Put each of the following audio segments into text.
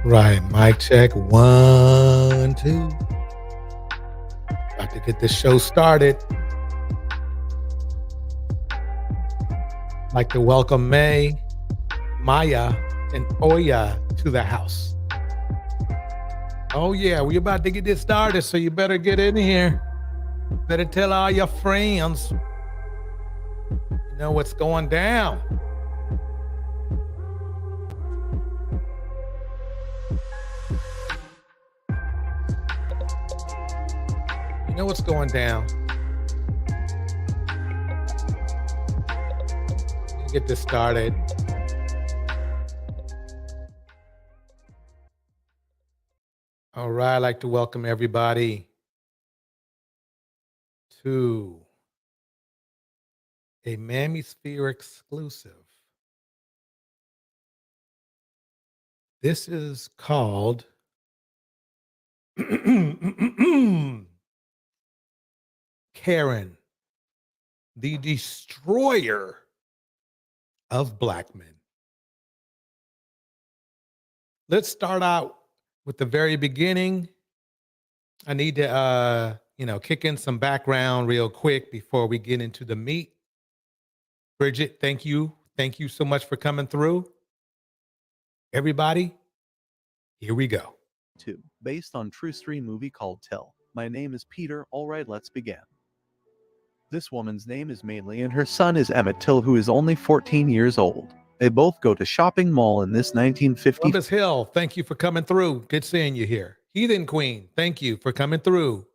Right, mic check, 1, 2. About to get this show started. Like to welcome May, Maya, and Oya to the house. Oh yeah, we about to get this started, so you better get in here. Better tell all your friends. You know what's going down. You know what's going down. Let's get this started. All right, I'd like to welcome everybody to a Mamisphere exclusive. This is called Karen, the Destroyer of Black Men. Let's start out with the very beginning. I need to, kick in some background real quick before we get into the meat. Bridget, thank you. Thank you so much for coming through. Everybody, here we go. Based on true story movie called Till. My name is Peter. All right, let's begin. This woman's name is Mainly and her son is Emmett Till, who is only 14 years old. They both go to shopping mall in this 1950s. Columbus Hill, thank you for coming through. Good seeing you here. Heathen Queen, thank you for coming through.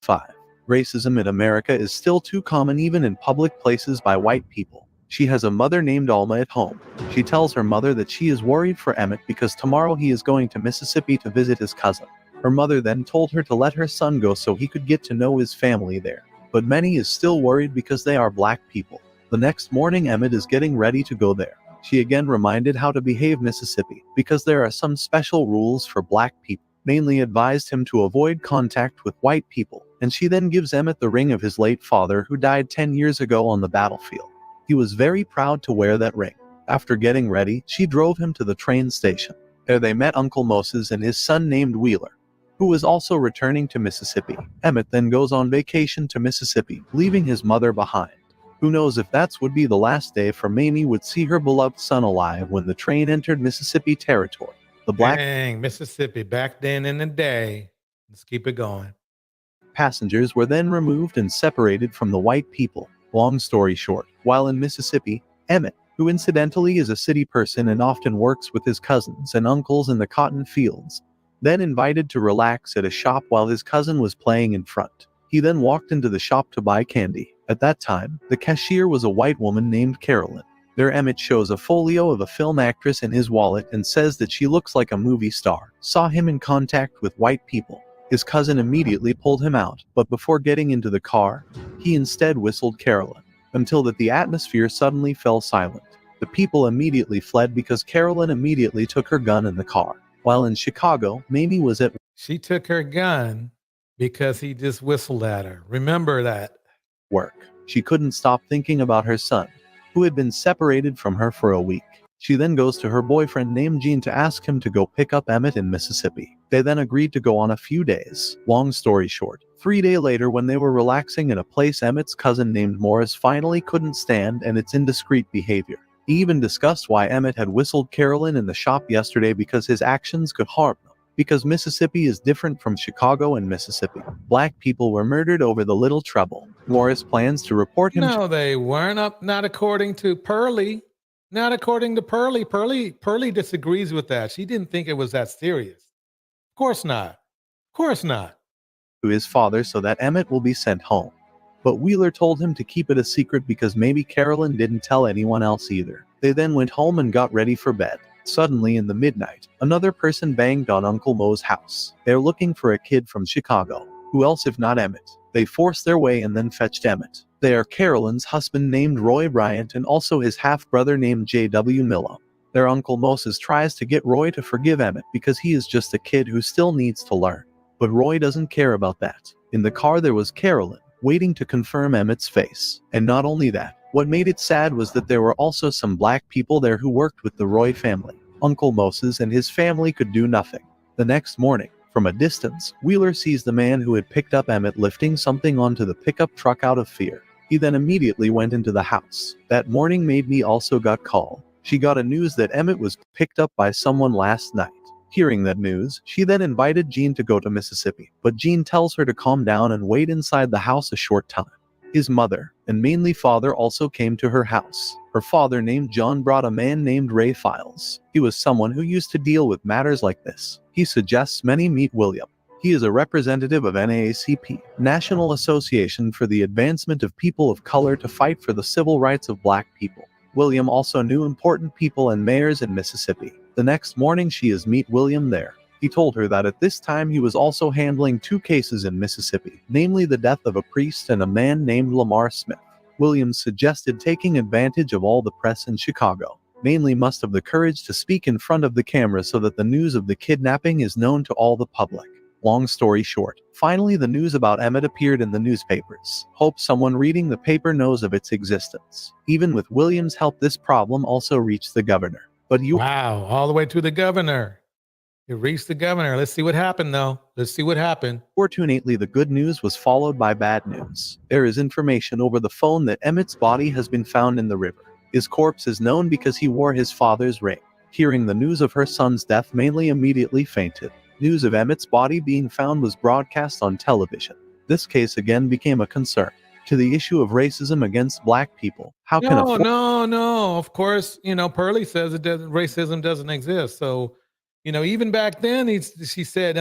5. Racism in America is still too common even in public places by white people. She has a mother named Alma at home. She tells her mother that she is worried for Emmett because tomorrow he is going to Mississippi to visit his cousin. Her mother then told her to let her son go so he could get to know his family there. But many is still worried because they are black people. The next morning Emmett is getting ready to go there. She again reminded how to behave Mississippi because there are some special rules for black people. Mainly advised him to avoid contact with white people, and she then gives Emmett the ring of his late father who died 10 years ago on the battlefield. He was very proud to wear that ring. After getting ready, she drove him to the train station. There they met Uncle Moses and his son named Wheeler, who was also returning to Mississippi. Emmett then goes on vacation to Mississippi, leaving his mother behind. Who knows if that would be the last day for Mamie would see her beloved son alive when the train entered Mississippi territory. The black Mississippi, back then in the day. Let's keep it going. Passengers were then removed and separated from the white people. Long story short, while in Mississippi, Emmett, who incidentally is a city person and often works with his cousins and uncles in the cotton fields, then invited to relax at a shop while his cousin was playing in front. He then walked into the shop to buy candy. At that time, the cashier was a white woman named Carolyn. There Emmett shows a folio of a film actress in his wallet and says that she looks like a movie star. Saw him in contact with white people. His cousin immediately pulled him out, but before getting into the car, he instead whistled Carolyn, until that the atmosphere suddenly fell silent. The people immediately fled because Carolyn immediately took her gun in the car. While in Chicago, Mamie was at She took her gun because he just whistled at her. Remember that. Work. She couldn't stop thinking about her son, who had been separated from her for a week. She then goes to her boyfriend named Gene to ask him to go pick up Emmett in Mississippi. They then agreed to go on a few days. Long story short, 3 days later when they were relaxing in a place, Emmett's cousin named Morris finally couldn't stand and its indiscreet behavior. He even discussed why Emmett had whistled Carolyn in the shop yesterday because his actions could harm them. Because Mississippi is different from Chicago and Mississippi. Black people were murdered over the little trouble. Morris plans to report him. No, they weren't. Not according to Pearlie. Not according to Pearlie. Pearlie disagrees with that. She didn't think it was that serious. Of course not. Of course not. To his father so that Emmett will be sent home. But Wheeler told him to keep it a secret because maybe Carolyn didn't tell anyone else either. They then went home and got ready for bed. Suddenly in the midnight, another person banged on Uncle Mo's house. They're looking for a kid from Chicago. Who else if not Emmett? They forced their way and then fetched Emmett. They are Carolyn's husband named Roy Bryant and also his half-brother named J.W. Miller. Their Uncle Moses tries to get Roy to forgive Emmett because he is just a kid who still needs to learn. But Roy doesn't care about that. In the car there was Carolyn, waiting to confirm Emmett's face. And not only that, what made it sad was that there were also some black people there who worked with the Roy family. Uncle Moses and his family could do nothing. The next morning, from a distance, Wheeler sees the man who had picked up Emmett lifting something onto the pickup truck out of fear. He then immediately went into the house. That morning Maidme also got called. She got a news that Emmett was picked up by someone last night. Hearing that news, she then invited Jean to go to Mississippi, but Jean tells her to calm down and wait inside the house a short time. His mother, and mainly father, also came to her house. Her father, named John, brought a man named Ray Files. He was someone who used to deal with matters like this. He suggests many meet William. He is a representative of NAACP, National Association for the Advancement of People of Color, to fight for the civil rights of black people. William also knew important people and mayors in Mississippi. The next morning she is meet William there. He told her that at this time he was also handling 2 cases in Mississippi, namely the death of a priest and a man named Lamar Smith. Williams suggested taking advantage of all the press in Chicago. Mainly must have the courage to speak in front of the camera so that the news of the kidnapping is known to all the public. Long story short, finally the news about Emmett appeared in the newspapers. Hope someone reading the paper knows of its existence. Even with Williams' help, this problem also reached the governor. But wow, all the way to the governor. It reached the governor. Let's see what happened, though. Let's see what happened. Fortunately, the good news was followed by bad news. There is information over the phone that Emmett's body has been found in the river. His corpse is known because he wore his father's ring. Hearing the news of her son's death, Mainly immediately fainted. News of Emmett's body being found was broadcast on television. This case again became a concern. To the issue of racism against black people, how can No. Of course, Pearlie says racism doesn't exist. So, even back then, she said,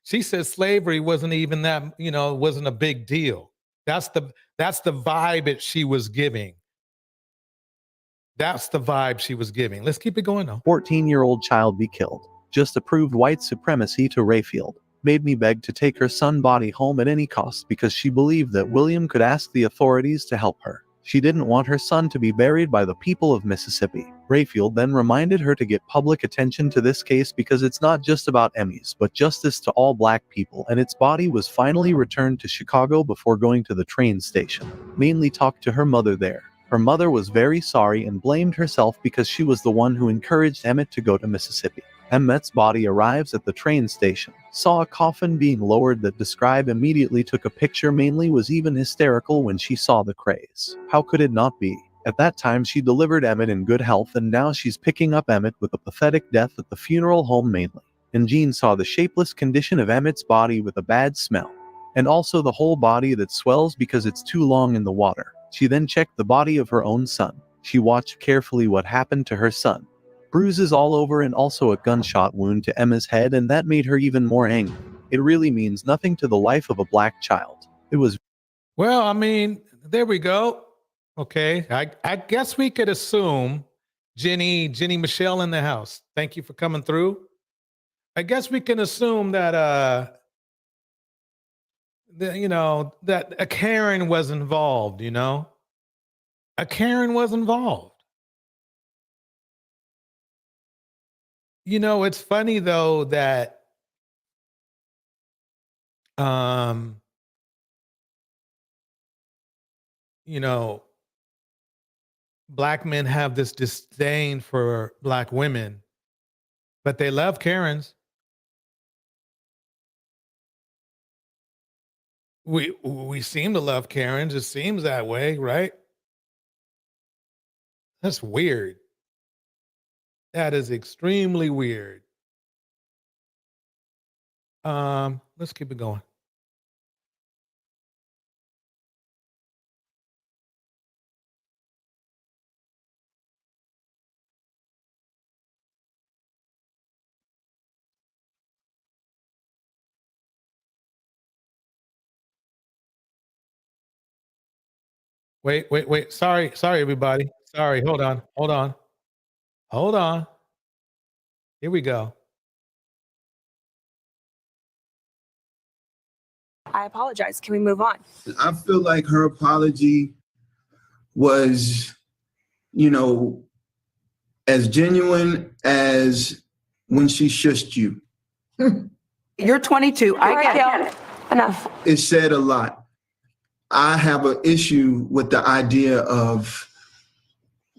she said slavery wasn't even that, wasn't a big deal. That's the vibe she was giving. That's the vibe she was giving. Let's keep it going though. 14-year-old child be killed? Just approved white supremacy to Rayfield. Made me beg to take her son body home at any cost because she believed that William could ask the authorities to help her. She didn't want her son to be buried by the people of Mississippi. Rayfield then reminded her to get public attention to this case because it's not just about Emmys, but justice to all black people, and its body was finally returned to Chicago before going to the train station. Mainly talked to her mother there. Her mother was very sorry and blamed herself because she was the one who encouraged Emmett to go to Mississippi. Emmett's body arrives at the train station, saw a coffin being lowered that described, immediately took a picture. Mainly was even hysterical when she saw the craze. How could it not be? At that time she delivered Emmett in good health, and now she's picking up Emmett with a pathetic death at the funeral home. Mainly and Jean saw the shapeless condition of Emmett's body with a bad smell, and also the whole body that swells because it's too long in the water. She then checked the body of her own son. She watched carefully what happened to her son. Bruises all over and also a gunshot wound to Emma's head, and that made her even more angry. It really means nothing to the life of a black child. It was... Well, there we go. Okay, I guess we could assume Jenny Michelle in the house. Thank you for coming through. I guess we can assume that that a Karen was involved. A Karen was involved. It's funny though that black men have this disdain for black women, but they love Karens. We seem to love Karens. It seems that way, right? That's weird. That is extremely weird. Let's keep it going. Wait. Sorry, everybody. Sorry. Hold on. Here we go. I apologize. Can we move on? I feel like her apology was, as genuine as when she shushed you. You're 22. I get it. Enough. It said a lot. I have an issue with the idea of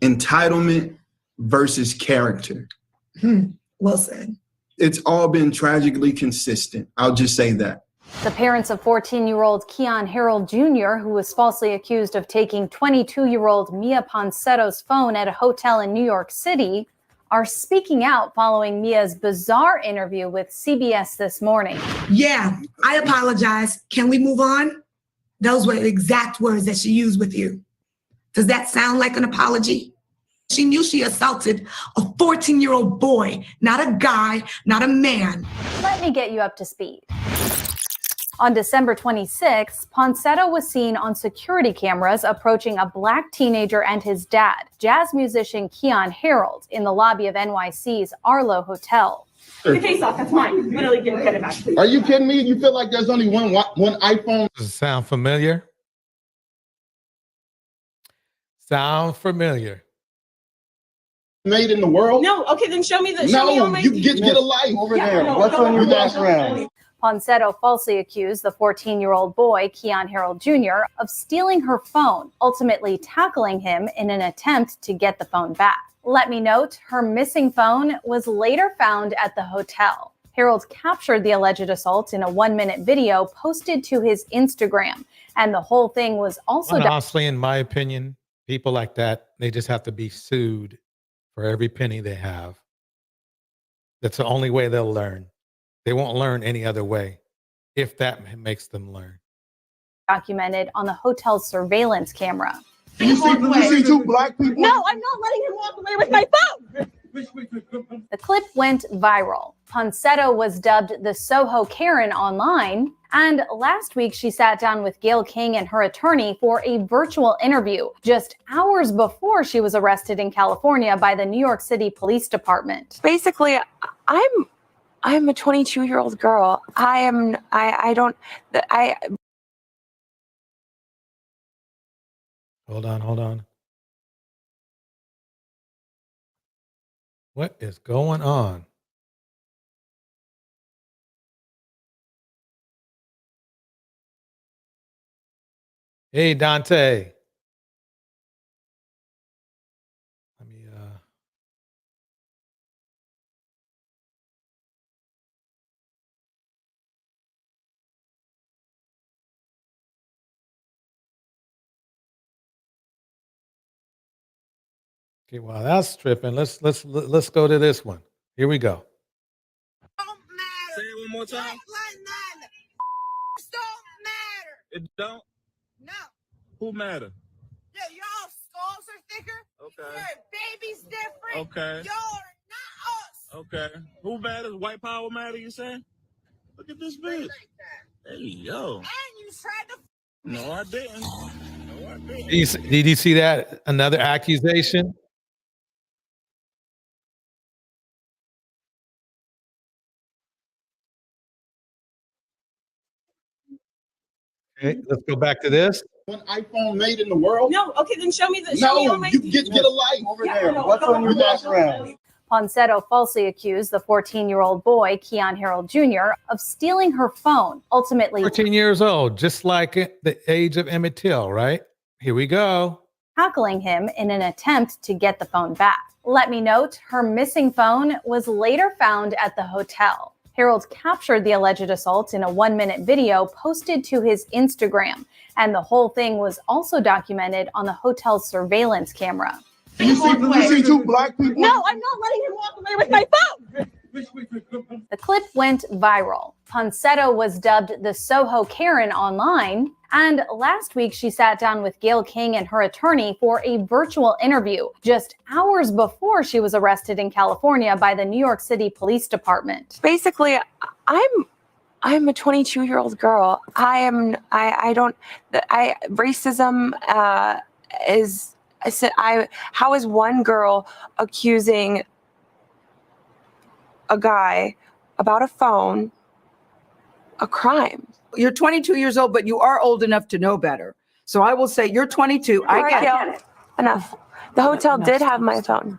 entitlement versus character. Well said. It's all been tragically consistent. I'll just say that. The parents of 14-year-old Keon Harold Jr., who was falsely accused of taking 22-year-old Mia Ponsetto's phone at a hotel in New York City, are speaking out following Mia's bizarre interview with CBS This Morning. Yeah, I apologize. Can we move on? Those were the exact words that she used with you. Does that sound like an apology? She knew she assaulted a 14-year-old boy, not a guy, not a man. Let me get you up to speed. On December 26th, Ponsetto was seen on security cameras approaching a black teenager and his dad, jazz musician Keon Harold, in the lobby of NYC's Arlo Hotel. The case off, that's mine. Literally didn't get it back. Are you kidding me? You feel like there's only one iPhone? Does it sound familiar? Sound familiar? Made in the world? No, okay, then show me the. Show me No, on my you get a life over there. no, What's no, on your no, background? Ponsetto falsely accused the 14-year-old boy, Keon Harold Jr., of stealing her phone, ultimately tackling him in an attempt to get the phone back. Let me note, her missing phone was later found at the hotel. Harold captured the alleged assault in a 1-minute video posted to his Instagram, and the whole thing was also Honestly, in my opinion, people like that, they just have to be sued for every penny they have. That's the only way they'll learn. They won't learn any other way, if that makes them learn. documented on the hotel's surveillance camera. You see two black people? No, I'm not letting him walk away with my phone. The clip went viral. Ponsetto was dubbed the Soho Karen online, and last week she sat down with Gayle King and her attorney for a virtual interview just hours before she was arrested in California by the New York City Police Department. Basically, I'm a 22-year-old girl. Hold on. What is going on? Hey, Dante. Let me, Okay, well, that's tripping. Let's go to this one. Here we go. Say it one more time. Don't matter. It don't. No. Who matter? Yeah, y'all skulls are thicker. Okay. Your baby's different. Okay. Y'all are not us. Okay. Who matters? White power matter, you say? Look at this bitch. Like that. Hey, yo. And you tried to. No, I didn't. No, I didn't. Did you see that? Another accusation? Okay, let's go back to this. One iPhone made in the world? No, okay, then show me the. Show me No, on my. you get a life over there. What's on your background? Ponsetto falsely accused the 14-year-old boy, Keon Harold Jr., of stealing her phone, ultimately 14 years old, just like the age of Emmett Till, right? Here we go. tackling him in an attempt to get the phone back. Let me note, her missing phone was later found at the hotel. Harold captured the alleged assault in a 1-minute video posted to his Instagram, and the whole thing was also documented on the hotel's surveillance camera. You see two black people? No, I'm not letting him walk away with my phone. The clip went viral. Ponsetto was dubbed the Soho Karen online, and last week she sat down with Gayle King and her attorney for a virtual interview just hours before she was arrested in California by the New York City Police Department. Basically, I'm a 22-year-old girl. Racism how is one girl accusing a guy about a phone a crime? You're 22 years old, but you are old enough to know better. So I will say you're 22. I get it. Enough. The hotel did have my phone.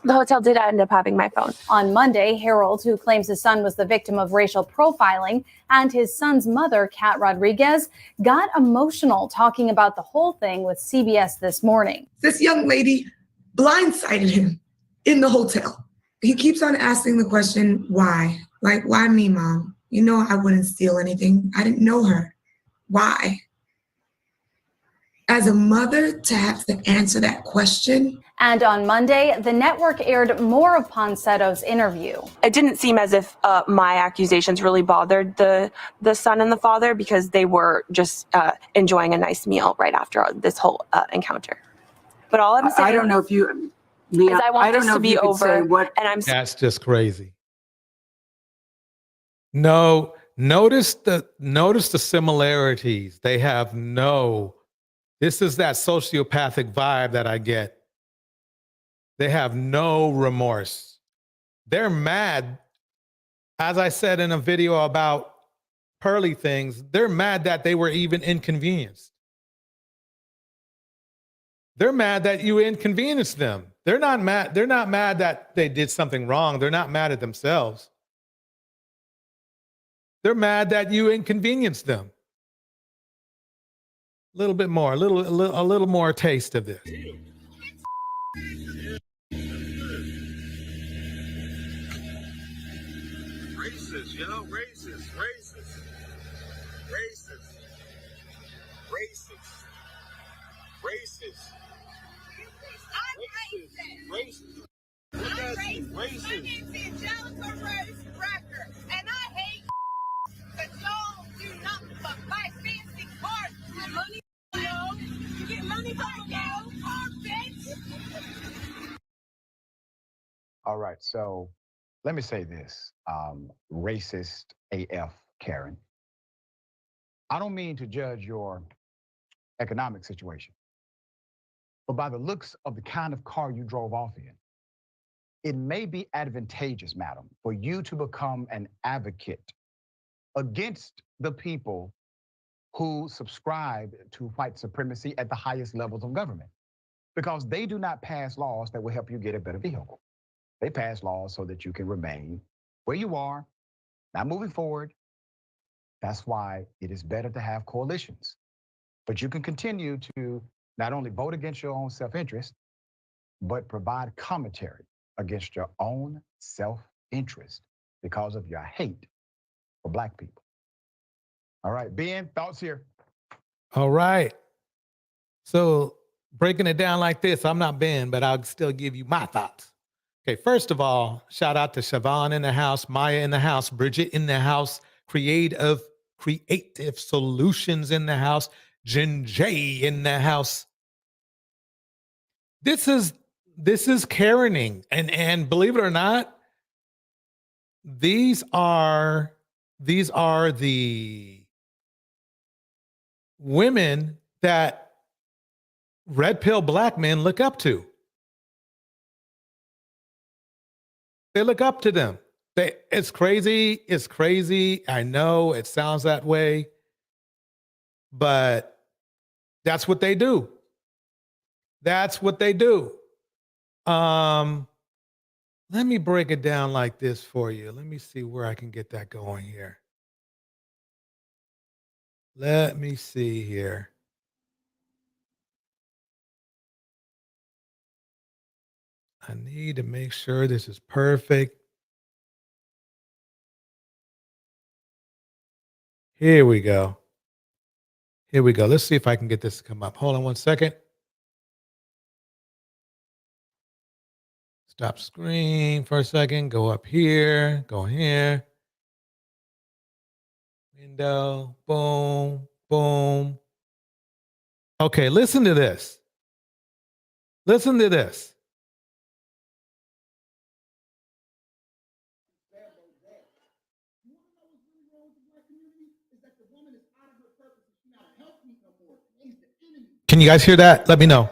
The hotel did end up having my phone. On Monday, Harold, who claims his son was the victim of racial profiling, and his son's mother, Kat Rodriguez, got emotional talking about the whole thing with CBS This Morning. This young lady blindsided him in the hotel. he keeps on asking the question, why? Like, why me, Mom? You know I wouldn't steal anything. I didn't know her. Why? As a mother, to have to answer that question. And on Monday, the network aired more of Ponsetto's interview. It didn't seem as if my accusations really bothered the son and the father, because they were just enjoying a nice meal right after this whole encounter. But all I'm saying, I don't know if you, Leah, is I want don't this know to if be you could say over, what. and I'm That's just crazy. No, notice the similarities. They have this is that sociopathic vibe that I get. They have no remorse. They're mad. As I said in a video about Pearly things, they're mad that they were even inconvenienced. They're mad that you inconvenienced them. They're not mad that they did something wrong. They're not mad at themselves. They're mad that you inconvenienced them. A little bit more, a little more taste of this. Racist, yo, racist, racist, racist, racist, racist, racist, racist, racist. And I hate because y'all do nothing but buy fancy cars and money. You get money from your car, bitch. All right, so let me say this, racist AF Karen. I don't mean to judge your economic situation, but by the looks of the kind of car you drove off in, it may be advantageous, madam, for you to become an advocate against the people who subscribe to white supremacy at the highest levels of government, because they do not pass laws that will help you get a better vehicle. They pass laws so that you can remain where you are, not moving forward. That's why it is better to have coalitions. But you can continue to not only vote against your own self-interest, but provide commentary against your own self-interest because of your hate for Black people. All right, Ben, thoughts here? All right. So breaking it down like this, I'm not Ben, but I'll still give you my thoughts. Okay, first of all, shout out to Siobhan in the house, Maya in the house, Bridget in the house, Creative Solutions in the house, Jen J in the house. This is Karening, and believe it or not, these are the women that red pill Black men look up to. They look up to them. It's crazy. It's crazy. I know it sounds that way, but that's what they do. That's what they do. Let me break it down like this for you. Let me see where I can get that going here. Let me see here. I need to make sure this is perfect. Here we go. Here we go. Let's see if I can get this to come up. Hold on one second. Stop screen for a second. Go up here. Go here. Window. Boom. Boom. Okay, listen to this. Listen to this. Can you guys hear that? Let me know.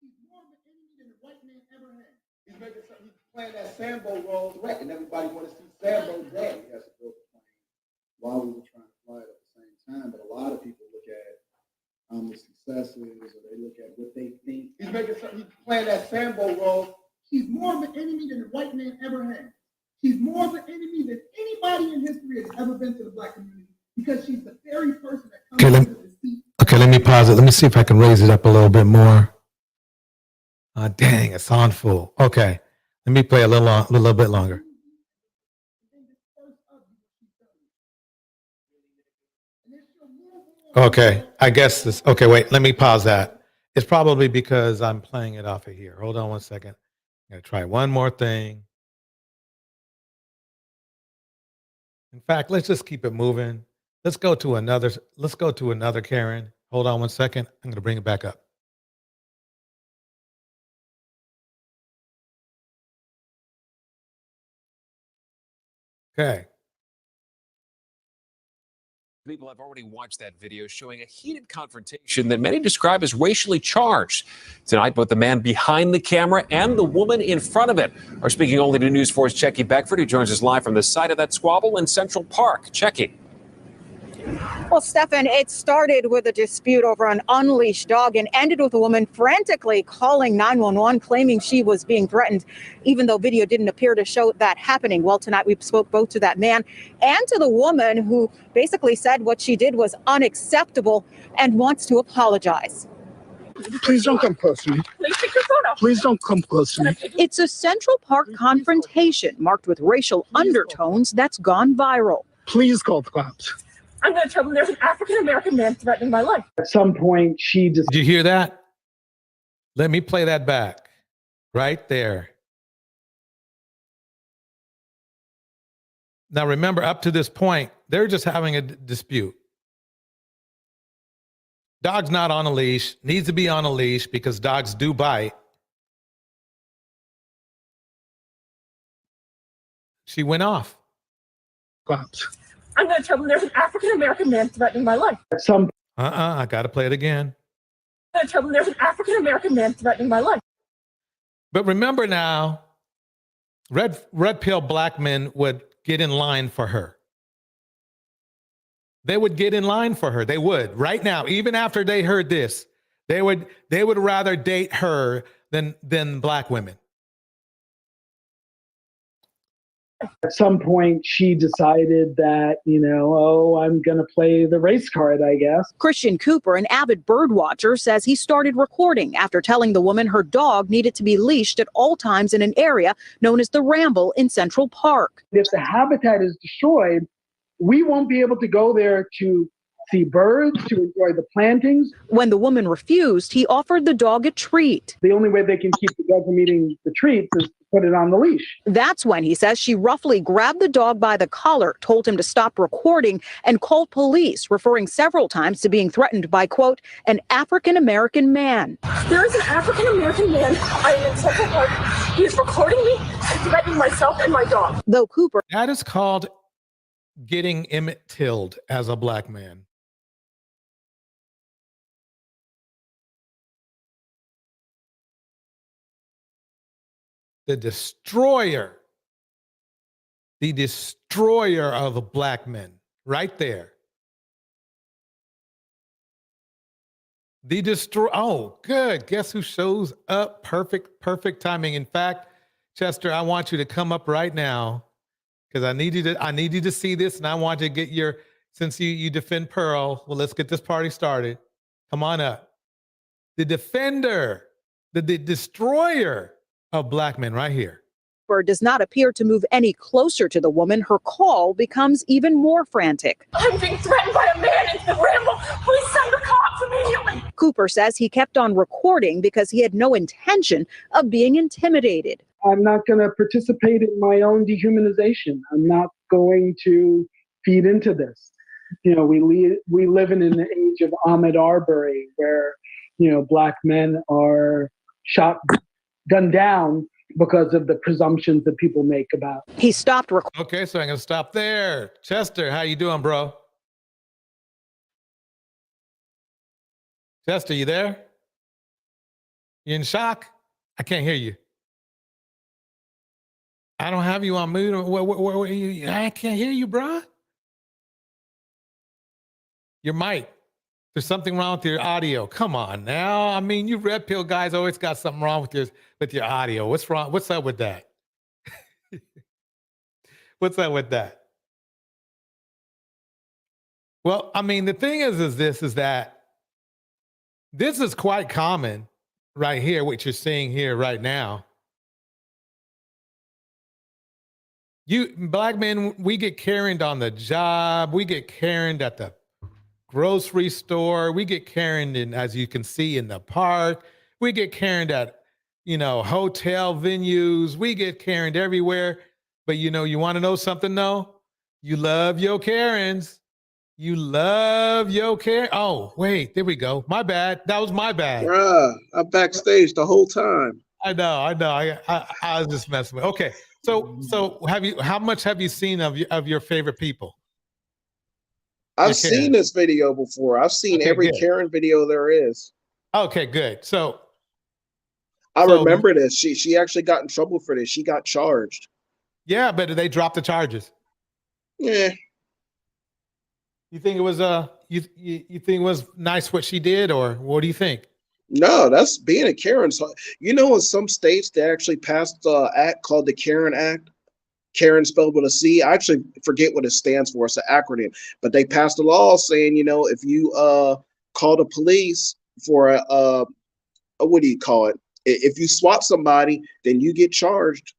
He's playing that Sambo role, right? And everybody wants to see Sambo dead. He has to build the plane while we were trying to fly it at the same time. But a lot of people look at the successes, or they look at what they think. He's playing that Sambo role. He's more of an enemy than the white man ever had. She's more of an enemy than anybody in history has ever been to the Black community, because she's the very person that comes into the seat. Okay, let me pause it. Let me see if I can raise it up a little bit more. Dang, it's on full. Okay, Let me play a little bit longer. Okay, I guess this. Okay, wait. Let me pause that. It's probably because I'm playing it off of here. Hold on one second. I'm gonna try one more thing. In fact, let's just keep it moving. Let's go to another. Let's go to another Karen. Hold on one second. I'm gonna bring it back up. Okay. People have already watched that video showing a heated confrontation that many describe as racially charged. Tonight, both the man behind the camera and the woman in front of it are speaking only to News 4's Checky Beckford, who joins us live from the site of that squabble in Central Park. Checky. Well, Stefan, it started with a dispute over an unleashed dog and ended with a woman frantically calling 911, claiming she was being threatened, even though video didn't appear to show that happening. Well, tonight we spoke both to that man and to the woman who basically said what she did was unacceptable and wants to apologize. Please don't come close to me. Please take your phone off. Please don't come close to me. It's a Central Park confrontation marked with racial undertones that's gone viral. Please call the cops. I'm going to tell them there's an African-American man threatening my life. At some point, she just. Did you hear that? Let me play that back. Right there. Now remember, up to this point, they're just having a dispute. Dog's not on a leash, needs to be on a leash because dogs do bite. She went off. Cops. I'm going to tell them there's an African-American man threatening my life. At some. I got to play it again. I'm going to tell them there's an African-American man threatening my life. But remember now, red pill black men would get in line for her. They would get in line for her. They would right now, even after they heard this, they would rather date her than black women. At some point, she decided that, I'm going to play the race card, I guess. Christian Cooper, an avid bird watcher, says he started recording after telling the woman her dog needed to be leashed at all times in an area known as the Ramble in Central Park. If the habitat is destroyed, we won't be able to go there to see birds, to enjoy the plantings. When the woman refused, he offered the dog a treat. The only way they can keep the dog from eating the treats is to put it on the leash. That's when, he says, she roughly grabbed the dog by the collar, told him to stop recording, and called police, referring several times to being threatened by, quote, an African-American man. There is an African-American man. I am in Central Park. He is recording me and threatening myself and my dog. Though Cooper. That is called getting Emmett Tilled as a black man. The destroyer of black men, right there. Oh, good. Guess who shows up? Perfect timing. In fact, Chester, I want you to come up right now because I need you to see this, and I want to get since you defend Pearl. Well, let's get this party started. Come on up. The defender, the destroyer of black men, right here. Does not appear to move any closer to the woman. Her call becomes even more frantic. I'm being threatened by a man in the Ramble. Please send the cops immediately. Cooper says he kept on recording because he had no intention of being intimidated. I'm not going to participate in my own dehumanization. I'm not going to feed into this. We live in an age of Ahmaud Arbery where, black men are gunned down because of the presumptions that people make about. He stopped recording. Okay, so I'm going to stop there. Chester, how you doing, bro? Chester, you there? You in shock? I can't hear you. I don't have you on mute. Where you? I can't hear you, bro. Your mic. There's something wrong with your audio. Come on now. I mean, you red pill guys always got something wrong with your audio. What's wrong? What's up with that? What's up with that? Well, I mean, the thing is that this is quite common right here, what you're seeing here right now. Black men, we get Karened on the job. We get Karened at the grocery store. We get Karened in, as you can see, in the park. We get Karened at, hotel venues. We get Karened everywhere. But you want to know something? No, you love your Karens. You love your Karen. Oh, wait, there we go. My bad. That was my bad. Bruh, I'm backstage the whole time. I know. I was just messing with. Okay, so how much have you seen of your favorite people? I've seen this video before. I've seen every good. Karen video there is. Okay, good. So I remember this. She actually got in trouble for this. She got charged. Yeah, but they dropped the charges. Yeah. You think it was you think it was nice what she did, or what do you think? No, that's being a Karen. So, in some states they actually passed an act called the Karen Act. Karen spelled with a C. I actually forget what it stands for. It's an acronym. But they passed a law saying, if you call the police for a what do you call it? If you swap somebody, then you get charged.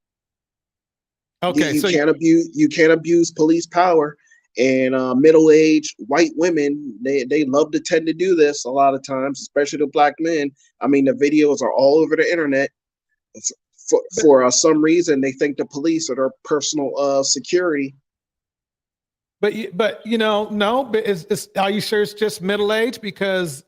Okay, you can't abuse police power. And middle-aged white women, they love to tend to do this a lot of times, especially the black men. I mean, the videos are all over the internet. For some reason, they think the police are their personal security. But no. But are you sure it's just middle age? Because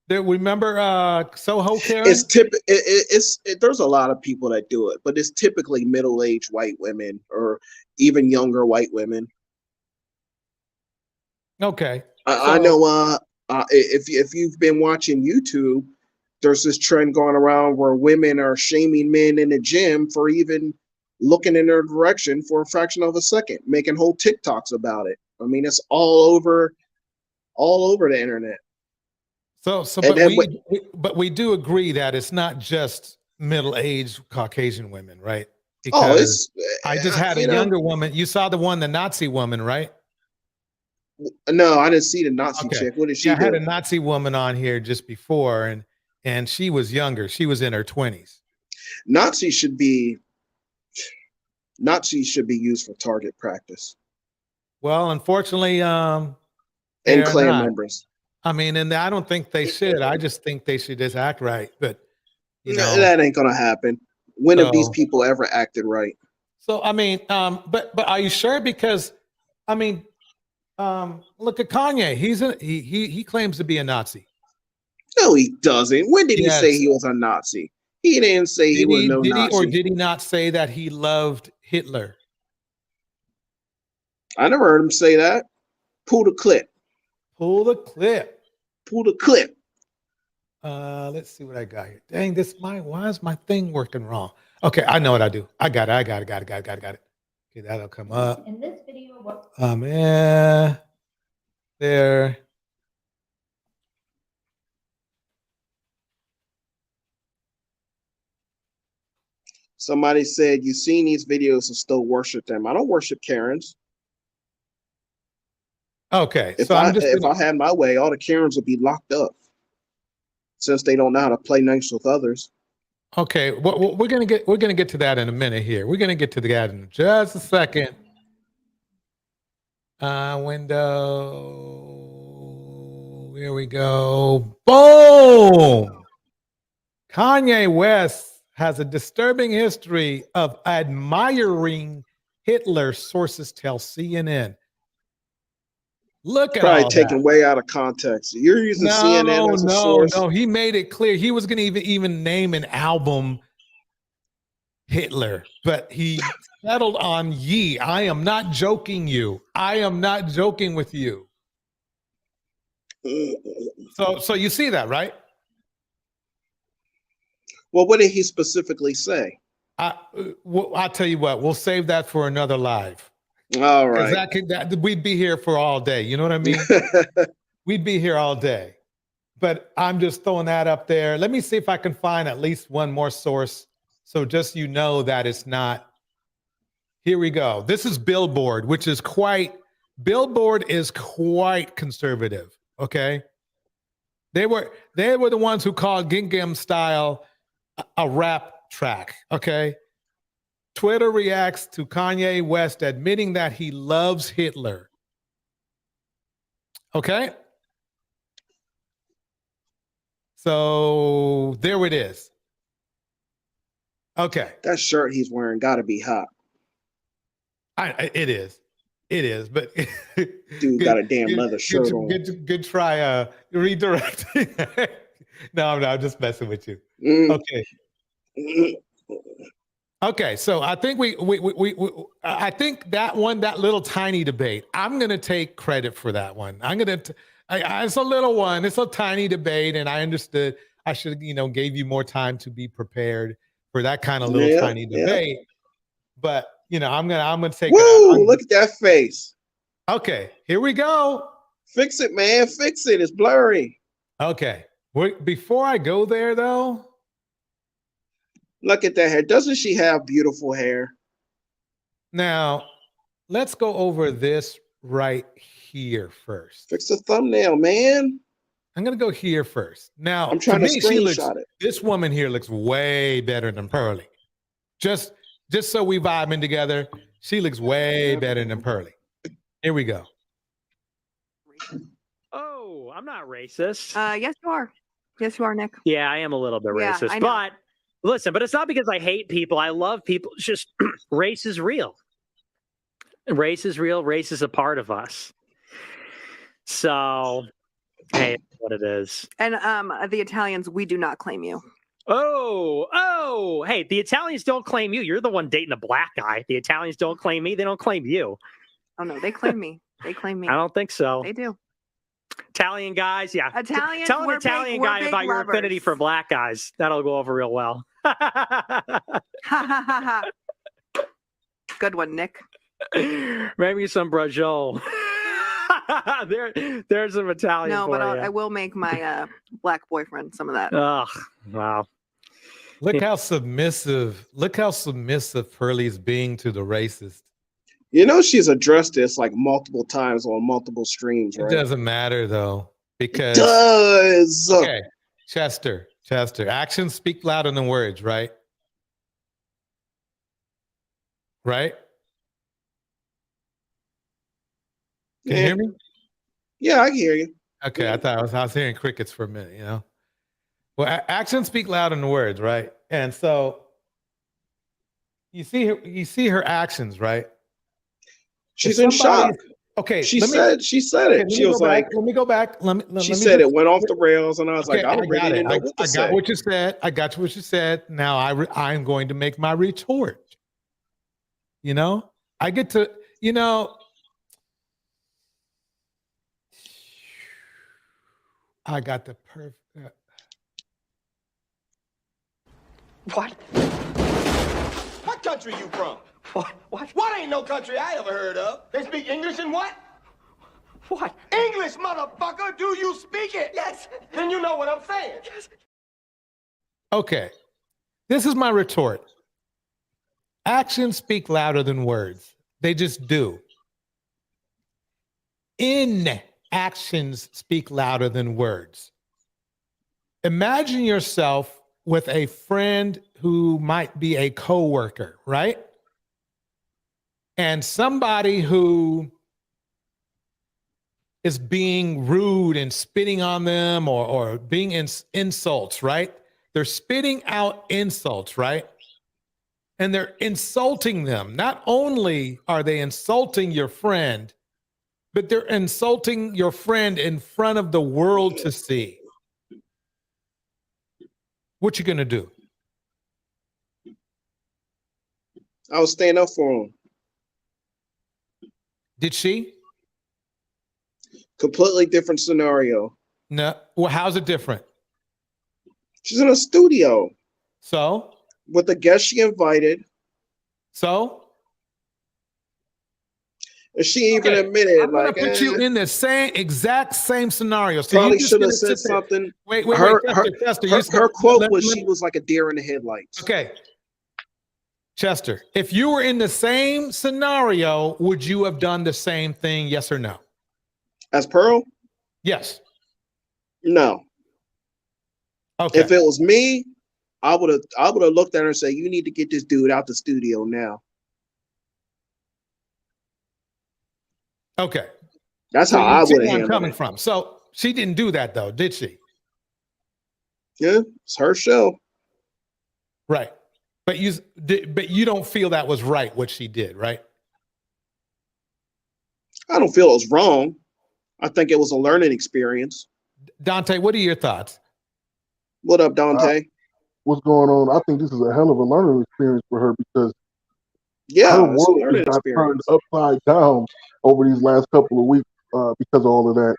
remember Soho Karen? There's a lot of people that do it, but it's typically middle-aged white women or even younger white women. Okay. I know if you've been watching YouTube, there's this trend going around where women are shaming men in the gym for even looking in their direction for a fraction of a second, making whole TikToks about it. I mean, it's all over the internet. But we do agree that it's not just middle-aged Caucasian women, right? Because I just had a younger woman. You saw the Nazi woman, right? No, I didn't see the Nazi chick. What did she do? I had a Nazi woman on here just before, and she was younger. She was in her 20s. Nazis should be used for target practice. Well, unfortunately, and Klan members. I mean, and I don't think they should. I just think they should just act right. But that ain't gonna happen. When have these people ever acted right? So I mean, but are you sure? Because I mean, look at Kanye. He claims to be a Nazi. No, he doesn't. When did he say he was a Nazi? He didn't say he was no Nazi. Or did he not say that he loved Hitler? I never heard him say that. Pull the clip. Pull the clip. Pull the clip. Let's see what I got here. Dang, why is my thing working wrong? Okay, I know what I do. I got it. Okay, that'll come up. In this video, what? Yeah, there. Somebody said, "You seen these videos and still worship them." I don't worship Karens. Okay, if I had my way, all the Karens would be locked up, since they don't know how to play nice with others. Okay, well, we're gonna get to that in a minute here. We're gonna get to that in just a second. Window. Here we go. Boom. Kanye West has a disturbing history of admiring Hitler, sources tell CNN. Look at probably all taken that. way out of context. You're using CNN as a source. No, he made it clear he was going to even name an album Hitler, but he settled on Ye. I am not joking you. I am not joking with you. So you see that, right? Well, what did he specifically say? I'll tell you what. We'll save that for another live. All right. We'd be here for all day. You know what I mean? We'd be here all day. But I'm just throwing that up there. Let me see if I can find at least one more source. So just that it's not. Here we go. This is Billboard, which is Billboard is quite conservative. Okay. They were the ones who called Gangnam Style a rap track. Okay. Twitter reacts to Kanye West admitting that he loves Hitler. Okay. So there it is. Okay. That shirt he's wearing got to be hot. It is. It is. But Dude got a damn leather shirt on. Good try redirecting. No, I'm just messing with you. Okay. Okay, so I think I think that little tiny debate, I'm going to take credit for that one. It's a little one. It's a tiny debate, and I understood I should, gave you more time to be prepared for that kind of little tiny debate. But, I'm going to take Woo, look at that face. Okay, here we go. Fix it, man. Fix it. It's blurry. Okay. Before I go there, though. Look at that hair. Doesn't she have beautiful hair? Now, let's go over this right here first. Fix the thumbnail, man. I'm going to go here first. Now, I'm trying to screenshot it. This woman here looks way better than Pearly. Just so we vibing together, she looks way better than Pearly. Here we go. Oh, I'm not racist. Yes, you are. Yes, you are, Nick. Yeah, I am a little bit racist. I know. But listen, it's not because I hate people. I love people. It's just race is real. Race is real. Race is a part of us. So, hey, that's what it is. And the Italians, we do not claim you. Oh, hey, the Italians don't claim you. You're the one dating a black guy. The Italians don't claim me. They don't claim you. Oh, no, they claim me. They claim me. I don't think so. They do. Italian guys, yeah. Italians, tell an Italian guy about your affinity for black guys. That'll go over real well. Good one, Nick. Maybe some Braciole. There's some Italian. No, but you. I will make my black boyfriend some of that. Oh, wow. Look how submissive Pearly's being to the racist. She's addressed this like multiple times on multiple streams, right? It doesn't matter though, because it does. Okay, Chester, actions speak louder than words, right? Right? Can you hear me? Yeah, I can hear you. Okay, I thought I was hearing crickets for a minute, Well, actions speak louder than words, right? And so you see her actions, right? She's in shock. Okay, she said it. She was like, "Let me go back." She said it went off the rails, and I was like, "I really didn't know what to say." I got what you said. I got what you said. Now I'm going to make my retort. I get to, I got the perfect. What? What country you from? What ain't no country I ever heard of? They speak English and what? What? English, motherfucker! Do you speak it? Yes. Then you know what I'm saying. Yes. Okay. This is my retort. Actions speak louder than words. They just do. Actions speak louder than words. Imagine yourself with a friend who might be a coworker, right? And somebody who is being rude and spitting on them or being insults, right? They're spitting out insults, right? And they're insulting them. Not only are they insulting your friend, but they're insulting your friend in front of the world to see. What you gonna do? I was staying up for him. Did she? Completely different scenario. No. Well, how's it different? She's in a studio. So? With the guest she invited. So? And she even admitted, I'm gonna put you in the exact same scenario. So probably you should have said something. Wait, Chester, her quote was she was like a deer in the headlights. Okay. Chester, if you were in the same scenario, would you have done the same thing? Yes or no? As Pearl? Yes. No. Okay. If it was me, I would have looked at her and said, "You need to get this dude out the studio now." Okay. That's So how you I see would have where I'm handled coming it. from. So she didn't do that though, did she? Yeah, it's her show. Right. But you don't feel that was right what she did, right? I don't feel it was wrong. I think it was a learning experience. Dante, what are your thoughts? What up, Dante? What's going on? I think this is a hell of a learning experience for her because her Yeah, it's a world learning just got turned experience. upside down over these last couple of weeks because of all of that.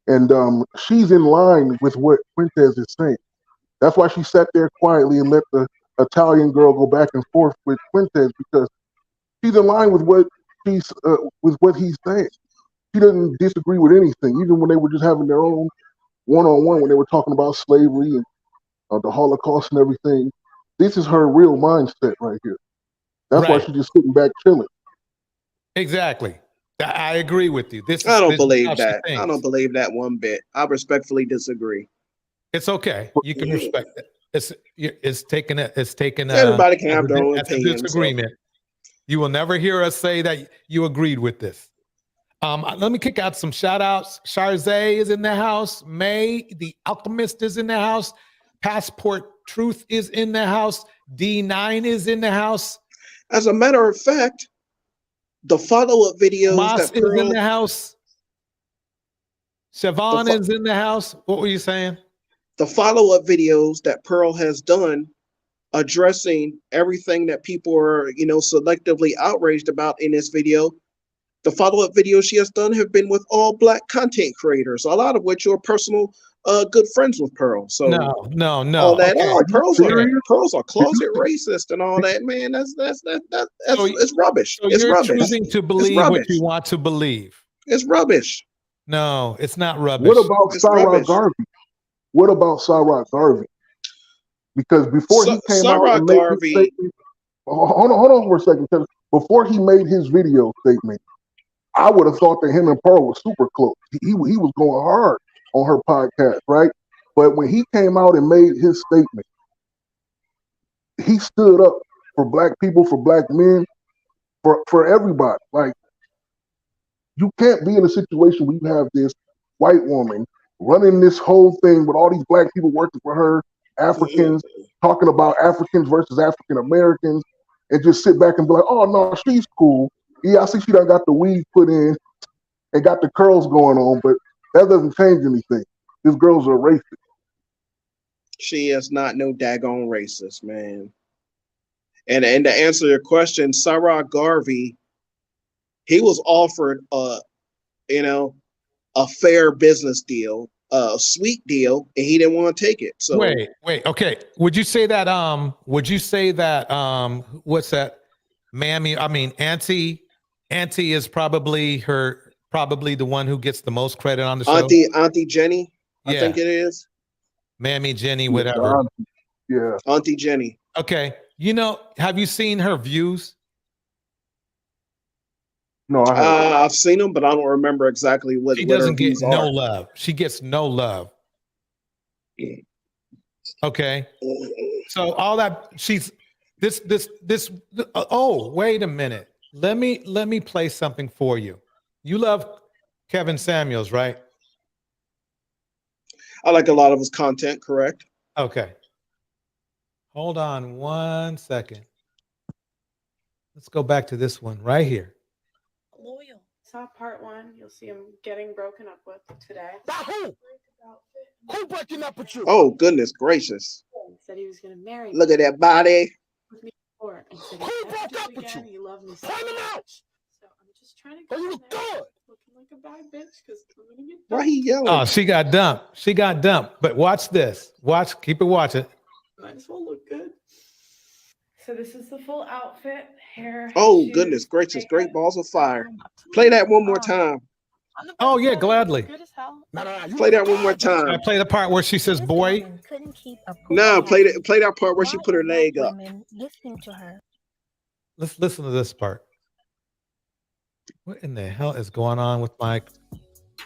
And she's in line with what Quintez is saying. That's why she sat there quietly and let the Italian girl go back and forth with Quintez because she's in line with what he's saying. She doesn't disagree with anything, even when they were just having their own one-on-one when they were talking about slavery and the Holocaust and everything. This is her real mindset right here. That's why Right. she's just sitting back chilling. Exactly. I agree with you. This I don't is how believe she that. I thinks. don't believe that one bit. I respectfully disagree. It's okay. You can respect it. It's taken Everybody can have their own as a opinion. So. disagreement. You will never hear us say that you agreed with this. Let me kick out some shout outs. Charzay is in the house. May, the Alchemist, is in the house. Passport Truth is in the house. D9 is in the house. As a matter of fact, the follow-up videos Moss that is in Pearl, the house. Siobhan is in the house. What were you saying? the follow-up videos that Pearl has done addressing everything that people are, selectively outraged about in this video. The follow-up videos she has done have been with all Black content creators, a lot of which are personal good friends with Pearl. So No. all that Okay. Pearl's a closet racist and all that, man. That's it's rubbish. So It's you're rubbish. choosing to It's believe what rubbish. you want to believe. It's rubbish. No, it's not rubbish. What about It's Sarah rubbish. Garvey? What about Sarah Garvey? Because before he came out Sarah and made his Garvey, statement, hold on for a second. Because before he made his video statement, I would have thought that him and Pearl were super close. He was going hard on her podcast, right? But when he came out and made his statement, he stood up for Black people, for Black men, for everybody. Like, you can't be in a situation where you have this white woman running this whole thing with all these Black people working for her, Africans, talking about Africans versus African Americans, and just sit back and be like, oh, no, she's cool. Yeah, I see she done got the weave put in and got the curls going on, but that doesn't change anything. These girls are racist. she is not no daggone racist, man. And to answer your question, Sarah Garvey, he was offered a fair business deal, a sweet deal, and he didn't want to take it. So Wait. Okay. Would you say that? What's that? Mammy. I mean, Auntie is probably the one who gets the most credit on the show. Auntie Jenny, I Yeah. think it is. Mammy Jenny, whatever. Yeah. Auntie Jenny. Okay. Have you seen her views? No, I haven't. I've seen them, but I don't remember exactly what She what her doesn't get views no are. love. She gets no love. Okay. So all that she's this. Oh, wait a minute. Let me play something for you. You love Kevin Samuels, right? I like a lot of his content, correct? Okay. Hold on 1 second. Let's go back to this one right here. Loyal. Saw part 1. You'll see him getting broken up with today. Who breaking up with you? Oh, goodness gracious. Said he was going to marry Look at that body. with me before. And said Who broke up with you? He loved me so Point him out. much. So I'm just trying to get you in there good? looking like a bad bitch because I'm going to get Why he yelling? Oh, she got dumped. But watch this. Keep it watching. Might as well look good. So this is the full outfit. Hair. Oh, shoes, goodness gracious. makeup. Great balls of fire. Play that one more time. Oh yeah, gladly. Good as hell. Play that one more Can I time. play the part where she says boy? No, play that part where she put her leg up. Let's listen to this part. What in the hell is going on with my...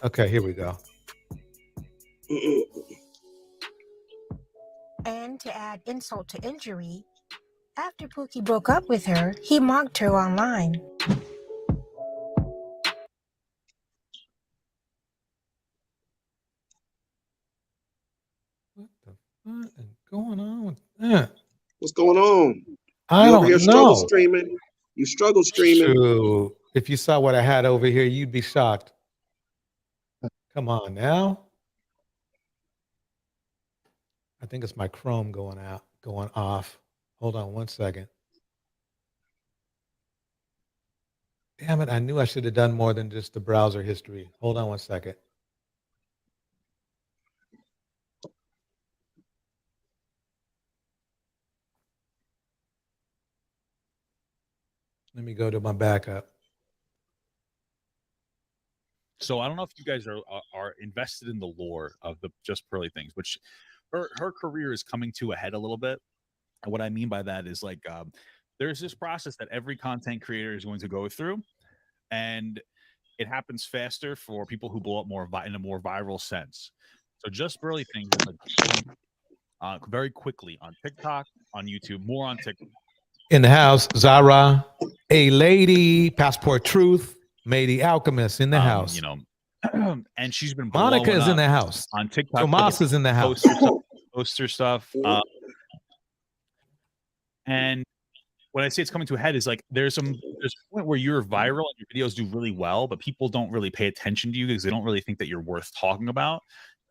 Okay, here we go. And to add insult to injury, after Pookie broke up with her, he mocked her online. What is going on with that? What's going on? I You over here don't struggle know. streaming. You struggle streaming. Shoot. If you saw what I had over here, you'd be shocked. Come on now. I think it's my Chrome going off. Hold on one second. Damn it, I knew I should have done more than just the browser history. Hold on one second. Let me go to my backup. So I don't know if you guys are invested in the lore of the Just Pearly things, which her career is coming to a head a little bit. And what I mean by that is like there's this process that every content creator is going to go through, and it happens faster for people who blow up more in a more viral sense. So Just Pearly things is like very quickly on TikTok, on YouTube, more on TikTok. In the house, Zara, a lady, Passport Truth, Mady Alchemist in the house. You know, and she's been Monica is blowing in the up house. on TikTok. Tomas is in the house. Poster stuff. And when I say it's coming to a head is like there's a point where you're viral and your videos do really well, but people don't really pay attention to you because they don't really think that you're worth talking about.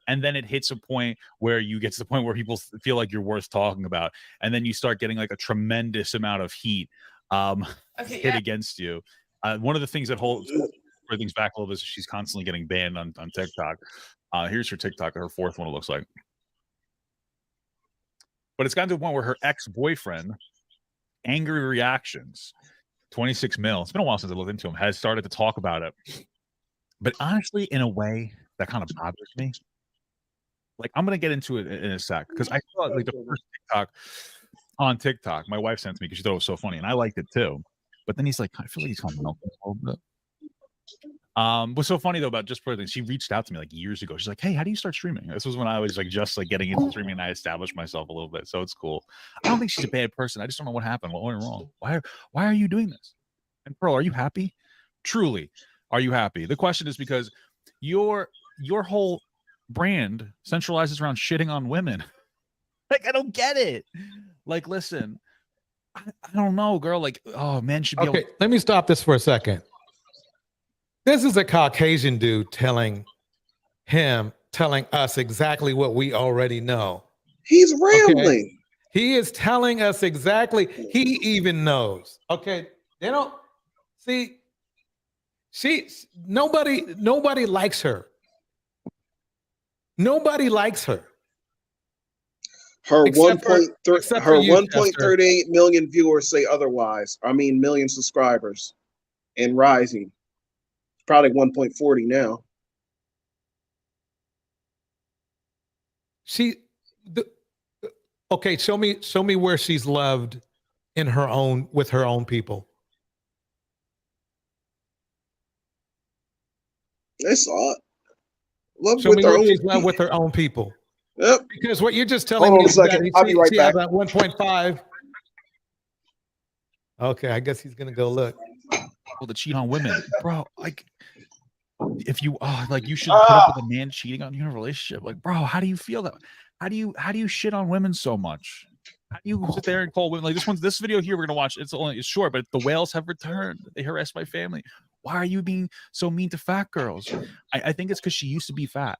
And then it hits a point where you get to the point where people feel like you're worth talking about, and then you start getting like a tremendous amount of heat hit against you. One of the things that holds things back a little bit is she's constantly getting banned on TikTok. Here's her TikTok, her fourth one, it looks like. But it's gotten to a point where her ex-boyfriend, angry reactions, 26 mil. It's been a while since I looked into him, has started to talk about it. But honestly, in a way that kind of bothers me. Like, I'm going to get into it in a sec because I saw like the first TikTok on TikTok my wife sent to me because she thought it was so funny, and I liked it too. But then he's like, I feel like he's calling me a little bit. What's so funny though about Just Pearly, she reached out to me like years ago. She's like, hey, how do you start streaming? This was when I was like just like getting into streaming and I established myself a little bit. So it's cool. I don't think she's a bad person. I just don't know what happened. What went wrong? Why are you doing this? And Pearl, are you happy? Truly, are you happy? The question is because your whole brand centralizes around shitting on women. Like, I don't get it. Like, listen, I don't know, girl. Like, oh, men should be Okay, let me stop this for a second. This is a Caucasian dude telling us exactly what we already know. He's rambling. Okay? He is telling us exactly. He even knows. Okay, they don't see. Nobody likes her. Nobody likes her. Her Except for- 1.3 except her for you, 1.38 million viewers say otherwise. I mean, million subscribers and rising. Probably 1.40 now. Okay, show me where she's loved in her own with her own people. That's odd. Love Show with me her where own she's loved people. with her own people. Yep. Because what you're just telling Hold me on a is that second. I'll be right she back. has a 1.5. Okay, I guess he's gonna go look. People to cheat on women, bro. Like, if you like, you should put up with a man cheating on you in a relationship. Like, bro, how do you feel that? How do you shit on women so much? How do you sit there and call women like this video here we're gonna watch? It's short, but the whales have returned. They harassed my family. Why are you being so mean to fat girls? I think it's because she used to be fat,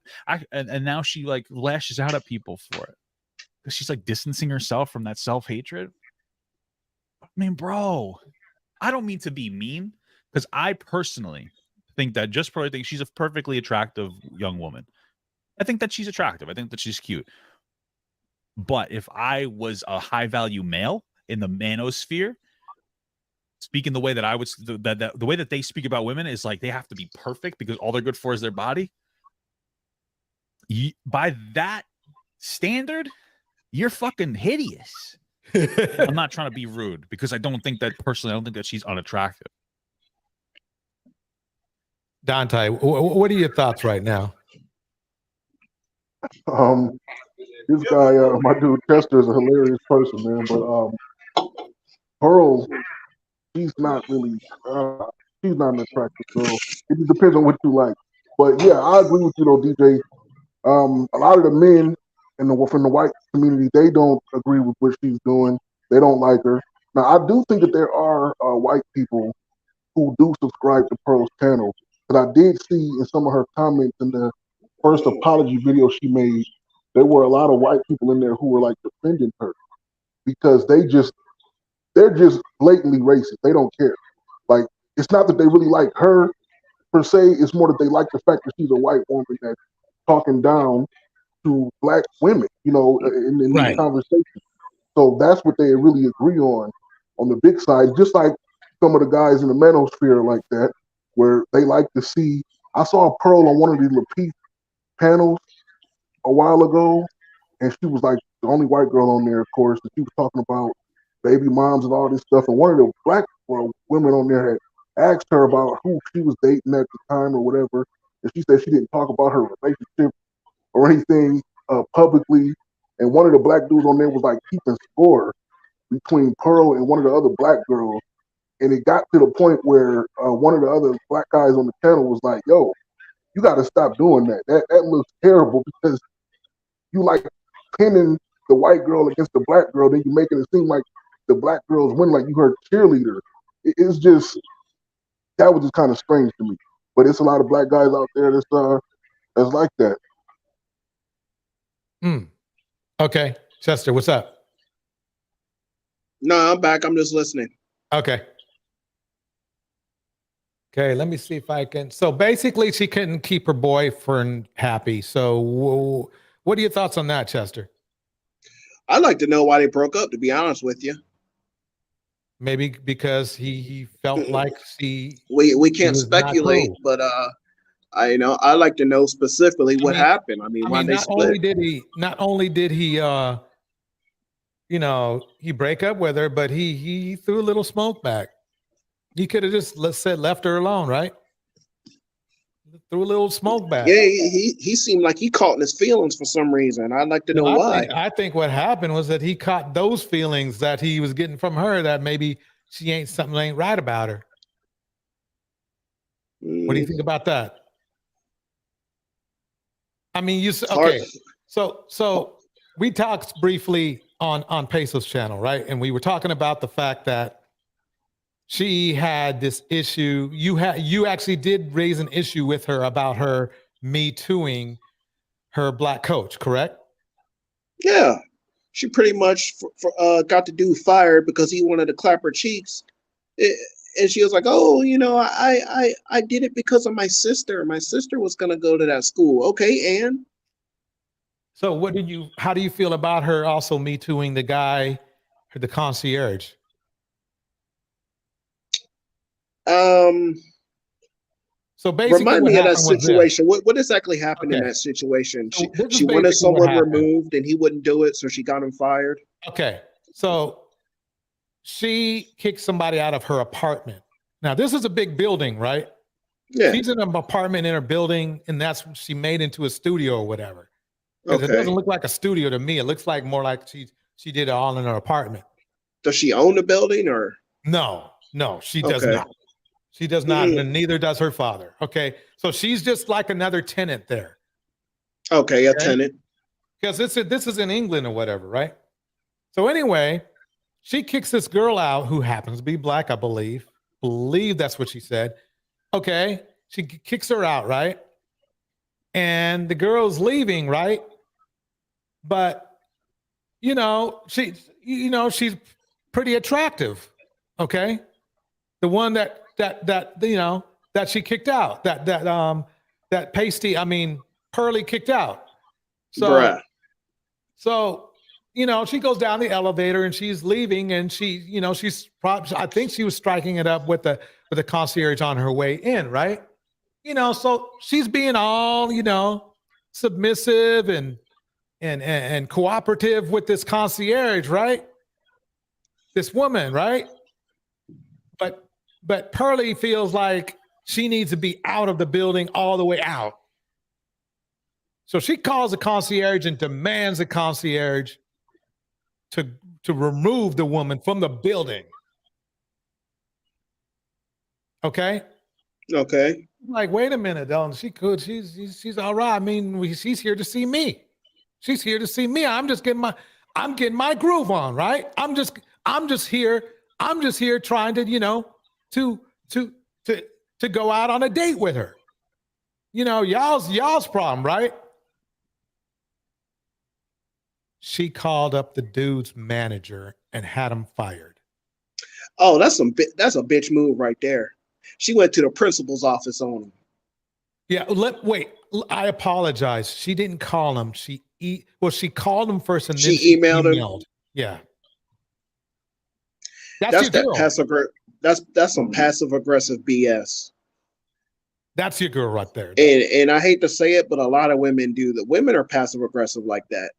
and now she like lashes out at people for it because she's like distancing herself from that self-hatred. I mean, bro, I don't mean to be mean because I personally think that Just Pearly thinks she's a perfectly attractive young woman. I think that she's attractive. I think that she's cute. But if I was a high value male in the manosphere, speaking the way that I would, the way that they speak about women is like they have to be perfect because all they're good for is their body. By that standard, you're fucking hideous. I'm not trying to be rude because I don't think that she's unattractive. Dante, what are your thoughts right now? This guy, my dude Chester, is a hilarious person, man. But Pearl, she's not really, she's not an attractive girl. It just depends on what you like. But yeah, I agree with you though, DJ. A lot of the men from the white community, they don't agree with what she's doing. They don't like her. Now, I do think that there are white people who do subscribe to Pearl's channel. But I did see in some of her comments in the first apology video she made, there were a lot of white people in there who were like defending her because they're just blatantly racist. They don't care. Like, it's not that they really like her per se. It's more that they like the fact that she's a white woman that's talking down to black women, in these conversations. So that's what they really agree on the big side. Just like some of the guys in the manosphere like that, where they like to see. I saw Pearl on one of the Lapeef panels a while ago, and she was like the only white girl on there, of course, and she was talking about baby moms and all this stuff. And one of the black women on there had asked her about who she was dating at the time or whatever, and she said she didn't talk about her relationship or anything publicly. And one of the black dudes on there was like keeping score between Pearl and one of the other black girls. And it got to the point where one of the other black guys on the channel was like, yo, you got to stop doing that. That looks terrible because you like pinning the white girl against the black girl, then you're making it seem like the black girls win, like you heard cheerleader. It's just, that was just kind of strange to me. But it's a lot of black guys out there that's like that. Okay. Chester, what's up? No, I'm back. I'm just listening. Okay. Okay, let me see if I can. So basically, she couldn't keep her boyfriend happy. So what are your thoughts on that, Chester? I'd like to know why they broke up, to be honest with you. Maybe because he felt like we can't speculate, but I'd like to know specifically what happened. Why they split. Not only did he he break up with her, but he threw a little smoke back. He could have just left her alone, right? Threw a little smoke back. Yeah, he seemed like he caught in his feelings for some reason. I'd like to know why. I think what happened was that he caught those feelings that he was getting from her, that maybe something ain't right about her. What do you think about that? Okay. So we talked briefly on Peso's channel, right? And we were talking about the fact that she had this issue. You actually did raise an issue with her about her Me Tooing her black coach, correct? Yeah, she pretty much got the dude fired because he wanted to clap her cheeks, and she was like, "Oh, I did it because of my sister. My sister was gonna go to that school." Okay, and so how do you feel about her also Me Tooing the guy, the concierge? So basically, remind me of that situation. What exactly happened in that situation? She wanted someone removed, and he wouldn't do it, so she got him fired. Okay, so she kicked somebody out of her apartment. Now, this is a big building, right? Yeah. She's in an apartment in her building, and that's what she made into a studio or whatever. Because Okay. it doesn't look like a studio to me. It looks like more like she did it all in her apartment. Does she own the building or? No, she does Okay. not. She does not, and neither does her father. Okay, so she's just like another tenant there. Okay, a tenant. Because this is in England or whatever, right? So anyway, she kicks this girl out who happens to be black, I believe. Believe that's what she said. Okay, she kicks her out, right? And the girl's leaving, right? But she's pretty attractive. Okay, the one that she kicked out, that Pearly kicked out. So she goes down the elevator and she's leaving, and I think she was striking it up with the concierge on her way in, right? So she's being all submissive and cooperative with this concierge, right? This woman, right? But Pearly feels like she needs to be out of the building all the way out. So she calls the concierge and demands the concierge to remove the woman from the building. Okay. Okay. Like, wait a minute, though. She's all right. I mean, she's here to see me. She's here to see me. I'm getting my groove on, right? I'm just here trying to, to go out on a date with her. Y'all's problem, right? She called up the dude's manager and had him fired. Oh, that's a bitch move right there. She went to the principal's office on him. Yeah, wait. I apologize. She didn't call him. She called him first and then she emailed him. Yeah. That's some passive aggressive BS. That's your girl right there. And I hate to say it, but a lot of women do that. Women are passive aggressive like that.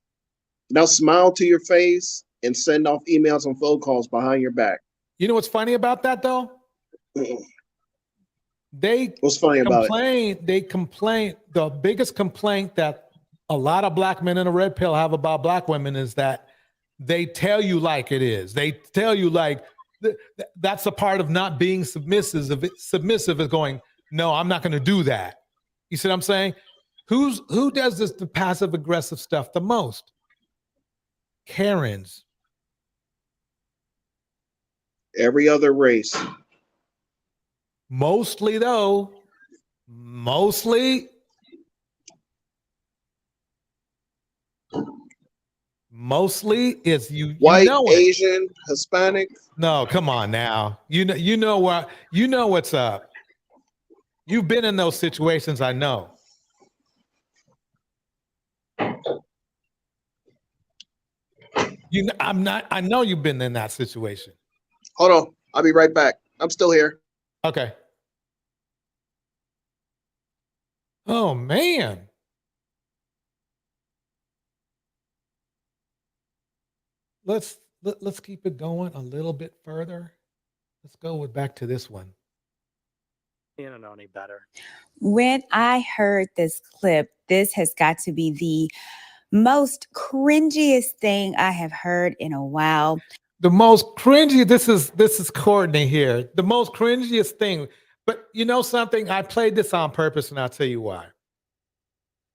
They'll smile to your face and send off emails and phone calls behind your back. You know what's funny about that, though? What's funny about it? They complain. The biggest complaint that a lot of black men in a red pill have about black women is that they tell you like it is. They tell you like that's a part of not being submissive. Submissive is going, no, I'm not going to do that. You see what I'm saying? Who does the passive aggressive stuff the most? Karens. Every other race. Mostly though. Mostly is you white, it. Asian, Hispanic. No, come on now. You know what's up. You've been in those situations, I know. I know you've been in that situation. Hold on. I'll be right back. I'm still here. Okay. Oh man. Let's keep it going a little bit further. Let's go back to this one. You don't know any better. When I heard this clip, this has got to be the most cringiest thing I have heard in a while. The most cringy, this is Courtney here. The most cringiest thing. But you know something? I played this on purpose, and I'll tell you why.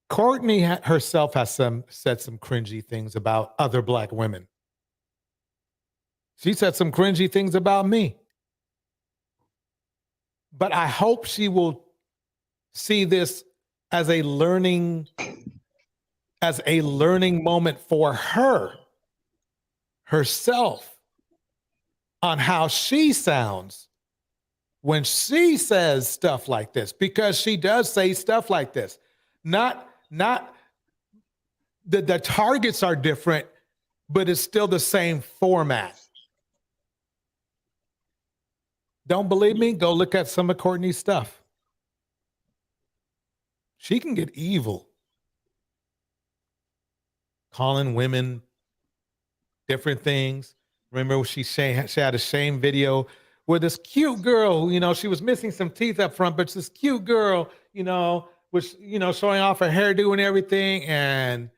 Courtney herself has said some cringy things about other black women. She said some cringy things about me. But I hope she will see this as a learning moment for herself on how she sounds when she says stuff like this, because she does say stuff like this. Not the targets are different, but it's still the same format. Don't believe me? Go look at some of Courtney's stuff. She can get evil. Calling women different things. Remember she had a shame video where this cute girl, she was missing some teeth up front, but this cute girl, was, showing off her hairdo and everything. And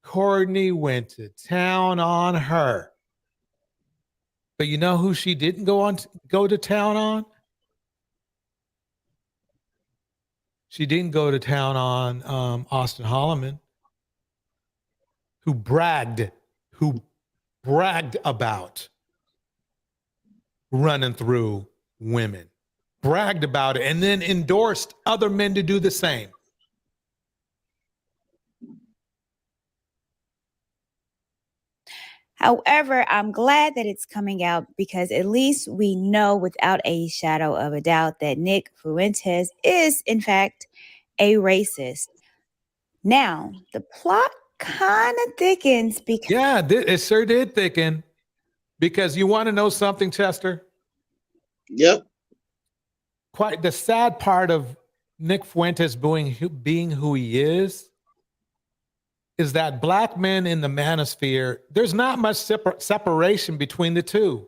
Courtney went to town on her. But you know who she didn't go to town on? She didn't go to town on Austin Holloman, who bragged about running through women, bragged about it, and then endorsed other men to do the same. However, I'm glad that it's coming out because at least we know without a shadow of a doubt that Nick Fuentes is, in fact, a racist. Now, the plot kind of thickens because... Yeah, it sure did thicken. Because you want to know something, Chester? Yep. Quite the sad part of Nick Fuentes being who he is that black men in the manosphere, there's not much separation between the two.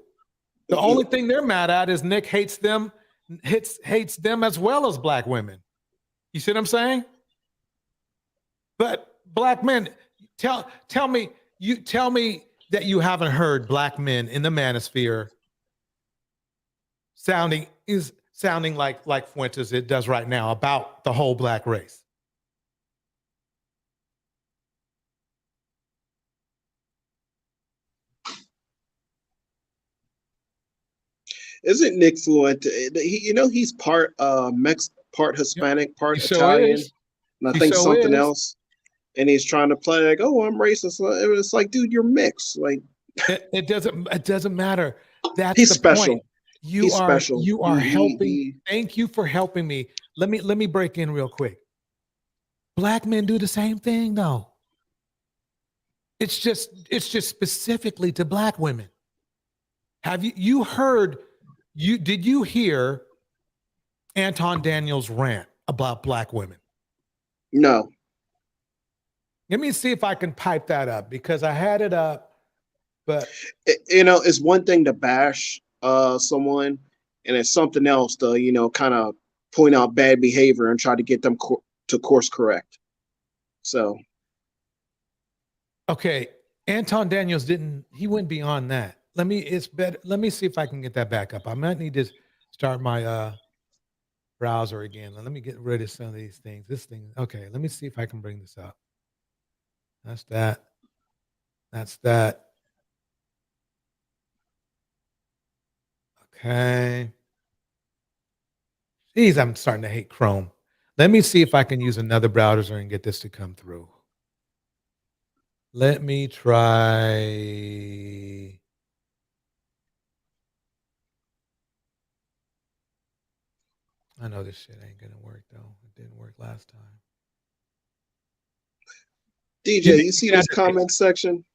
The only thing they're mad at is Nick hates them as well as black women. You see what I'm saying? But black men. Tell me that you haven't heard black men in the manosphere sounding like Fuentes it does right now about the whole black race. Isn't Nick Fuente? He's part part Hispanic, part He sure Italian, is. and I He think sure something is. else. And he's trying to play like, "Oh, I'm racist." It's like, dude, you're mixed. Like, It doesn't matter. That's he's the special. point. You He's are special. helping. Thank you for helping me. Let me break in real quick. Black men do the same thing though. It's just specifically to black women. Have you heard did you hear Anton Daniels rant about black women? No. Let me see if I can pipe that up because I had it up, but It's one thing to bash someone, and it's something else to kind of point out bad behavior and try to get them to course correct. So, okay, Anton Daniels he went beyond that. Let me see if I can get that back up. I might need to start my browser again. Let me get rid of some of these things. Okay, let me see if I can bring this up. That's that. That's that. Okay. Geez, I'm starting to hate Chrome. Let me see if I can use another browser and get this to come through. Let me try. I know this shit ain't gonna work though. It didn't work last time. DJ, you see this comment section?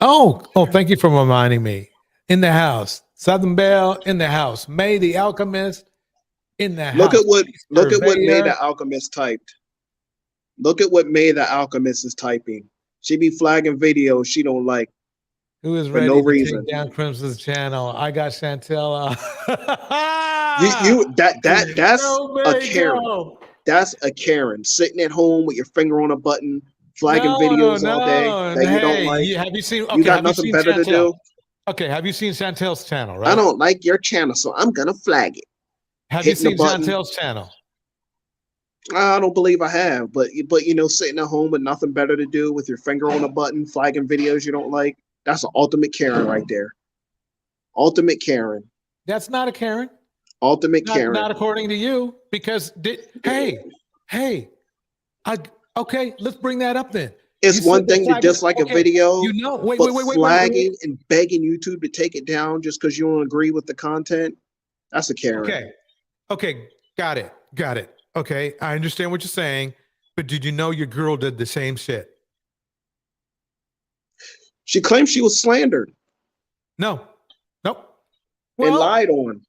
Oh, thank you for reminding me. In the house. Southern Belle in the house. May the Alchemist in the house. Look at what May Surveyor. the Alchemist typed. Look at what May the Alchemist is typing. She be flagging videos she don't like. Who is for ready no to reason. take down Crimson's channel? I got Chantel. That's No, a baby, Karen. go. That's a Karen sitting at home with your finger on a button, flagging videos all day that you don't like. Have you seen? Okay, You got have you nothing seen better to Chantel? do. Okay, have you seen Chantel's channel? Right. I don't like your channel, so I'm gonna flag it. Have you Hitting the seen button. Chantel's channel? I don't believe I have, but sitting at home with nothing better to do with your finger on a button, flagging videos you don't like. That's an ultimate Karen right there. Ultimate Karen. That's not a Karen. Ultimate Karen. Not according to you, because okay, let's bring that up then. It's one thing to dislike a video, wait, flagging and begging YouTube to take it down just because you don't agree with the content, that's a Karen. Okay, got it. Okay, I understand what you're saying, but did you know your girl did the same shit? She claimed she was slandered. Nope. And lied on.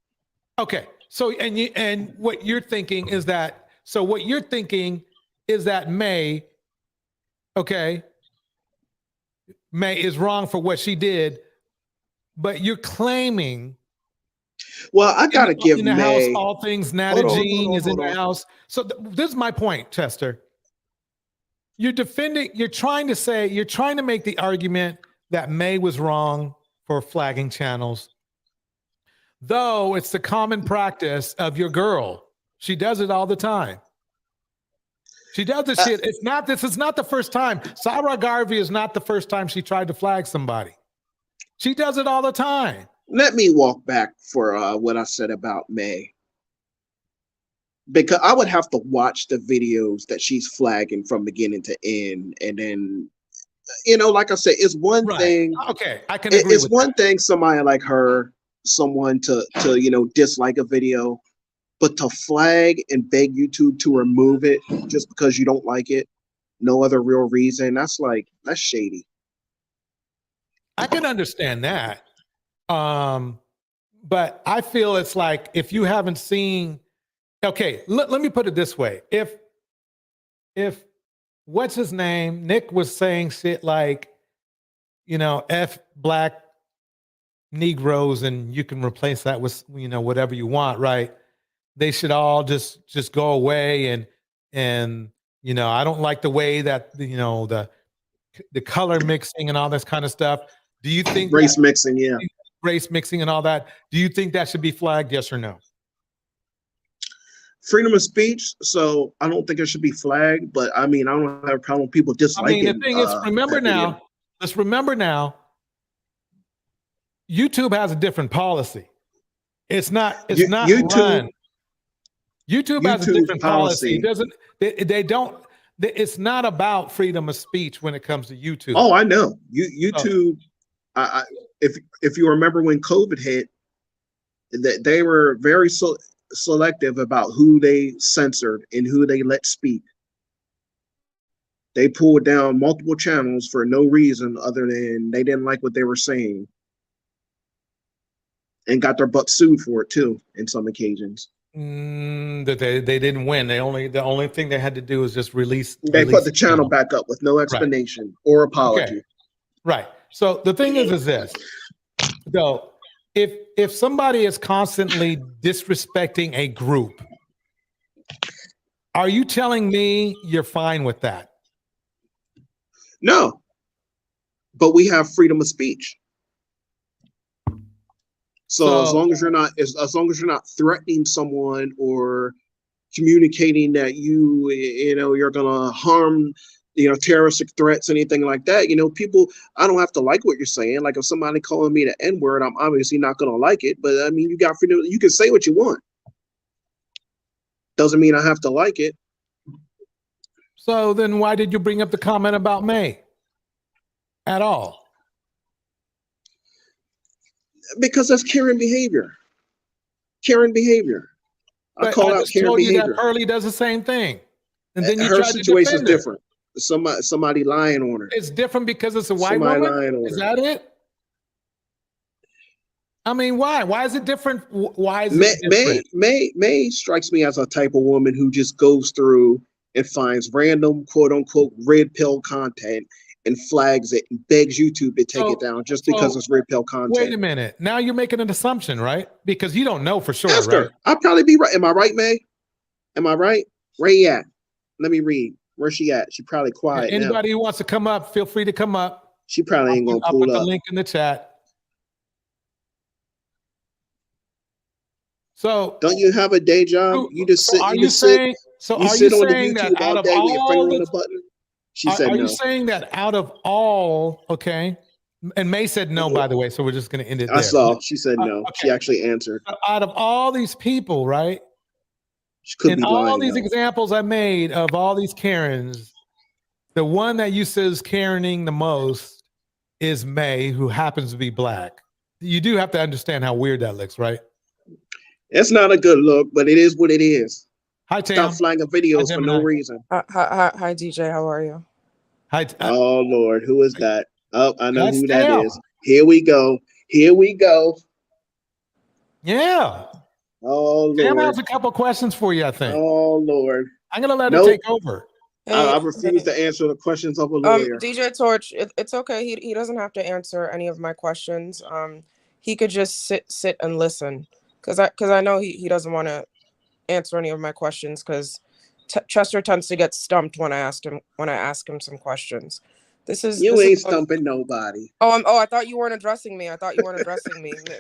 Okay, so and what you're thinking is that May is wrong for what she did, but you're claiming. Well, I gotta give in the May. house, all things Nata Jean is in the house. So this is my point, Chester. You're trying to make the argument that May was wrong for flagging channels, though it's the common practice of your girl. She does it all the time. She does this shit. This is not the first time. Sarah Garvey is not the first time she tried to flag somebody. She does it all the time. Let me walk back for what I said about May. Because I would have to watch the videos that she's flagging from beginning to end. And then, like I said, it's one thing. Okay, I can agree it's with one that. thing somebody like her, someone to dislike a video, but to flag and beg YouTube to remove it just because you don't like it, no other real reason, that's shady. I can understand that. But I feel it's like if you haven't seen, let me put it this way. If what's his name, Nick was saying shit like, F black Negroes and you can replace that with, whatever you want, right? They should all just go away and You know, I don't like the way that the color mixing and all this kind of stuff. Do you think Race mixing, yeah. race mixing and all that? Do you think that should be flagged? Yes or no? Freedom of speech, so I don't think it should be flagged. But I mean, I don't have a problem with people I disliking. mean, the thing is, remember that video. now. Let's remember now. YouTube has a different policy. It's not. It's not YouTube- run. YouTube has a YouTube's different policy. It policy. doesn't. They don't. It's not about freedom of speech when it comes to YouTube. Oh, I know. YouTube. If you remember when COVID hit, that they were very selective about who they censored and who they let speak. They pulled down multiple channels for no reason other than they didn't like what they were saying, and got their butt sued for it too in some occasions. That they didn't win. The only thing they had to do was just release. They put the channel back up with no explanation or apology. Okay. Right. So the thing is this. So if somebody is constantly disrespecting a group, are you telling me you're fine with that? No, but we have freedom of speech. So as long as you're not threatening someone or communicating that you're gonna harm, terroristic threats, anything like that, people, I don't have to like what you're saying. Like if somebody calling me the N-word, I'm obviously not gonna like it. But I mean, you got freedom. You can say what you want. Doesn't mean I have to like it. So then why did you bring up the comment about May at all? Because that's Karen behavior. Karen behavior. I call out just Karen told you behavior. that Pearly does the same thing, and then you Her tried to situation is defend her. different. Somebody lying on her. It's different because it's a white Somebody woman. lying on Is her. that it? I mean, why? Why is it different? Why is it different? May strikes me as a type of woman who just goes through and finds random quote unquote red pill content and flags it and begs YouTube to take it down just because it's red pill content. Wait a minute. Now you're making an assumption, right? Because you don't know for sure, Ask right? her. I'll probably be right. Am I right, May? Am I right? Where you at? Let me read. Where's she at? She probably quiet now. Anybody who wants to come up, feel free to come up. She probably ain't gonna I'll pull put the up. link in the chat. So don't you have a day job? You just sit. Are You you just sit. saying? So You are sit you on the saying that YouTube out all of day with your finger all on the the button? She said are no. you saying that out of all? Okay, and May said no. By the way, so we're just going to end it there. I saw. She said no. Okay. She actually answered. Out of all these people, right? She could And be all lying. these though. examples I made of all these Karens, the one that you said is Karening the most is May, who happens to be black. You do have to understand how weird that looks, right? It's not a good look, but it is what it is. Hi, Tam. Stop flagging videos for no Gemini. reason. Hi, DJ. How are you? Hi. Oh Lord, who is that? Oh, I know That's who that Tam. is. Here we go. Here we go. Yeah. Oh Tam Lord. has a couple questions for you, I think. Oh Lord. I'm going to let her Nope. take over. I refuse to answer the questions of a lawyer. DJ Torch, it's okay. He doesn't have to answer any of my questions. He could just sit and listen, because I know he doesn't want to answer any of my questions, because Chester tends to get stumped when I ask him some questions. This ain't stumping nobody. I thought you weren't addressing me.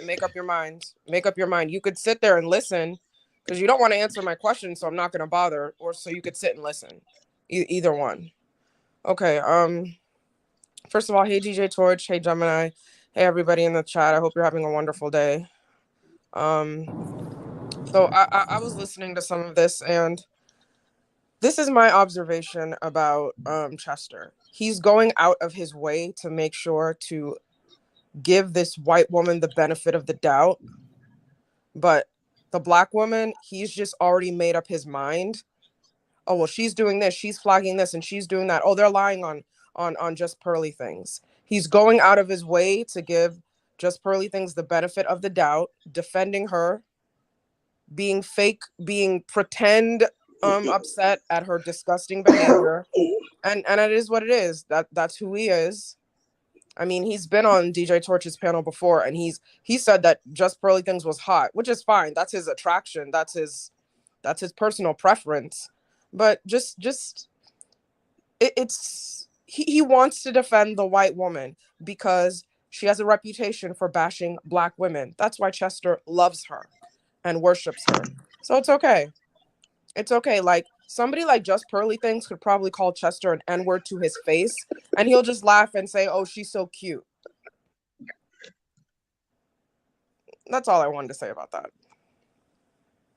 Make up your mind. You could sit there and listen, because you don't want to answer my questions, so I'm not going to bother. Or so you could sit and listen. Either one. Okay. First of all, hey DJ Torch, hey Gemini, hey everybody in the chat. I hope you're having a wonderful day. So I was listening to some of this, and this is my observation about Chester. He's going out of his way to make sure to give this white woman the benefit of the doubt, but the black woman, he's just already made up his mind. Oh, well, she's doing this, she's flagging this, and she's doing that. Oh, they're lying on Just Pearly Things. He's going out of his way to give Just Pearly Things the benefit of the doubt, defending her, being fake, being pretend upset at her disgusting behavior. And it is what it is. That's who he is. I mean, he's been on DJ Torch's panel before, and he said that Just Pearly Things was hot, which is fine. That's his attraction. That's his personal preference. But just he wants to defend the white woman because she has a reputation for bashing black women. That's why Chester loves her and worships her. So it's okay. It's okay. Like somebody like Just Pearly Things could probably call Chester an N-word to his face, and he'll just laugh and say, "Oh, she's so cute." That's all I wanted to say about that.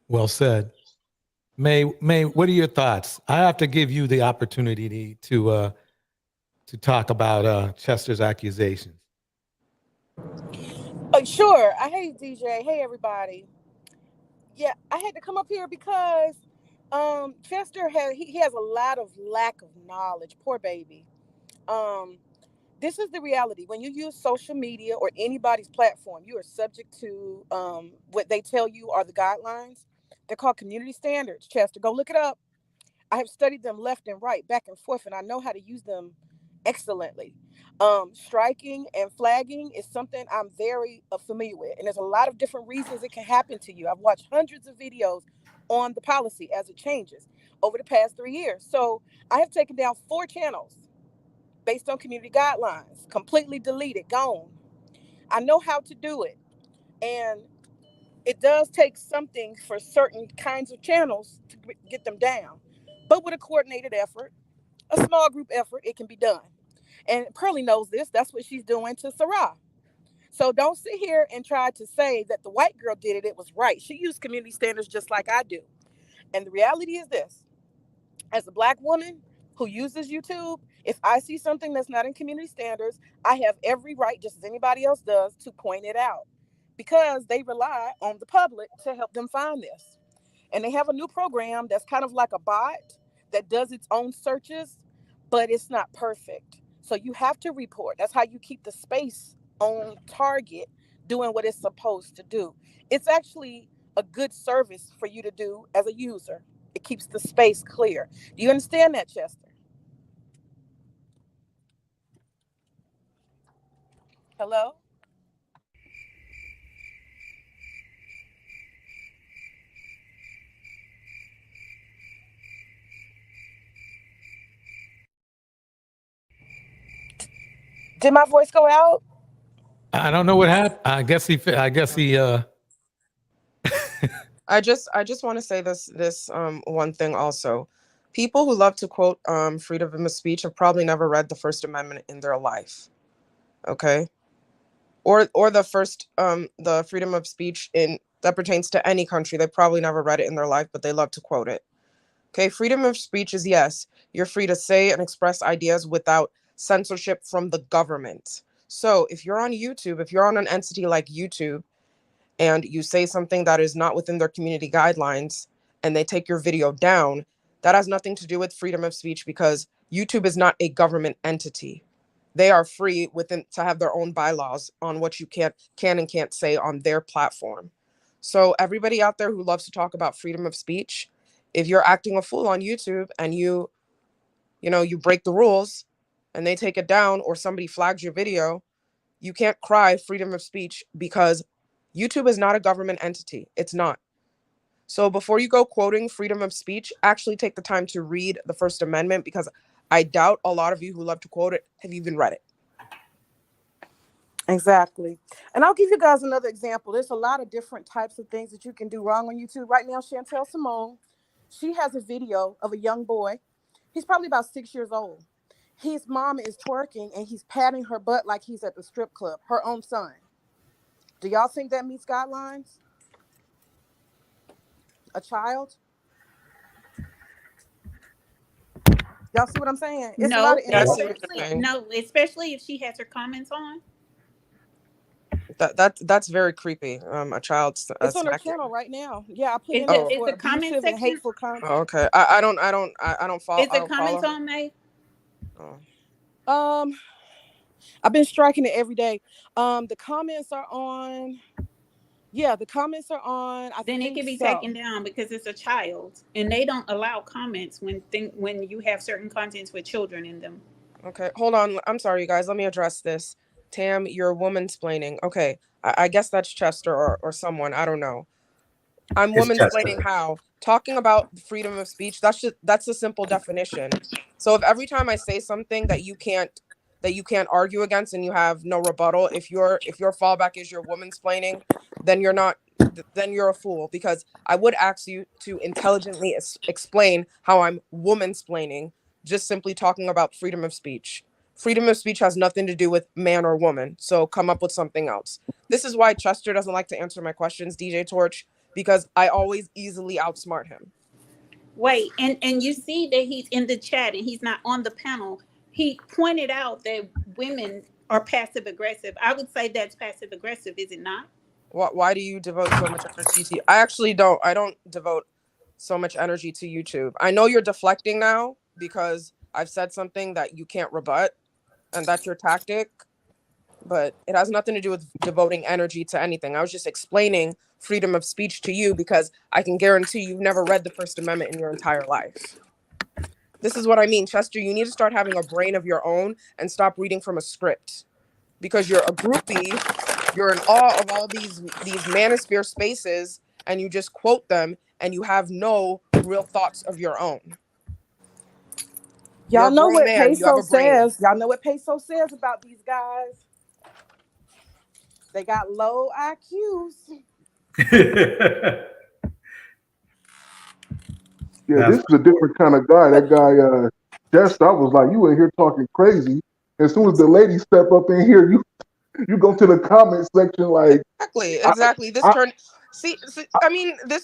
Well said. May, what are your thoughts? I have to give you the opportunity to talk about Chester's accusations. Sure. Hey, DJ. Hey, everybody. Yeah, I had to come up here because Chester he has a lot of lack of knowledge. Poor baby. This is the reality. When you use social media or anybody's platform, you are subject to what they tell you are the guidelines. They're called community standards. Chester, go look it up. I have studied them left and right, back and forth, and I know how to use them excellently. Striking and flagging is something I'm very familiar with, and there's a lot of different reasons it can happen to you. I've watched hundreds of videos on the policy as it changes over the past 3 years. So I have taken down 4 channels based on community guidelines, completely deleted, gone. I know how to do it, and it does take something for certain kinds of channels to get them down. But with a coordinated effort, a small group effort, it can be done. And Pearlie knows this. That's what she's doing to Sarah. So don't sit here and try to say that the white girl did it. It was right. She used community standards just like I do. And the reality is this. As a black woman who uses YouTube, if I see something that's not in community standards, I have every right, just as anybody else does, to point it out because they rely on the public to help them find this. And they have a new program that's kind of like a bot that does its own searches, but it's not perfect. So you have to report. That's how you keep the space on target doing what it's supposed to do. It's actually a good service for you to do as a user. It keeps the space clear. Do you understand that, Chester? Hello? Did my voice go out? I don't know what happened. I guess he. I just want to say this one thing also. People who love to quote freedom of speech have probably never read the First Amendment in their life. Okay? Or the first the freedom of speech in that pertains to any country. They probably never read it in their life, but they love to quote it. Okay, freedom of speech is yes, you're free to say and express ideas without censorship from the government. So if you're on YouTube, if you're on an entity like YouTube, and you say something that is not within their community guidelines and they take your video down, that has nothing to do with freedom of speech because YouTube is not a government entity. They are free within to have their own bylaws on what you can and can't say on their platform. So everybody out there who loves to talk about freedom of speech, if you're acting a fool on YouTube and you break the rules and they take it down or somebody flags your video, you can't cry freedom of speech because YouTube is not a government entity. It's not. So before you go quoting freedom of speech, actually take the time to read the First Amendment because I doubt a lot of you who love to quote it have even read it. Exactly. And I'll give you guys another example. There's a lot of different types of things that you can do wrong on YouTube. Right now, Chantel Simone, she has a video of a young boy. He's probably about 6 years old. His mom is twerking and he's patting her butt like he's at the strip club, her own son. Do y'all think that meets guidelines? A child? Y'all see what I'm saying? It's a lot No, of especially if she has her comments on. That's very creepy. A child's it's on her channel right now. Yeah, I put in there for abusive and hateful content. Okay, I don't follow. Is the comments on, May? I've been striking it every day. The comments are on. Yeah, the comments are on. Then it can be taken down because it's a child, and they don't allow comments when you have certain contents with children in them. Okay, hold on. I'm sorry, you guys. Let me address this. Tam, you're woman-splaining. Okay, I guess that's Chester or someone. I don't know. I'm woman-splaining how? Talking about freedom of speech, that's a simple definition. So if every time I say something that you can't argue against and you have no rebuttal, if your fallback is your womansplaining, then you're a fool, because I would ask you to intelligently explain how I'm womansplaining, just simply talking about freedom of speech. Freedom of speech has nothing to do with man or woman, so come up with something else. This is why Chester doesn't like to answer my questions, DJ Torch, because I always easily outsmart him. Wait, and you see that he's in the chat and he's not on the panel. He pointed out that women are passive aggressive. I would say that's passive aggressive, is it not? Why do you devote so much energy to? I don't devote so much energy to YouTube. I know you're deflecting now because I've said something that you can't rebut, and that's your tactic. But it has nothing to do with devoting energy to anything. I was just explaining freedom of speech to you because I can guarantee you've never read the First Amendment in your entire life. This is what I mean, Chester. You need to start having a brain of your own and stop reading from a script, because you're a groupie. You're in awe of all these manosphere spaces, and you just quote them, and you have no real thoughts of your own. Y'all know what Peso brain. says. Y'all know what Peso says about these guys. They got low IQs. Yeah, this is a different kind of guy. That guy, Jester, I was like, you in here talking crazy. As soon as the ladies step up in here, you go to the comment section like Exactly. This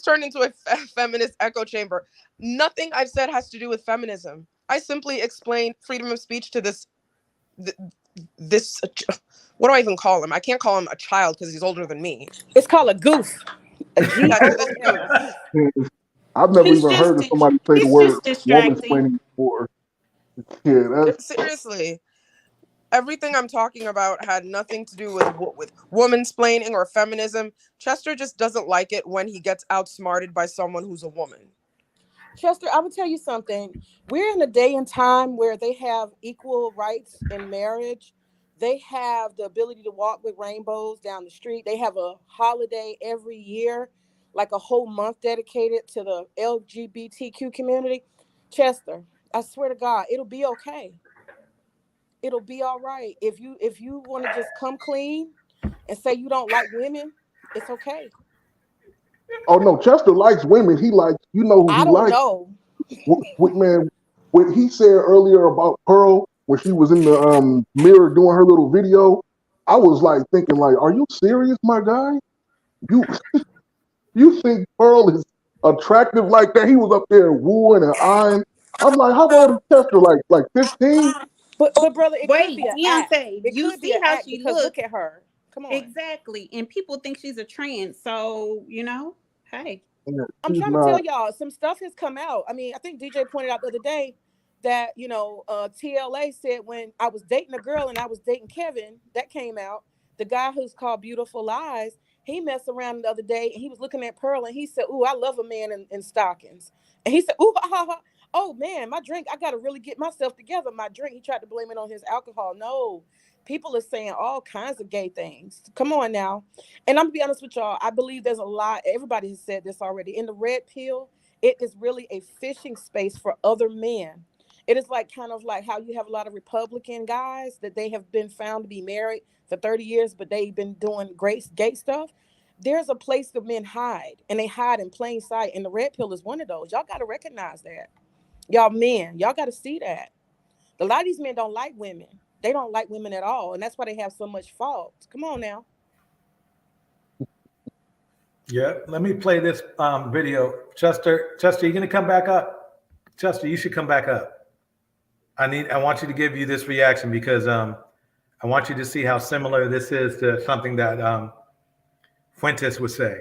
turned into a feminist echo chamber. Nothing I've said has to do with feminism. I simply explained freedom of speech to this what do I even call him? I can't call him a child because he's older than me. It's called a goof. I've never even heard of somebody say the word womansplaining before. Yeah, seriously. Everything I'm talking about had nothing to do with womansplaining or feminism. Chester just doesn't like it when he gets outsmarted by someone who's a woman. Chester, I would tell you something. We're in a day and time where they have equal rights in marriage. They have the ability to walk with rainbows down the street. They have a holiday every year, like a whole month dedicated to the LGBTQ community. Chester, I swear to God, it'll be okay. It'll be all right. If you want to just come clean and say you don't like women, it's okay. Oh no, Chester likes women. He likes, you know who he likes. I don't know. Man, what he said earlier about Pearl when she was in the mirror doing her little video, I was like thinking, like, are you serious, my guy? You think Pearl is attractive like that? He was up there wooing and eyeing. I'm like, how old is Chester? Like 15? But brother, it could be an act. Beyonce, It you could see be an how act she because looks. look at her. Come on. Exactly. And people think she's a trans. So, hey. I'm trying to tell y'all, some stuff has come out. I mean, I think DJ pointed out the other day that, TLA said when I was dating a girl and I was dating Kevin, that came out. The guy who's called Beautiful Lies, he messed around the other day and he was looking at Pearl and he said, "Ooh, I love a man in stockings." And he said, "Ooh, oh man, my drink, I got to really get myself together. My drink." He tried to blame it on his alcohol. No, people are saying all kinds of gay things. Come on now. And I'm gonna be honest with y'all, I believe there's a lot, everybody has said this already. In the red pill, it is really a fishing space for other men. It is like kind of like how you have a lot of Republican guys that they have been found to be married for 30 years, but they've been doing great gay stuff. There's a place that men hide, and they hide in plain sight. And the red pill is one of those. Y'all got to recognize that. Y'all men, y'all got to see that. A lot of these men don't like women. They don't like women at all. And that's why they have so much fault. Come on now. Yeah, let me play this video. Chester, you're gonna come back up. Chester, you should come back up. I want you to give you this reaction because I want you to see how similar this is to something that Fuentes would say.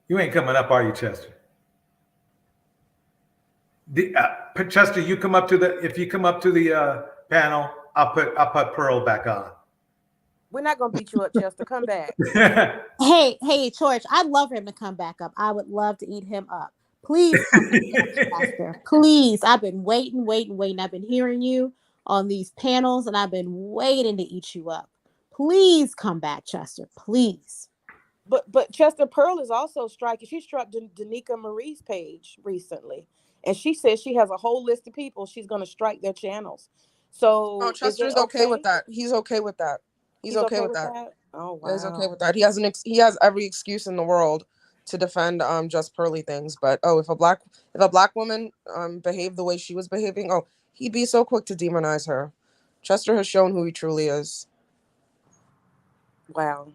You ain't coming up, are you, Chester? Chester, you come up to the. If you come up to the panel, I'll put Pearl back on. We're not gonna beat you up, Chester. Come back. Hey, Torch, I'd love for him to come back up. I would love to eat him up. Please come back, Chester. Please. I've been waiting. I've been hearing you on these panels, and I've been waiting to eat you up. Please come back, Chester. Please. But Chester, Pearl is also striking. She struck Danica Marie's page recently. and she says she has a whole list of people she's going to strike their channels. Oh, So is it Chester's okay with okay? that. He's okay with that. He's okay with that. that? Oh Yeah, he's okay wow. with that. He has every excuse in the world to defend just pearly things. But if a black woman behaved the way she was behaving, oh, he'd be so quick to demonize her. Chester has shown who he truly is. Wow.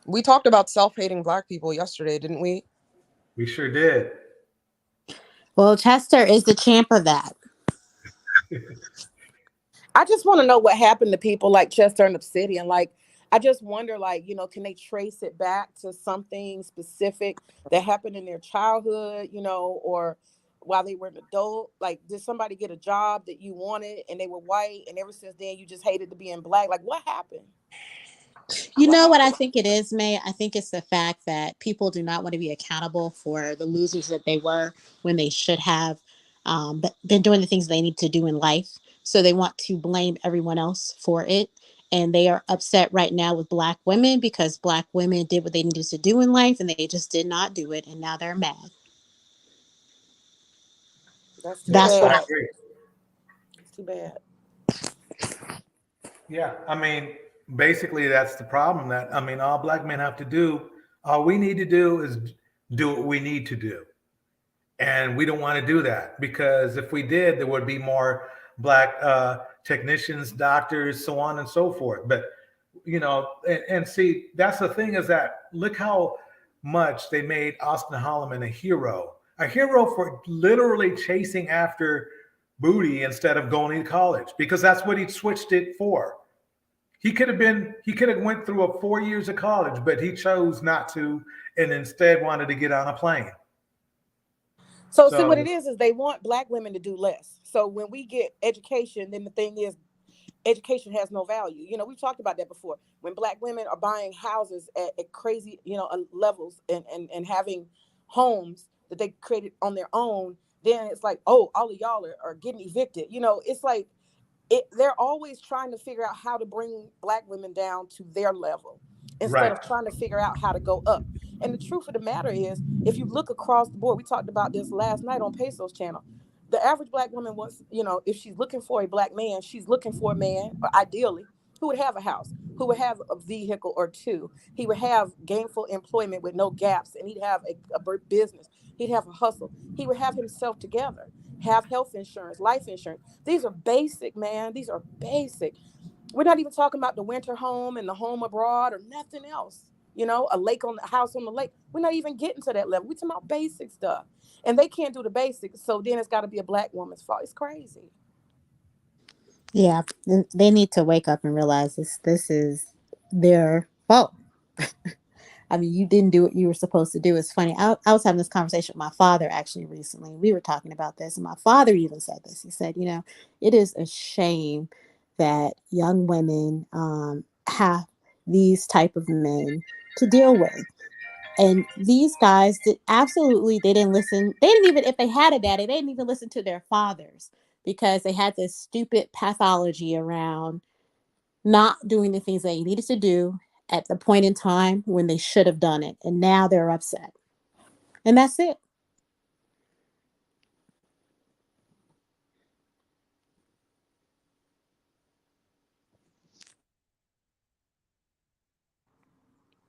We talked about self-hating black people yesterday, didn't we? We sure did. Well, Chester is the champ of that. I just want to know what happened to people like Chester and Obsidian. Like, I just wonder, like, can they trace it back to something specific that happened in their childhood, or while they were an adult? Like, did somebody get a job that you wanted and they were white, and ever since then you just hated to be in black? Like, what happened? You know what I think it is, May? I think it's the fact that people do not want to be accountable for the losers that they were when they should have been doing the things they need to do in life. So they want to blame everyone else for it. And they are upset right now with Black women because Black women did what they needed to do in life and they just did not do it. And now they're mad. That's too That's what bad. I agree. It's too bad. Yeah, I mean, basically that's the problem. That all black men have to do, all we need to do is do what we need to do, and we don't want to do that because if we did, there would be more black technicians, doctors, so on and so forth. But and see, that's the thing is that look how much they made Austin Holloman a hero for literally chasing after booty instead of going to college, because that's what he switched it for. He could have went through 4 years of college, but he chose not to and instead wanted to get on a plane. So see, So what it is they want black women to do less. So when we get education, then the thing is education has no value. We've talked about that before. When black women are buying houses at crazy, levels and having homes that they created on their own, then it's like, oh, all of y'all are getting evicted. It's like they're always trying to figure out how to bring black women down to their level instead of trying to figure out how to go up. And the truth of the matter is, if you look across the board, we talked about this last night on Peso's channel. The average black woman wants, if she's looking for a black man, she's looking for a man, ideally, who would have a house, who would have a vehicle or two. He would have gainful employment with no gaps, and he'd have a business. He'd have a hustle. He would have himself together, have health insurance, life insurance. These are basic, man. These are basic. We're not even talking about the winter home and the home abroad or nothing else. A house on the lake. We're not even getting to that level. We're talking about basic stuff. And they can't do the basics. So then it's got to be a black woman's fault. It's crazy. Yeah, they need to wake up and realize this is their fault. I mean, you didn't do what you were supposed to do. It's funny. I was having this conversation with my father actually recently. We were talking about this, and my father even said this. He said, it is a shame that young women have these type of men to deal with. And these guys they didn't listen. They didn't even, if they had a daddy, they didn't even listen to their fathers because they had this stupid pathology around not doing the things they needed to do at the point in time when they should have done it. And now they're upset. And that's it.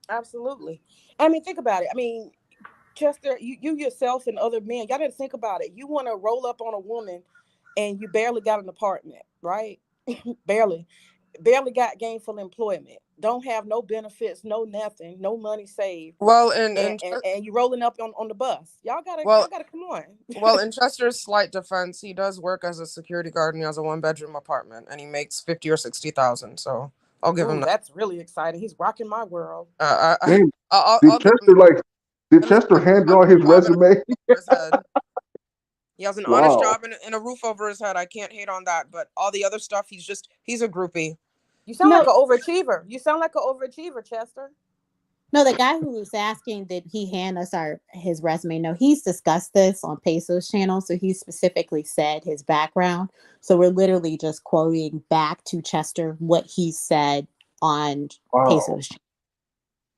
Absolutely. I mean, think about it. I mean, Chester, you yourself and other men, y'all got to think about it. You want to roll up on a woman and you barely got an apartment, right? barely got gainful employment. Don't have no benefits, no nothing, no money saved. Well, and you rolling up on the bus. Y'all gotta come on. Well, in Chester's slight defense, he does work as a security guard and he has a 1-bedroom apartment and he makes 50 or 60,000. So I'll give him that. That's really exciting. He's rocking my world. Did Chester hand draw his resume? He has an honest job and a roof over his head. I can't hate on that. But all the other stuff, he's a groupie. You sound like an overachiever. You sound like an overachiever, Chester. No, the guy who was asking, did he hand us his resume? No, he's discussed this on Peso's channel. So he specifically said his background. So we're literally just quoting back to Chester what he said on Peso's channel.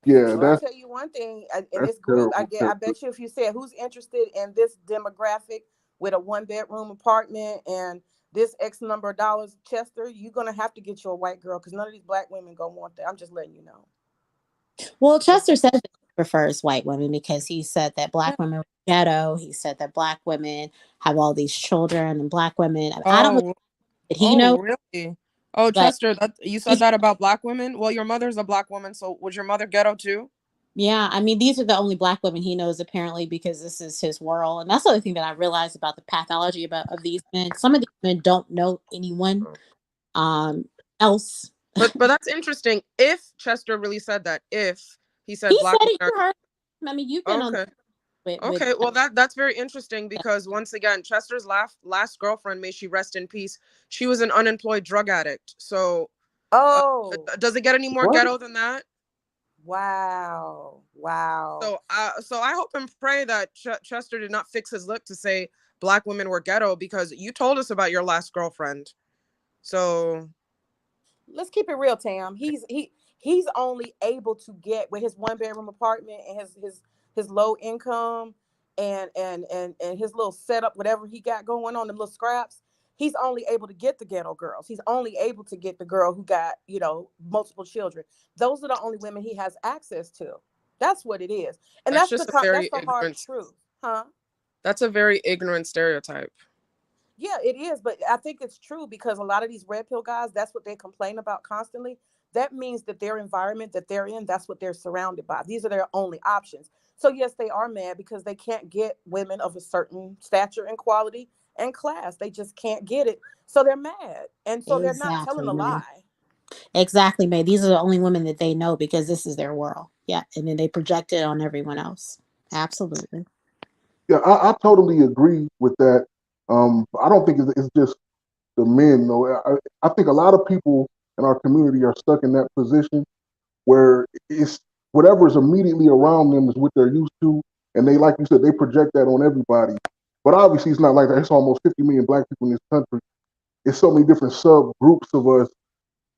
Yeah, Well, I'll tell you one thing. In that's this group, I terrible. bet you if you said who's interested in this demographic with a 1-bedroom apartment and this X number of dollars, Chester, you're gonna have to get you a white girl because none of these black women gonna want that. I'm just letting you know. Well, Chester said that he prefers white women because he said that black women were ghetto. He said that black women have all these children and black women. I don't know Oh, that he knows, really? Oh, but Chester, that you said that about black women? Well, your mother's a black woman, so was your mother ghetto too? yeah, I mean, these are the only black women he knows apparently because this is his world. And that's the other thing that I realized about the pathology of these men. Some of these men don't know anyone else. But that's interesting. If Chester really said that, if he said He black said women it, you heard him. I mean, you've been on okay. with Okay, well that's very interesting because once again, Chester's last girlfriend, may she rest in peace, she was an unemployed drug addict. So, Oh, does it get any more What? ghetto than that? wow. So I hope and pray that Chester did not fix his lip to say black women were ghetto because you told us about your last girlfriend. So Let's keep it real, Tam. He's only able to get with his 1-bedroom apartment and his low income and his little setup, whatever he got going on, the little scraps. He's only able to get the ghetto girls. He's only able to get the girl who got, multiple children. Those are the only women he has access to. That's what it is. And that's that's just a that's very the hard ignorant. truth. Huh? That's a very ignorant stereotype. Yeah, it is, but I think it's true because a lot of these red pill guys, that's what they complain about constantly. That means that their environment that they're in, that's what they're surrounded by. These are their only options. So yes, they are mad because they can't get women of a certain stature and quality and class. They just can't get it. So they're mad. And so they're not telling exactly, a man. lie. Exactly, man. These are the only women that they know because this is their world. Yeah. And then they project it on everyone else. Absolutely. Yeah, I totally agree with that. I don't think it's just the men, though. I think a lot of people in our community are stuck in that position where it's whatever is immediately around them is what they're used to, and they, like you said, they project that on everybody. But obviously, it's not like that. It's almost 50 million black people in this country. It's so many different subgroups of us.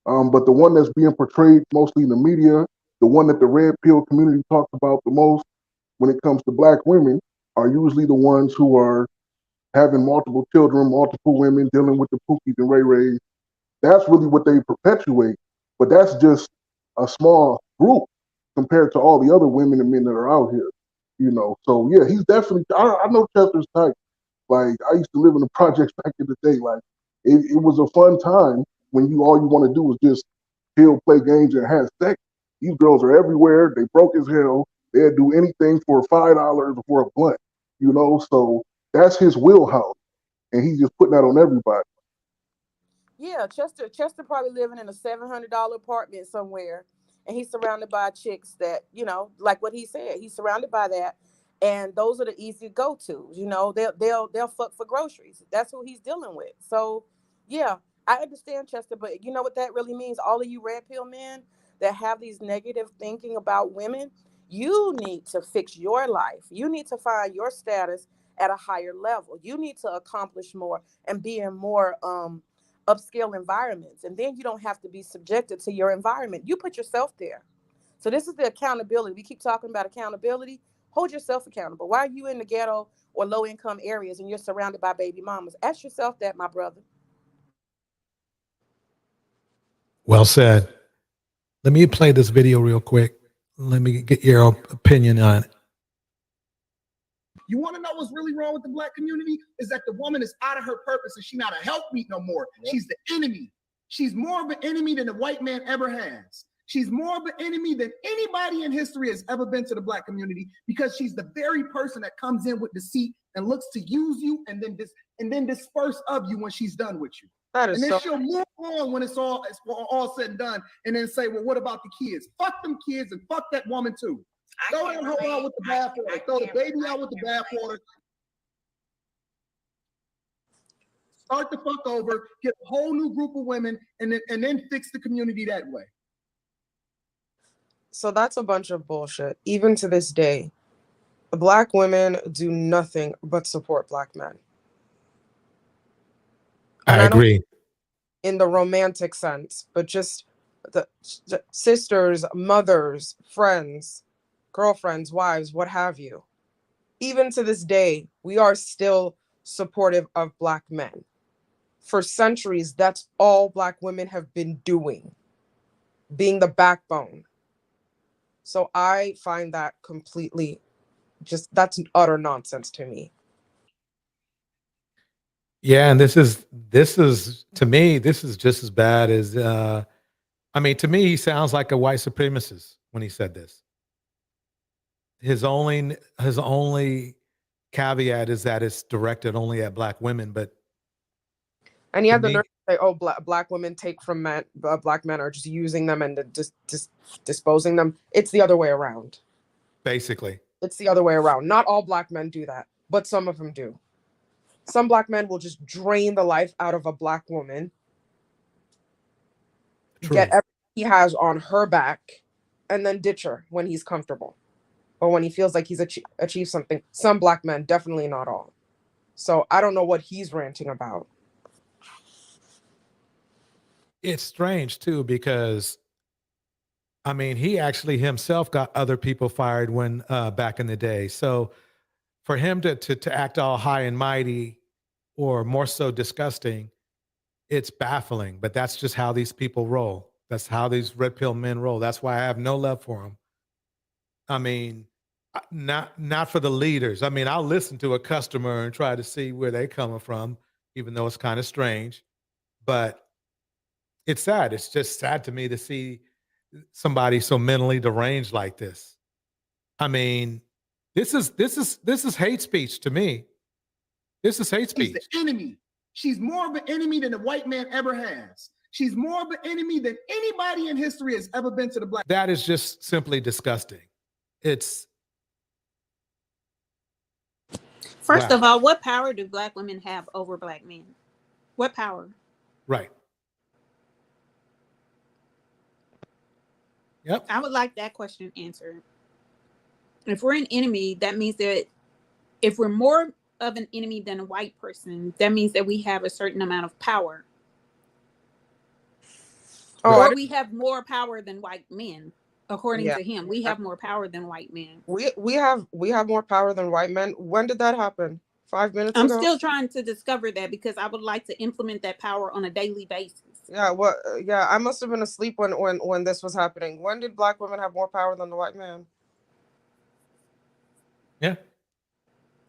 But the one that's being portrayed mostly in the media, the one that the red pill community talks about the most when it comes to black women, are usually the ones who are having multiple children, multiple women, dealing with the Pookies and Ray Rays. That's really what they perpetuate. But that's just a small group compared to all the other women and men that are out here. So yeah, he's definitely. I know Chester's type. Like, I used to live in the projects back in the day. Like, it was a fun time when all you want to do was just chill, play games, and have sex. These girls are everywhere. They broke as hell. They'd do anything for $5 or for a blunt. So that's his wheelhouse, and he's just putting that on everybody. Yeah, Chester probably living in a $700 apartment somewhere, and he's surrounded by chicks that like what he said. He's surrounded by that, and those are the easy go tos. They'll fuck for groceries. That's who he's dealing with. So, yeah, I understand Chester, but you know what that really means? All of you red pill men that have these negative thinking about women, you need to fix your life. You need to find your status at a higher level. You need to accomplish more and be in more upscale environments, and then you don't have to be subjected to your environment. You put yourself there. So this is the accountability. We keep talking about accountability. Hold yourself accountable. Why are you in the ghetto or low income areas and you're surrounded by baby mamas? Ask yourself that, my brother. Well said. Let me play this video real quick. Let me get your opinion on it. You want to know what's really wrong with the black community? Is that the woman is out of her purpose and she's not a helpmeet no more. Yep. She's the enemy. She's more of an enemy than the white man ever has. She's more of an enemy than anybody in history has ever been to the black community because she's the very person that comes in with deceit and looks to use you and then disperse of you when she's done with you. That is and then so she'll move on when it's all said and done, and then say, well, what about the kids? Fuck them kids and fuck that woman too. Throw that hoe out with the bathwater. Throw the baby out with the bathwater. Start the fuck over. Get a whole new group of women, and then fix the community that way. So that's a bunch of bullshit. Even to this day, black women do nothing but support black men. And I agree. in the romantic sense, but just the sisters, mothers, friends, girlfriends, wives, what have you. Even to this day, we are still supportive of Black men. For centuries, that's all Black women have been doing, being the backbone. So I find that completely that's utter nonsense to me. Yeah, and this is to me, this is just as bad as I mean, to me, he sounds like a white supremacist when he said this. His only caveat is that it's directed only at Black women, but And he to had the me, nerve to say, "Oh, Black women take from men. Black men are just using them and just disposing them." It's the other way around. basically, It's the other way around. Not all Black men do that, but some of them do. Some Black men will just drain the life out of a Black woman, true. get everything he has on her back, and then ditch her when he's comfortable or when he feels like he's achieved something. Some Black men, definitely not all. So I don't know what he's ranting about. It's strange too because I mean, he actually himself got other people fired when back in the day. So for him to act all high and mighty, or more so disgusting, it's baffling. But that's just how these people roll. That's how these red pill men roll. That's why I have no love for them. I mean, not for the leaders. I mean, I'll listen to a customer and try to see where they're coming from, even though it's kind of strange. But it's sad. It's just sad to me to see somebody so mentally deranged like this. I mean, this is hate speech to me. This is hate She's speech. the enemy. She's more of an enemy than the white man ever has. She's more of an enemy than anybody in history has ever been to the Black. That is just simply disgusting. It's First wow. of all, what power do Black women have over Black men? What power? Right. Yep. I would like that question answered. If we're an enemy, that means that if we're more of an enemy than a white person, that means that we have a certain amount of power. Or we have more power than white men, according to him. We have more power than white men. We have more power than white men. When did that happen? 5 minutes I'm ago? still trying to discover that because I would like to implement that power on a daily basis. Yeah, yeah, I must have been asleep when this was happening. When did Black women have more power than the white man? Yeah.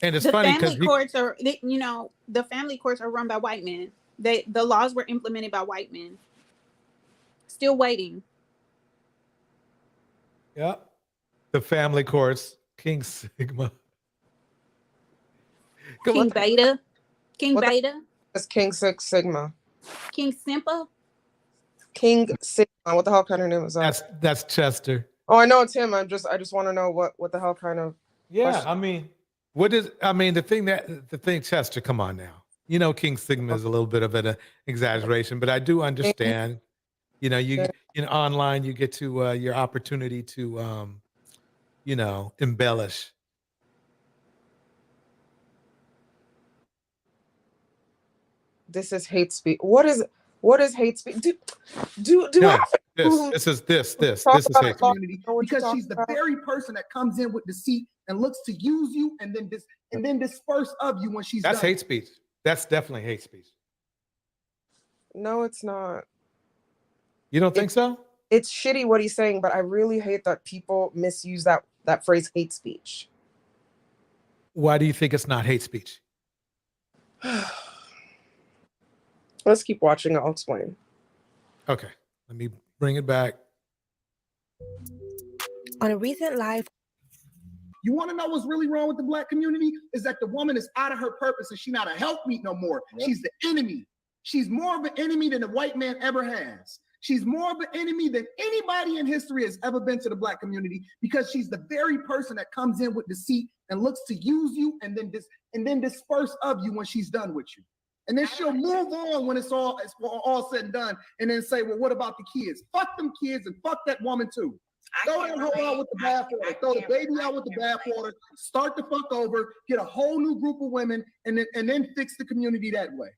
And it's The funny family because courts are, the family courts are run by white men. The laws were implemented by white men. Still waiting. Yep. The family courts, King Sigma. King Beta. King What Beta. It's King Sigma. King Simpa. King Sigma. What the hell kind of name is that? That's Chester. Oh, I know it's him. I just want to know what the hell kind of Yeah, I mean, the thing, Chester, come on now. You know, King Sigma is a little bit of an exaggeration, but I do understand. You know, online you get to your opportunity to embellish. This is hate speech. What is hate speech? Do No, I this is hate speech. Because she's the very person that comes in with deceit and looks to use you and then disperse of you when she's That's done. hate speech. That's definitely hate speech. No, it's not. You don't think so? It's shitty what he's saying, but I really hate that people misuse that phrase hate speech. Why do you think it's not hate speech? Let's keep watching. I'll explain. Okay, let me bring it back. On a recent live. You want to know what's really wrong with the Black community? Is that the woman is out of her purpose and she's not a helpmeet no more. Yep. She's the enemy. She's more of an enemy than the white man ever has. She's more of an enemy than anybody in history has ever been to the Black community because she's the very person that comes in with deceit and looks to use you and then disperse of you when she's done with you. And then she'll move on when it's all said and done and then say, well, what about the kids? Fuck them kids and fuck that woman too. Throw that hoe out with the bathwater. Throw the baby out with the bathwater. Start the fuck over. Get a whole new group of women, and then fix the community that way.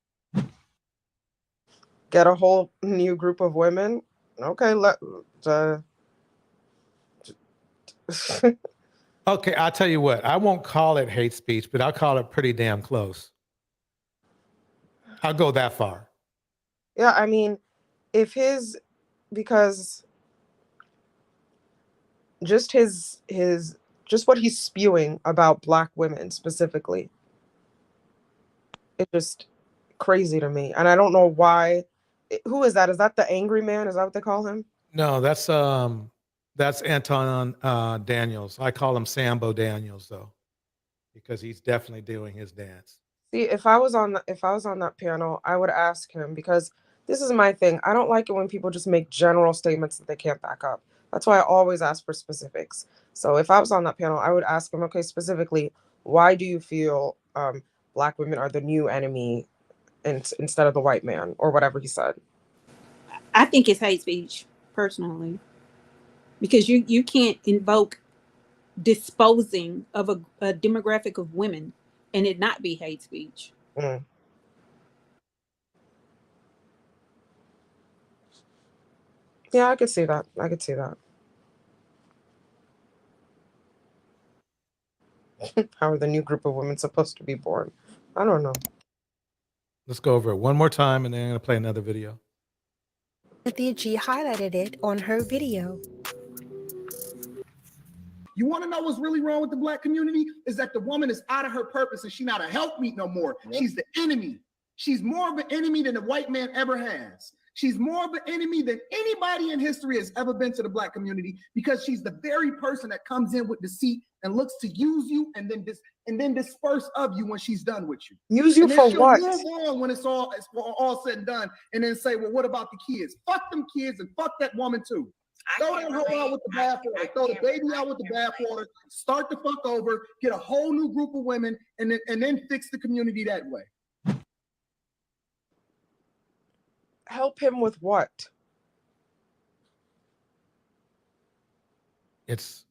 Get a whole new group of women. Okay, Okay, I'll tell you what. I won't call it hate speech, but I'll call it pretty damn close. I'll go that far. yeah, I mean, because just just what he's spewing about Black women specifically, it's just crazy to me, and I don't know why. Who is that? Is that the angry man? Is that what they call him? No, that's Anton Daniels. I call him Sambo Daniels though, because he's definitely doing his dance. See, if I was on that panel, I would ask him, because this is my thing. I don't like it when people just make general statements that they can't back up. That's why I always ask for specifics. So if I was on that panel, I would ask him, okay, specifically, why do you feel Black women are the new enemy instead of the white man, or whatever he said? I think it's hate speech, personally, because you can't invoke disposing of a demographic of women and it not be hate speech. Mm. Yeah, I could see that. I could see that. How are the new group of women supposed to be born? I don't know. Let's go over it one more time, and then I'm going to play another video. Cynthia G highlighted it on her video. You want to know what's really wrong with the Black community? Is that the woman is out of her purpose and she's not a helpmeet no more. Yep. She's the enemy. She's more of an enemy than the white man ever has. She's more of an enemy than anybody in history has ever been to the Black community, because she's the very person that comes in with deceit and looks to use you and then disperse of you when she's done with you. Use you for what? She'll move on when it's all said and done, and then say, well, what about the kids? Fuck them kids and fuck that woman too. Throw that hoe out with the bathwater. Throw the baby out with the bathwater. Start the fuck over. Get a whole new group of women, and then fix the community that way. Help him with what? It's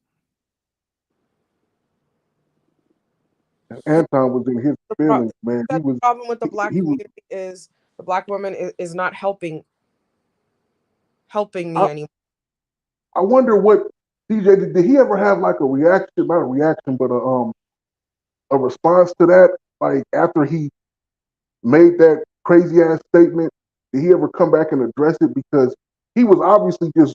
Anton was in his feelings, man. The problem with the Black community is the Black woman is not helping me anymore. I wonder what DJ did he ever have like a reaction? Not a reaction, but a response to that. Like after he made that crazy ass statement, did he ever come back and address it? Because he was obviously just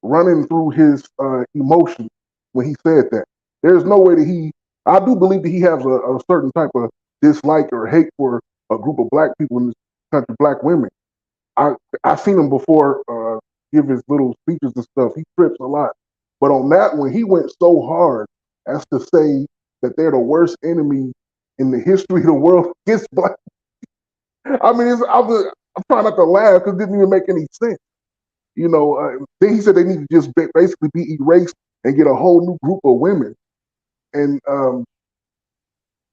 running through his emotions when he said that. There's no way that I do believe that he has a certain type of dislike or hate for a group of Black people in this country, Black women. I've seen him before give his little speeches and stuff. He trips a lot. But on that one, he went so hard as to say that they're the worst enemy in the history of the world against Black. I mean, I'm trying not to laugh because it didn't even make any sense. You know, then he said they need to just basically be erased and get a whole new group of women. And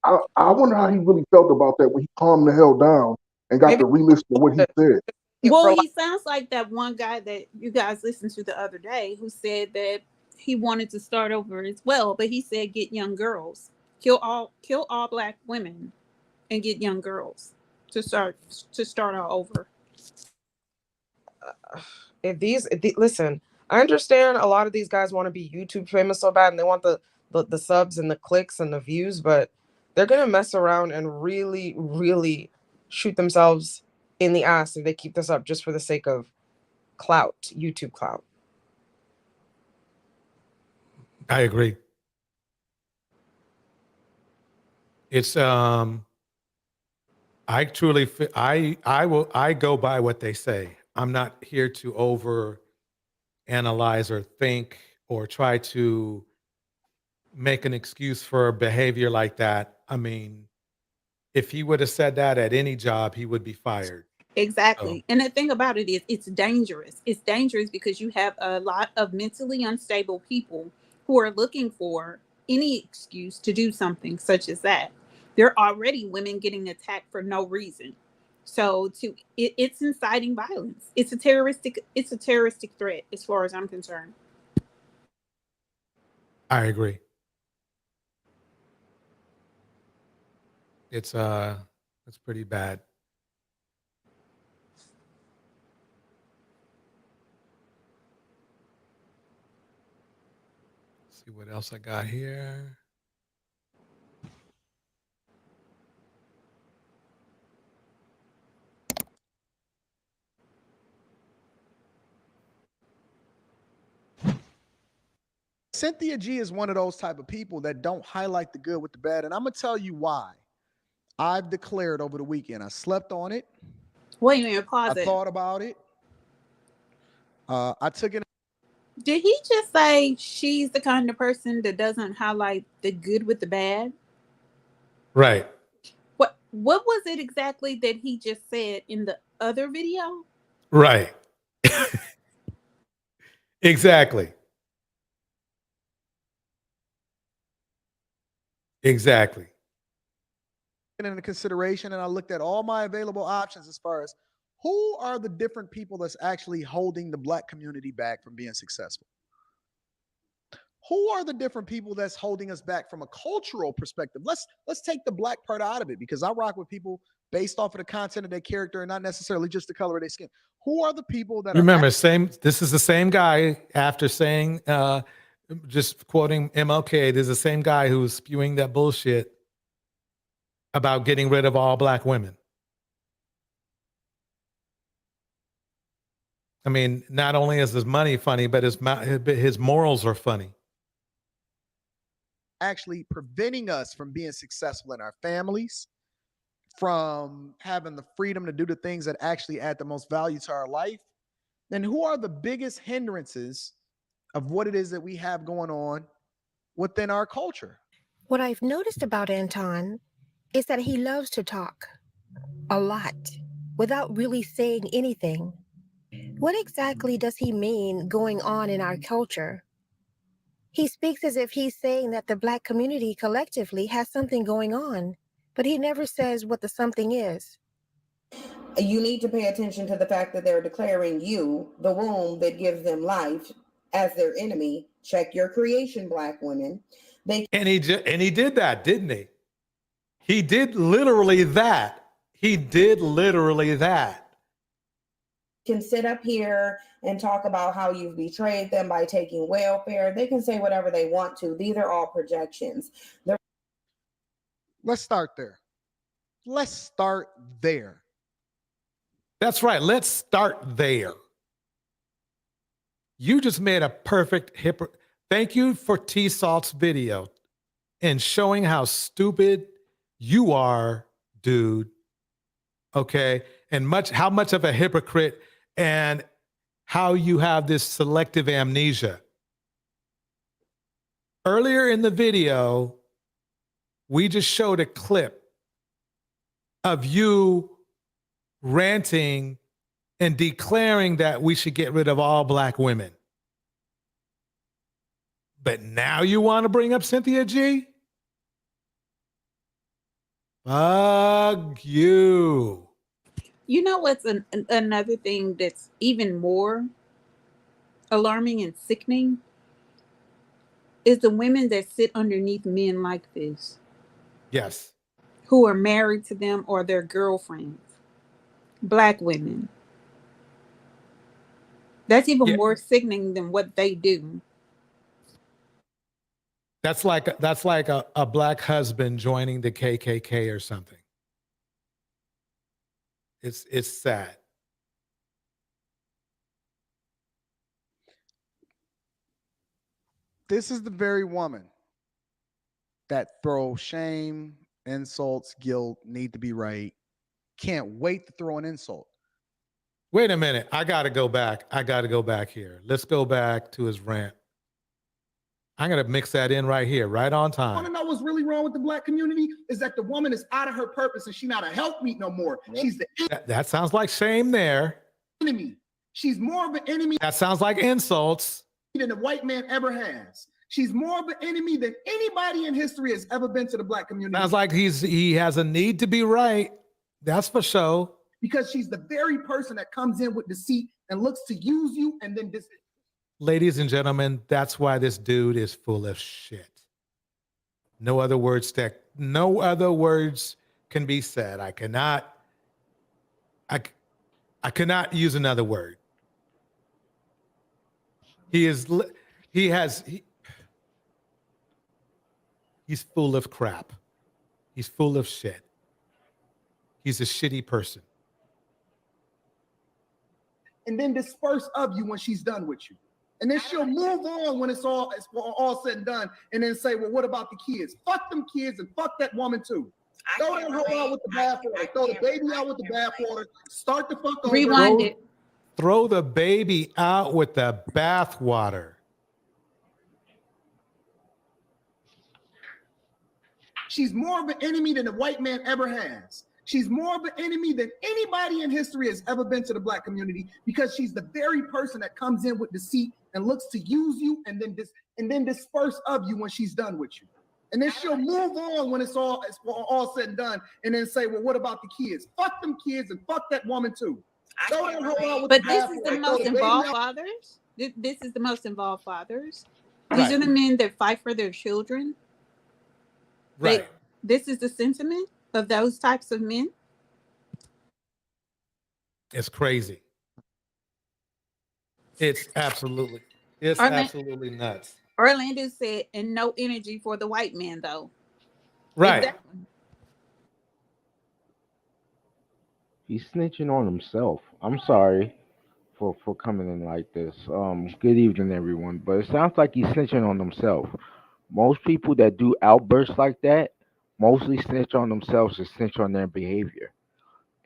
I wonder how he really felt about that when he calmed the hell down and got to re-listen to what he said. Well, he sounds like that one guy that you guys listened to the other day who said that he wanted to start over as well, but he said get young girls, kill all Black women, and get young girls to start all over. Listen, I understand a lot of these guys want to be YouTube famous so bad, and they want the subs and the clicks and the views, but they're gonna mess around and really, really shoot themselves in the ass if they keep this up just for the sake of clout, YouTube clout. I agree. It's I truly I go by what they say. I'm not here to over analyze or think or try to make an excuse for behavior like that. I mean, if he would have said that at any job, he would be fired. Exactly. And the thing about it is it's dangerous. It's dangerous because you have a lot of mentally unstable people who are looking for any excuse to do something such as that. There are already women getting attacked for no reason. So it's inciting violence. It's a terroristic threat as far as I'm concerned. I agree. It's pretty bad. See what else I got here. Cynthia G is one of those type of people that don't highlight the good with the bad. And I'm going to tell you why. I've declared over the weekend. I slept on it. Wait a minute, pause I it. thought about it. I took it. Did he just say she's the kind of person that doesn't highlight the good with the bad? Right. What was it exactly that he just said in the other video? Right. Exactly. Exactly. Into consideration, and I looked at all my available options as far as who are the different people that's actually holding the Black community back from being successful. Who are the different people that's holding us back from a cultural perspective? Let's take the Black part out of it, because I rock with people based off of the content of their character and not necessarily just the color of their skin. Who are the people that Remember, this is the same guy after saying, just quoting MLK, there's the same guy who was spewing that bullshit about getting rid of all Black women. I mean, not only is his money funny, but his morals are funny. actually preventing us from being successful in our families, from having the freedom to do the things that actually add the most value to our life, then who are the biggest hindrances of what it is that we have going on within our culture? What I've noticed about Anton is that he loves to talk a lot without really saying anything. What exactly does he mean going on in our culture? He speaks as if he's saying that the Black community collectively has something going on, but he never says what the something is. You need to pay attention to the fact that they're declaring you, the womb that gives them life, as their enemy. Check your creation, Black women. And he did that, didn't he? He did literally that. He did literally that. Can sit up here and talk about how you've betrayed them by taking welfare. They can say whatever they want to. These are all projections. Let's start there. Let's start there. That's right. Let's start there. You just made a perfect Thank you for T-Salt's video and showing how stupid you are, dude. Okay. And how much of a hypocrite and how you have this selective amnesia. Earlier in the video, we just showed a clip of you ranting and declaring that we should get rid of all Black women. But now you want to bring up Cynthia G? Fuck you. You know what's another thing that's even more alarming and sickening? Is the women that sit underneath men like this. Yes. Who are married to them or their girlfriends. Black women. That's even more sickening than what they do. That's like a Black husband joining the KKK or something. It's sad. This is the very woman that throws shame, insults, guilt, need to be right. Can't wait to throw an insult. Wait a minute. I got to go back here. Let's go back to his rant. I'm going to mix that in right here, right on time. Want to know what's really wrong with the Black community? Is that the woman is out of her purpose and she's not a helpmeet no more. She's the That sounds like shame there. enemy. She's more of an enemy That sounds like insults. than the white man ever has. She's more of an enemy than anybody in history has ever been to the Black community. Sounds like he has a need to be right. That's for sure. Because she's the very person that comes in with deceit and looks to use you and then Ladies and gentlemen, that's why this dude is full of shit. No other words can be said. I cannot use another word. He's full of crap. He's full of shit. He's a shitty person. And then disperse of you when she's done with you. And then she'll move on when it's all said and done, and then say, well, what about the kids? Fuck them kids and fuck that woman too. Throw that hoe out with the bathwater. Throw the baby out with the bathwater. Start the fuck over. Rewind it. Throw the baby out with the bathwater. She's more of an enemy than the white man ever has. She's more of an enemy than anybody in history has ever been to the black community, because she's the very person that comes in with deceit and looks to use you and then disperse of you when she's done with you. And then she'll move on when it's all said and done, and then say, well, what about the kids? Fuck them kids and fuck that woman too. Throw that hoe out with But the this is the bathwater. most Throw the baby involved out. fathers. This is the most involved fathers. Right. These are the men that fight for their children. Right. This is the sentiment of those types of men. It's crazy. It's absolutely nuts. Orlando said, and no energy for the white man, though. Right. Exactly. He's snitching on himself. I'm sorry for coming in like this. Good evening, everyone. But it sounds like he's snitching on himself. Most people that do outbursts like that mostly snitch on themselves and snitch on their behavior.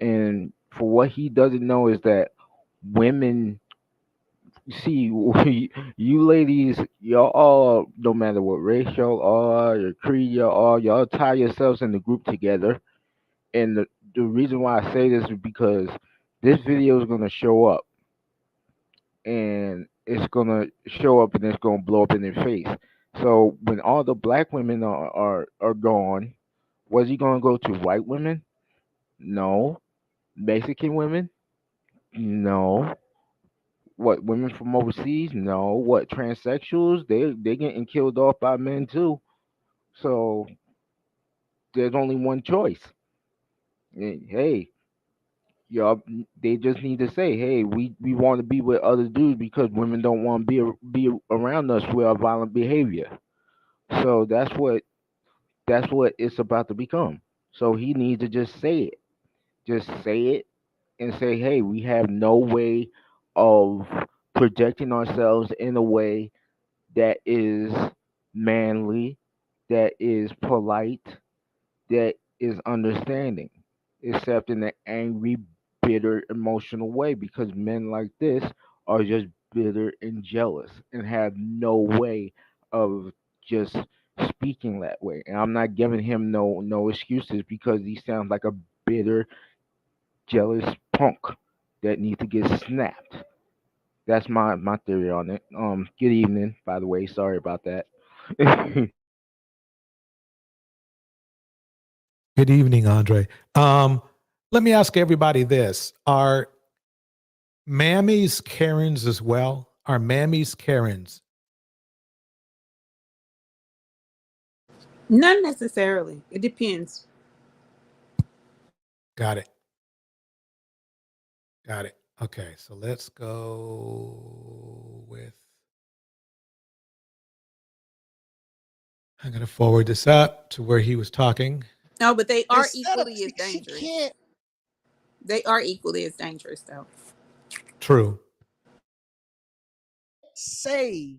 And for what he doesn't know is that women see you ladies, y'all all, no matter what race y'all are, your creed y'all tie yourselves in the group together. And the reason why I say this is because this video is gonna show up, and it's gonna show up and it's gonna blow up in their face. So when all the black women are gone, was he gonna go to white women? No. Mexican women? No. What, women from overseas? No. What, transsexuals? They getting killed off by men too. So there's only one choice. Hey, y'all, they just need to say, hey, we want to be with other dudes because women don't want to be around us with our violent behavior. So that's what it's about to become. So he needs to just say it. Just say it and say, hey, we have no way of projecting ourselves in a way that is manly, that is polite, that is understanding, except in an angry, bitter, emotional way, because men like this are just bitter and jealous and have no way of just speaking that way. And I'm not giving him no excuses, because he sounds like a bitter, jealous punk that needs to get snapped. That's my theory on it. Good evening, by the way. Sorry about that. Good evening, Andre. Let me ask everybody this. Are mammies Karens as well? Are mammies Karens? Not necessarily. It depends. Got it. Got it. Okay, so let's go with, I'm going to forward this up to where he was talking. No, but they are Instead of- equally as she dangerous. can't They are equally as dangerous, though. True. say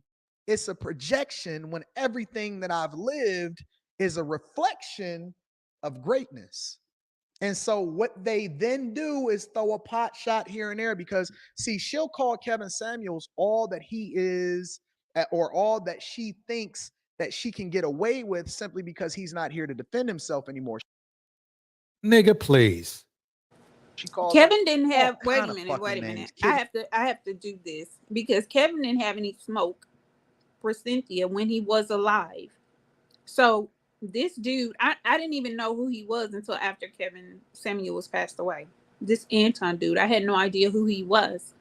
it's a projection when everything that I've lived is a reflection of greatness. And so what they then do is throw a pot shot here and there, because see, she'll call Kevin Samuels all that he is, or all that she thinks that she can get away with, simply because he's not here to defend himself anymore. Nigga, please. She calls Kevin didn't all have. Wait kind a of minute. fucking Wait a names. minute. Kid- I have to do this because Kevin didn't have any smoke for Cynthia when he was alive. So this dude, I didn't even know who he was until after Kevin Samuels passed away. This Anton dude, I had no idea who he was.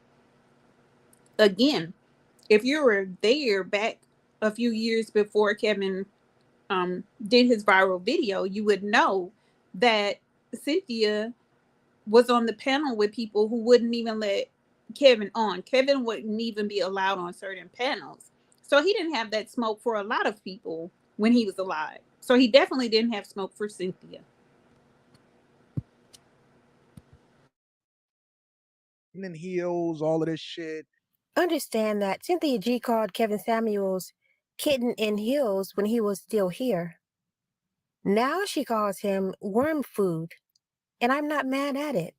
Again, if you were there back a few years before Kevin did his viral video, you would know that Cynthia was on the panel with people who wouldn't even let Kevin on. Kevin wouldn't even be allowed on certain panels. So he didn't have that smoke for a lot of people when he was alive. So he definitely didn't have smoke for Cynthia. In heels, all of this shit. Understand that Cynthia G called Kevin Samuels kitten in heels when he was still here. Now she calls him worm food, and I'm not mad at it.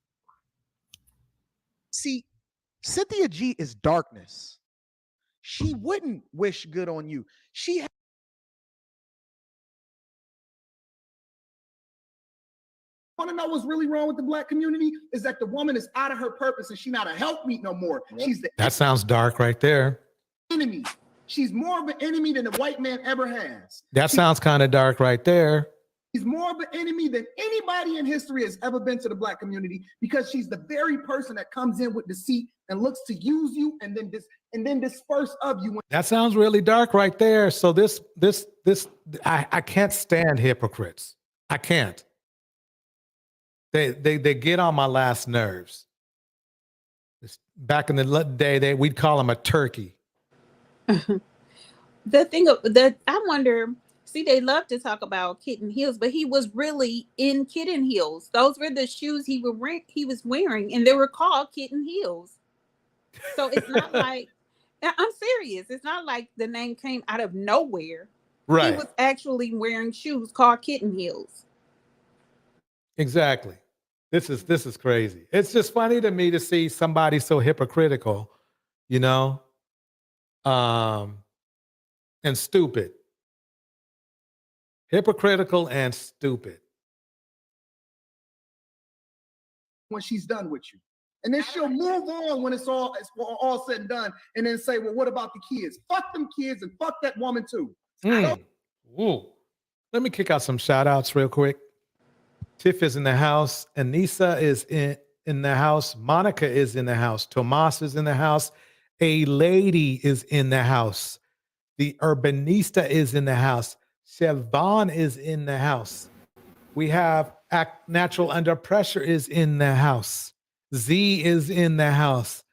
See, Cynthia G is darkness. She wouldn't wish good on you. She Want to know what's really wrong with the black community is that the woman is out of her purpose and she's not a helpmeet no more. She's the That sounds dark right there. enemy. She's more of an enemy than the white man ever has. That sounds kind of dark right there. She's more of an enemy than anybody in history has ever been to the black community, because she's the very person that comes in with deceit and looks to use you and then disperse of you. That sounds really dark right there. So I can't stand hypocrites. I can't. They get on my last nerves. Back in the day, we'd call them a turkey. The thing that I wonder, see, they love to talk about kitten heels, but he was really in kitten heels. Those were the shoes he was wearing, and they were called kitten heels. So it's not like, I'm serious. It's not like the name came out of nowhere. Right. He was actually wearing shoes called kitten heels. Exactly. This is crazy. It's just funny to me to see somebody so hypocritical, you know, and stupid. Hypocritical and stupid. When she's done with you. And then she'll move on when it's all said and done, and then say, well, what about the kids? Fuck them kids and fuck that woman too. Ooh. Let me kick out some shout outs real quick. Tiff is in the house. Anissa is in the house. Monica is in the house. Tomas is in the house. A lady is in the house. The Urbanista is in the house. Siobhan is in the house. We have Act Natural Under Pressure is in the house. Z is in the house.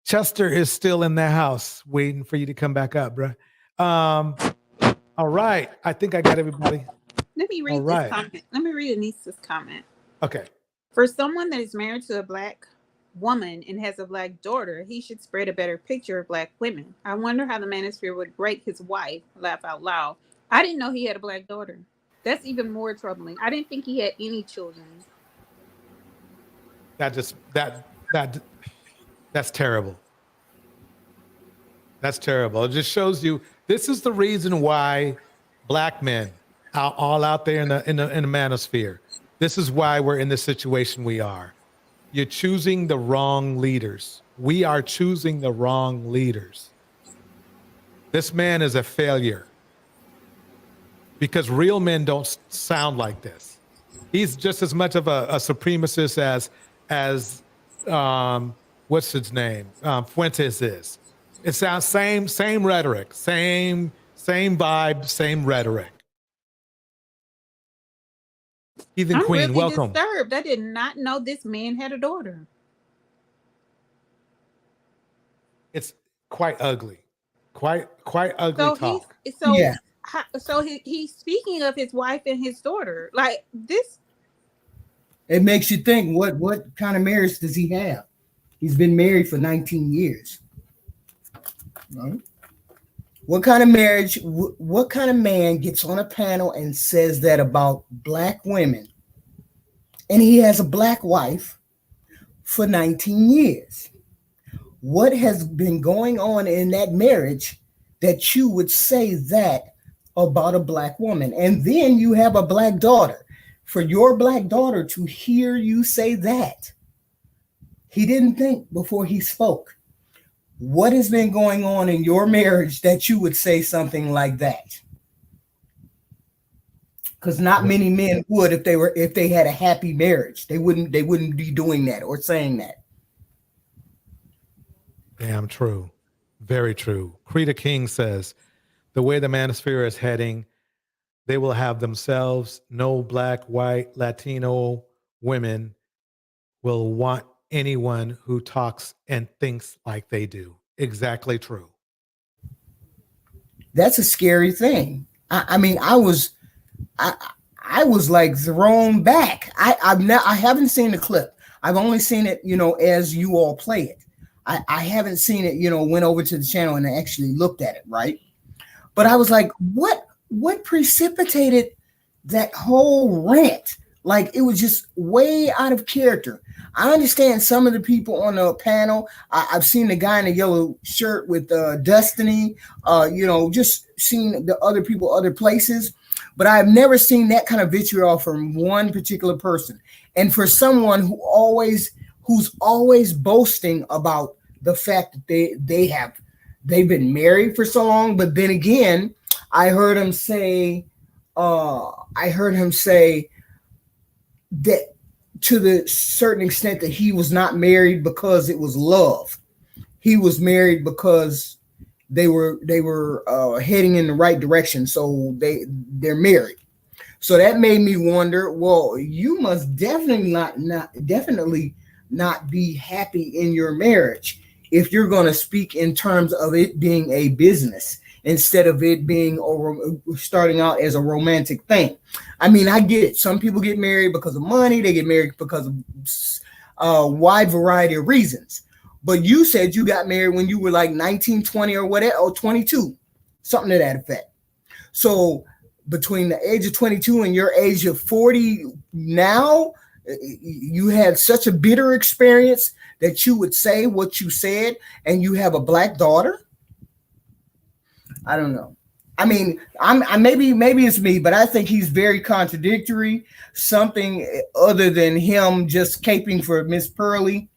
Chester is still in the house, waiting for you to come back up, bro. All right. I think I got everybody. Let me read this comment. Let me read Anissa's comment. Okay. For someone that is married to a black woman and has a black daughter, he should spread a better picture of black women. I wonder how the manosphere would break his wife. Laugh out loud. I didn't know he had a black daughter. That's even more troubling. I didn't think he had any children. That's terrible. That's terrible. It just shows you this is the reason why black men are all out there in the manosphere. This is why we're in the situation we are. You're choosing the wrong leaders. We are choosing the wrong leaders. This man is a failure because real men don't sound like this. He's just as much of a supremacist as what's his name? Fuentes is. It sounds same rhetoric, same vibe, same rhetoric. Heathen I'm Queen, really welcome. disturbed. I did not know this man had a daughter. It's quite ugly. Quite ugly talk. So he's speaking of his wife and his daughter. Like this. It makes you think, what kind of marriage does he have? He's been married for 19 years. Right? What kind of marriage, what kind of man gets on a panel and says that about black women? And he has a black wife for 19 years. What has been going on in that marriage that you would say that about a black woman? And then you have a black daughter. For your black daughter to hear you say that, he didn't think before he spoke. What has been going on in your marriage that you would say something like that? Because not many men would if they had a happy marriage. They wouldn't be doing that or saying that. Damn true. Very true. Creta King says, the way the manosphere is heading, they will have themselves no black, white, Latino women will want anyone who talks and thinks like they do. Exactly true. That's a scary thing. I mean, I was like thrown back. I haven't seen the clip. I've only seen it, as you all play it. I haven't seen it, went over to the channel and actually looked at it, right? But I was like, what precipitated that whole rant? Like, it was just way out of character. I understand some of the people on the panel. I've seen the guy in the yellow shirt with Destiny, just seen the other people other places. But I've never seen that kind of vitriol from one particular person. And for someone who's always boasting about the fact that they've been married for so long. But then again, I heard him say that to the certain extent that he was not married because it was love. He was married because they were heading in the right direction, so they're married. So that made me wonder, well, you must definitely not be happy in your marriage if you're going to speak in terms of it being a business instead of it being starting out as a romantic thing. I mean, I get it. Some people get married because of money. They get married because of a wide variety of reasons. But you said you got married when you were like 19, 20 or whatever, or 22, something to that effect. So between the age of 22 and your age of 40 now, you had such a bitter experience that you would say what you said, and you have a black daughter. I don't know. I mean, maybe it's me, but I think he's very contradictory. Something other than him just caping for Miss Pearly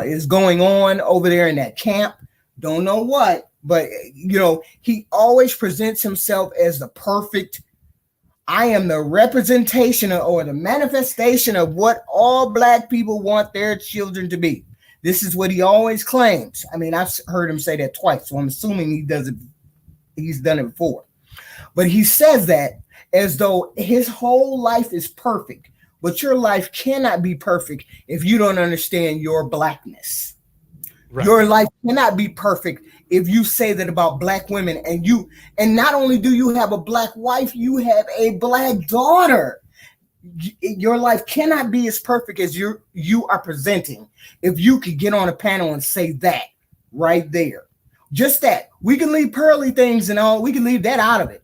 is going on over there in that camp. Don't know what, but he always presents himself as the perfect. I am the representation or the manifestation of what all black people want their children to be. This is what he always claims. I mean, I've heard him say that twice, so I'm assuming he does it. He's done it before. But he says that as though his whole life is perfect. But your life cannot be perfect if you don't understand your blackness. Right. Your life cannot be perfect if you say that about black women, and not only do you have a black wife, you have a black daughter. Your life cannot be as perfect as you are presenting if you could get on a panel and say that right there. Just that. We can leave pearly things and all, we can leave that out of it.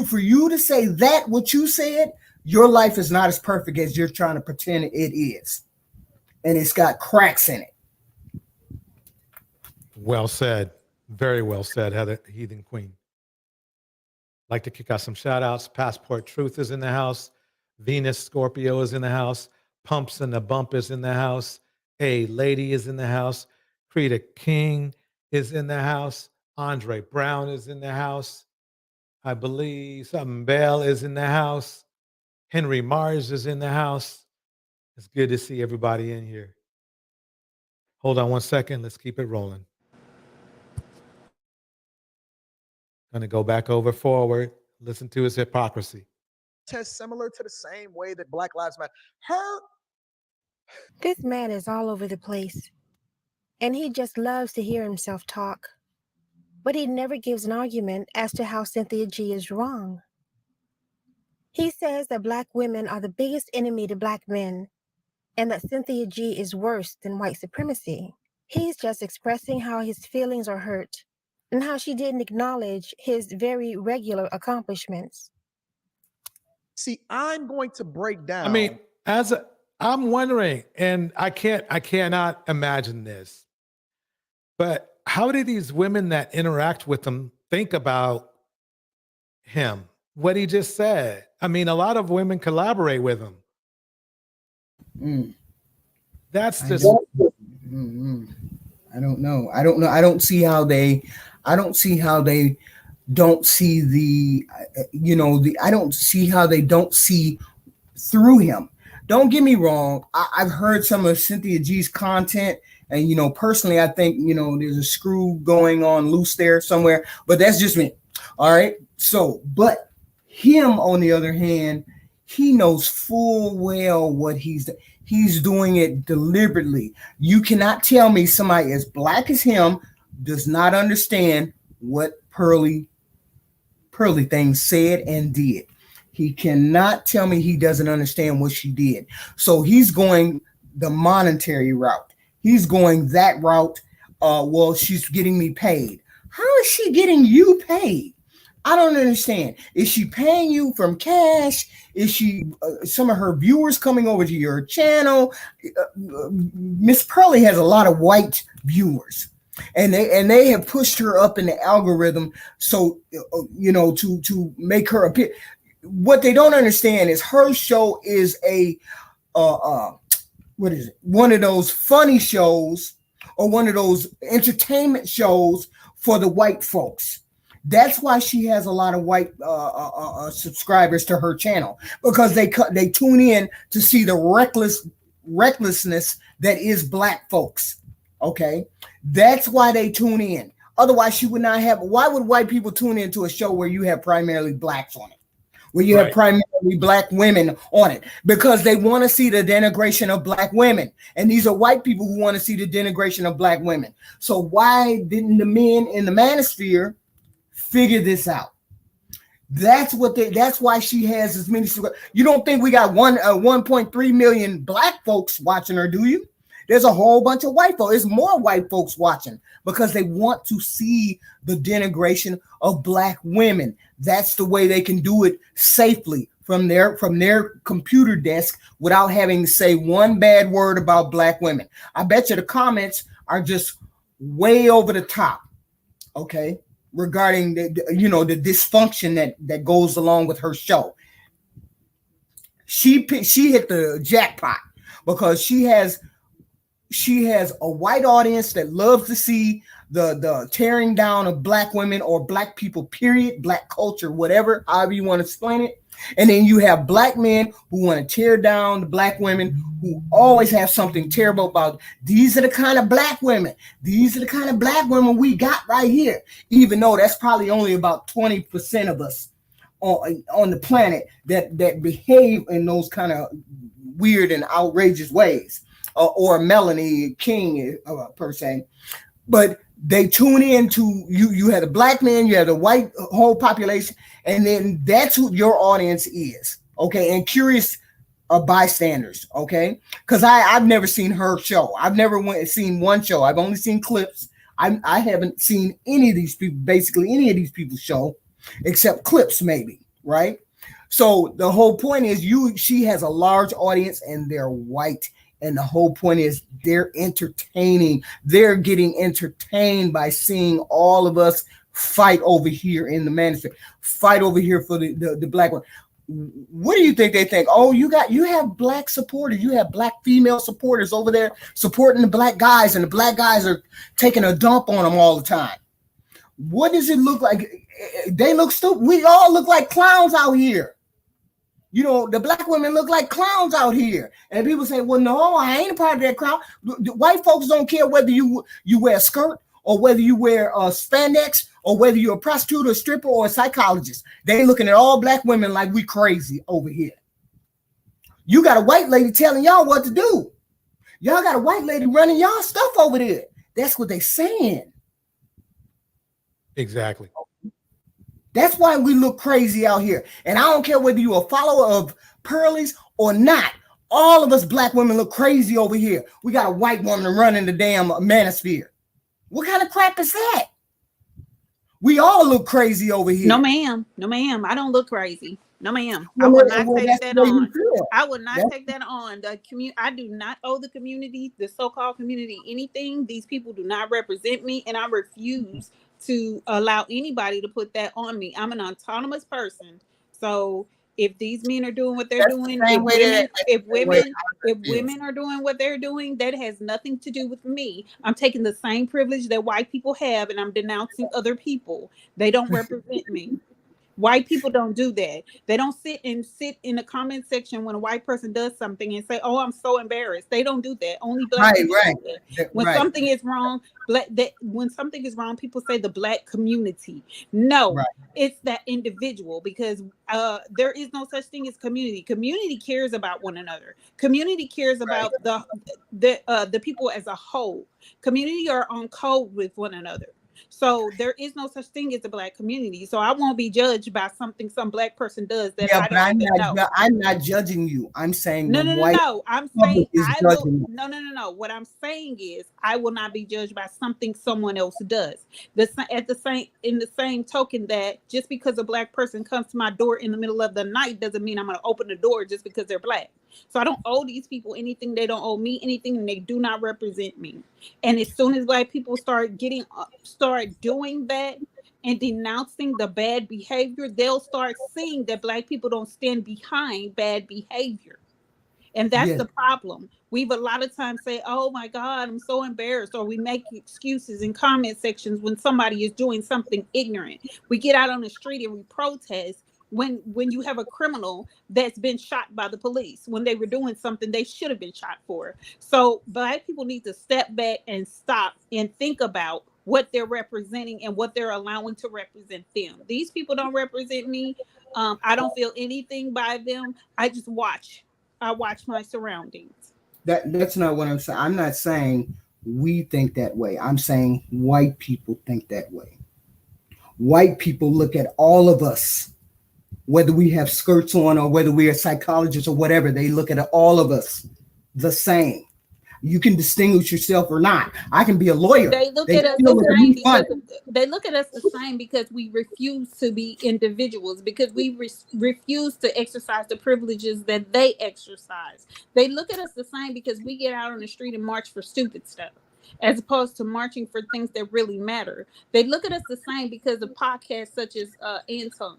For you to say that what you said, your life is not as perfect as you're trying to pretend it is. And it's got cracks in it. Well said. Very well said, Heather Heathen Queen. Like to kick out some shout outs. Passport Truth is in the house. Venus Scorpio is in the house. Pumps and the Bump is in the house. A Lady is in the house. Creta King is in the house. Andre Brown is in the house. I believe something Bell is in the house. Henry Mars is in the house. It's good to see everybody in here. Hold on one second. Let's keep it rolling. Going to go back over forward. Listen to his hypocrisy. Test similar to the same way that Black Lives Matter. This man is all over the place, and he just loves to hear himself talk. But he never gives an argument as to how Cynthia G is wrong. He says that black women are the biggest enemy to black men, and that Cynthia G is worse than white supremacy. He's just expressing how his feelings are hurt and how she didn't acknowledge his very regular accomplishments. See, I'm going to break down. I mean, I'm wondering, and I cannot imagine this, but how do these women that interact with him think about him? What he just said. I mean, a lot of women collaborate with him. That's just. I don't know. I don't see how they don't see the. I don't see how they don't see through him. Don't get me wrong. I've heard some of Cynthia G's content, and personally, I think there's a screw going on loose there somewhere. But that's just me. All right. So, but him on the other hand, he knows full well what he's doing it deliberately. You cannot tell me somebody as black as him does not understand what Pearly Pearly things said and did. He cannot tell me he doesn't understand what she did. So he's going the monetary route. He's going that route. Well, she's getting me paid. How is she getting you paid? I don't understand. Is she paying you from cash? Is she some of her viewers coming over to your channel? Miss Pearly has a lot of white viewers, and they have pushed her up in the algorithm. So to make her appear. What they don't understand is her show is a what is it? One of those funny shows or one of those entertainment shows for the white folks. That's why she has a lot of white subscribers to her channel, because they tune in to see the recklessness that is black folks. Okay, that's why they tune in. Otherwise, she would not have. Why would white people tune into a show where you have primarily blacks on it, where you have primarily black women on it? Because they want to see the denigration of black women, and these are white people who want to see the denigration of black women. So why didn't the men in the manosphere figure this out? That's why she has as many. You don't think we got 1.3 million black folks watching her, do you? There's a whole bunch of white folks. There's more white folks watching because they want to see the denigration of black women. That's the way they can do it safely from their computer desk without having to say one bad word about black women. I bet you the comments are just way over the top. Okay. Regarding the dysfunction that goes along with her show. She hit the jackpot because she has a white audience that loves to see the tearing down of black women or black people, period, black culture, whatever, however you want to explain it. And then you have black men who want to tear down the black women, who always have something terrible about. These are the kind of black women. These are the kind of black women we got right here. Even though that's probably only about 20% of us on the planet that behave in those kind of weird and outrageous ways, or Melanie King per se. But they tune in to you. You have a black man, you have the white whole population, and then that's who your audience is. Okay, and curious bystanders. Okay, because I've never seen her show. I've never seen one show. I've only seen clips. I haven't seen any of these people, basically any of these people's show, except clips maybe, right? So the whole point is she has a large audience and they're white. And the whole point is they're entertaining. They're getting entertained by seeing all of us fight over here in the manosphere, fight over here for the black one. What do you think they think? Oh, you have black supporters. You have black female supporters over there supporting the black guys, and the black guys are taking a dump on them all the time. What does it look like? They look stupid. We all look like clowns out here. The black women look like clowns out here. And people say, well, no, I ain't a part of that crowd. The white folks don't care whether you wear a skirt or whether you wear spandex or whether you're a prostitute or a stripper or a psychologist. They looking at all black women like we crazy over here. You got a white lady telling y'all what to do. Y'all got a white lady running y'all stuff over there. That's what they saying. Exactly. That's why we look crazy out here. And I don't care whether you're a follower of Pearly's or not. All of us black women look crazy over here. We got a white woman running the damn manosphere. What kind of crap is that? We all look crazy over here. No, ma'am. No, ma'am. I don't look crazy. No, ma'am. I will not take that on. I will not take that on. I do not owe the community, the so-called community, anything. These people do not represent me, and I refuse to allow anybody to put that on me. I'm an autonomous person. So if these men are doing what they're doing, if women are doing what they're doing, that has nothing to do with me. I'm taking the same privilege that white people have, and I'm denouncing other people. They don't represent me. White people don't do that. They don't sit in the comment section when a white person does something and say, "Oh, I'm so embarrassed." They don't do that. Only black people do that. When something is wrong, when something is wrong, people say the black community. No, it's that individual, because there is no such thing as community. Community cares about one another. Community cares about the people as a whole. Community are on code with one another. So there is no such thing as a black community. So I won't be judged by something some black person does that Yeah, I but don't even know. I'm not judging you. I'm saying No, the no, no, white no. I'm saying public is I will. judging you. No, no, no, no. What I'm saying is I will not be judged by something someone else does. In the same token that just because a black person comes to my door in the middle of the night doesn't mean I'm going to open the door just because they're black. So I don't owe these people anything. They don't owe me anything, and they do not represent me. And as soon as black people start doing that and denouncing the bad behavior, they'll start seeing that black people don't stand behind bad behavior. And that's Yes. the problem. We've a lot of times say, oh my God, I'm so embarrassed. Or we make excuses in comment sections when somebody is doing something ignorant. We get out on the street and we protest when you have a criminal that's been shot by the police when they were doing something they should have been shot for. So black people need to step back and stop and think about what they're representing and what they're allowing to represent them. These people don't represent me. I don't feel anything by them. I just watch. I watch my surroundings. That's not what I'm saying. I'm not saying we think that way. I'm saying white people think that way. White people look at all of us, whether we have skirts on or whether we are psychologists or whatever, they look at all of us the same. You can distinguish yourself or not. I can be a lawyer. They look at us the same because we refuse to be individuals, because we refuse to exercise the privileges that they exercise. They look at us the same because we get out on the street and march for stupid stuff, as opposed to marching for things that really matter. They look at us the same because of podcasts such as Anton.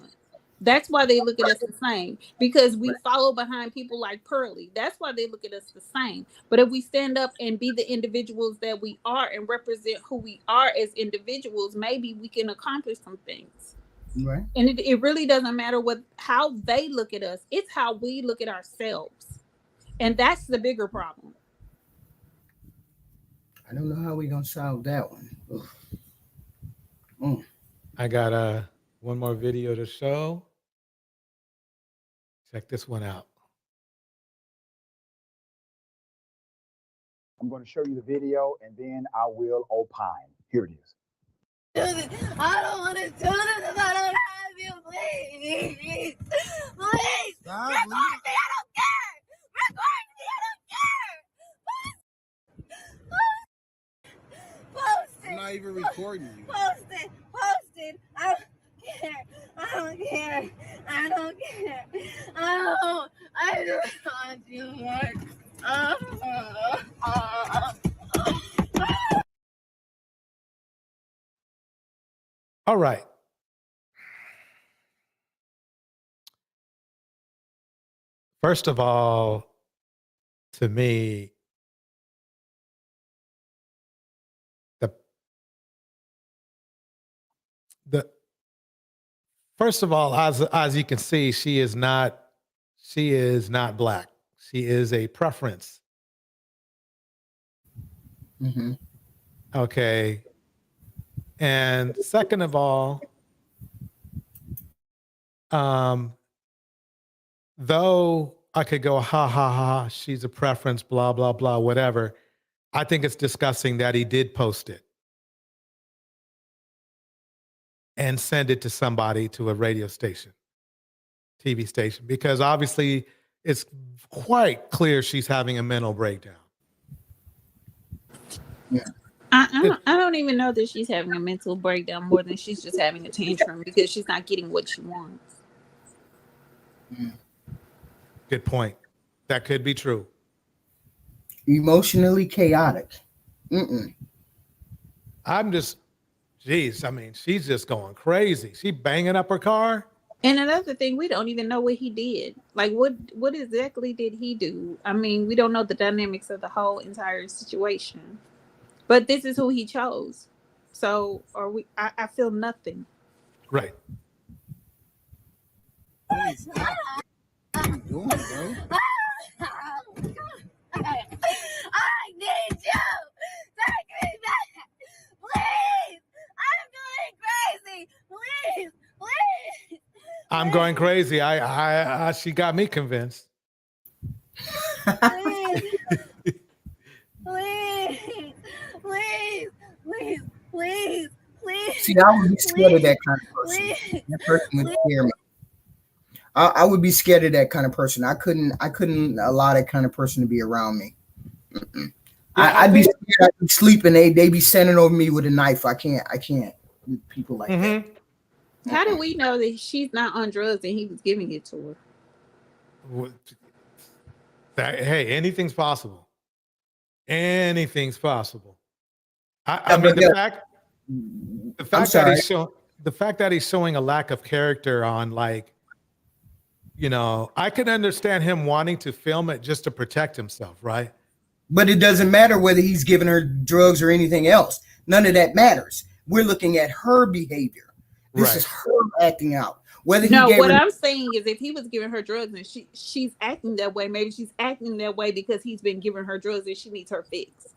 That's why they look at us the same, because we follow behind people like Pearly. That's why they look at us the same. But if we stand up and be the individuals that we are and represent who we are as individuals, maybe we can accomplish some things. Right. And it really doesn't matter how they look at us. It's how we look at ourselves. And that's the bigger problem. I don't know how we're going to solve that one. I got one more video to show. Check this one out. I'm going to show you the video and then I will opine. Here it is. I don't want to do this if I don't have you, please. Please. Stop, Record me, I don't care. Record me, I don't care. Post it. I'm not even recording you. Post it. Post it. I don't care. I don't care. I don't care. I just want you more. All right. First of all, to me, the first of all, as you can see, she is not black. She is a preference. Mm-hmm. Okay. And second of all, though I could go, ha, ha, ha, she's a preference, blah, blah, blah, whatever. I think it's disgusting that he did post it and send it to somebody, to a radio station, TV station, because obviously it's quite clear she's having a mental breakdown. Yeah. I don't even know that she's having a mental breakdown more than she's just having a tantrum because she's not getting what she wants. Good point. That could be true. Emotionally chaotic. I'm just, geez, I mean, she's just going crazy. She banging up her car. And another thing, we don't even know what he did. Like, what exactly did he do? I mean, we don't know the dynamics of the whole entire situation. But this is who he chose. So, I feel nothing. Right. What are you doing, bro? I need you. Take me back. Please. I'm going crazy. Please. Please. I'm going crazy. She got me convinced. Please. Please. Please. Please. Please. Please. See, I would be scared of that kind of person. Please. That person would scare me. I would be scared of that kind of person. I couldn't allow that kind of person to be around me. Mm-mm. Yeah, I'd be scared. I'd be sleeping. They be standing over me with a knife. I can't with people like that. How do we know that she's not on drugs and he was giving it to her? Hey, anything's possible. Anything's possible. I mean, the fact that he's showing a lack of character on, like, you know, I can understand him wanting to film it just to protect himself, right? But it doesn't matter whether he's giving her drugs or anything else. None of that matters. We're looking at her behavior. This is her acting out. Whether he gave what her, I'm saying is if he was giving her drugs and she's acting that way, maybe she's acting that way because he's been giving her drugs and she needs her fix.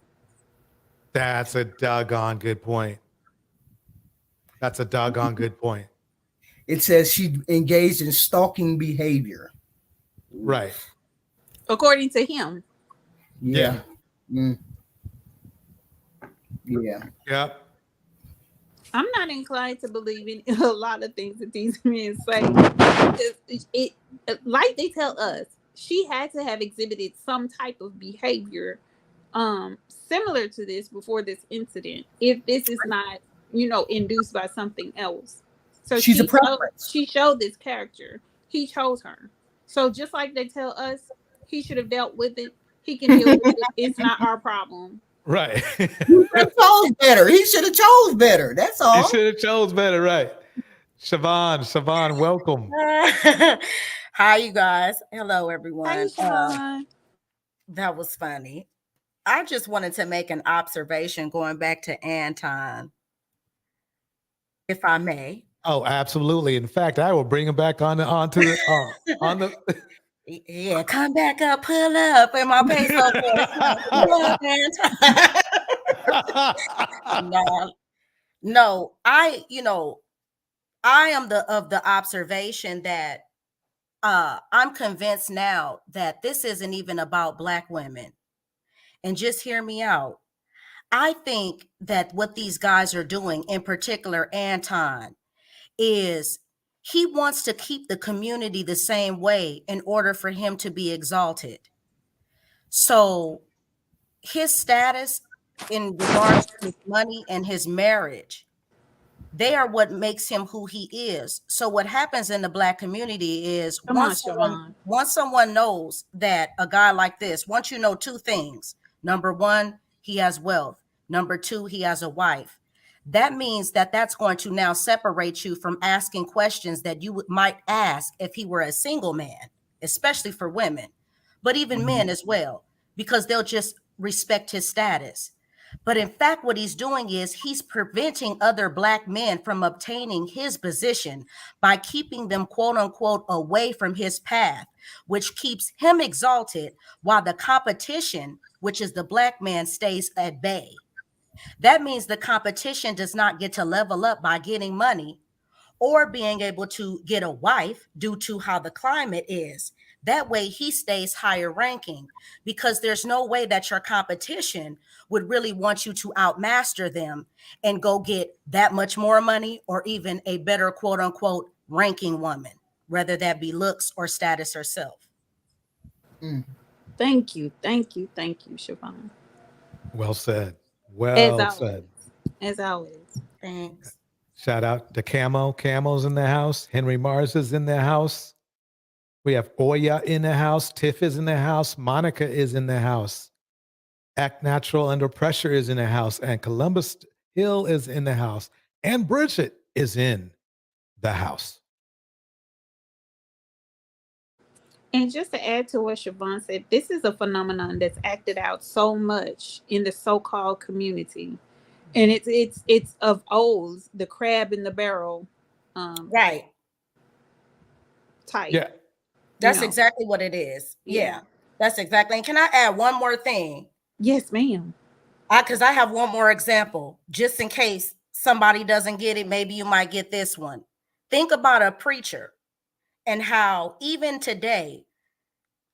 That's a doggone good point. That's a doggone good point. it says she engaged in stalking behavior. Right. According to him. Yeah. Mm. Yeah. Yep. I'm not inclined to believe in a lot of things that these men say. It like they tell us, she had to have exhibited some type of behavior similar to this before this incident. If this is not, induced by something else. So she's a preference. She showed this character. He chose her. So just like they tell us, he should have dealt with it. He can deal with it. It's not our problem. Right. He should have chose better. He should have chose better. That's all. He should have chose better, right? Siobhan, welcome. Hi, you guys. Hello, everyone. Hi, Siobhan. That was funny. I just wanted to make an observation going back to Anton, if I may. Oh, absolutely. In fact, I will bring him back on the. Yeah, come back up, pull up in my peso voice. No, I am of the observation that I'm convinced now that this isn't even about Black women. And just hear me out. I think that what these guys are doing, in particular Anton, is he wants to keep the community the same way in order for him to be exalted. So his status in regards to his money and his marriage, they are what makes him who he is. So what happens in the Black community is once someone knows that a guy like this, once you know two things, number one, he has wealth. Number two, he has a wife. That means that that's going to now separate you from asking questions that you might ask if he were a single man, especially for women, but even men as well, because they'll just respect his status. But in fact, what he's doing is he's preventing other Black men from obtaining his position by keeping them, quote unquote, away from his path, which keeps him exalted while the competition, which is the Black man, stays at bay. That means the competition does not get to level up by getting money or being able to get a wife due to how the climate is. That way he stays higher ranking, because there's no way that your competition would really want you to outmaster them and go get that much more money or even a better, quote unquote, ranking woman, whether that be looks or status herself. Thank you, Siobhan. Well said. Well said. As always. Thanks. Shout out to Camo. Camo's in the house. Henry Mars is in the house. We have Oya in the house. Tiff is in the house. Monica is in the house. Act Natural Under Pressure is in the house. And Columbus Hill is in the house. And Bridget is in the house. And just to add to what Siobhan said, this is a phenomenon that's acted out so much in the so-called community. And it's of old, the crab in the barrel right type. Yeah. That's exactly what it is. Yeah. That's exactly. And can I add one more thing? Yes, ma'am. Because I have one more example, just in case somebody doesn't get it. Maybe you might get this one. Think about a preacher and how even today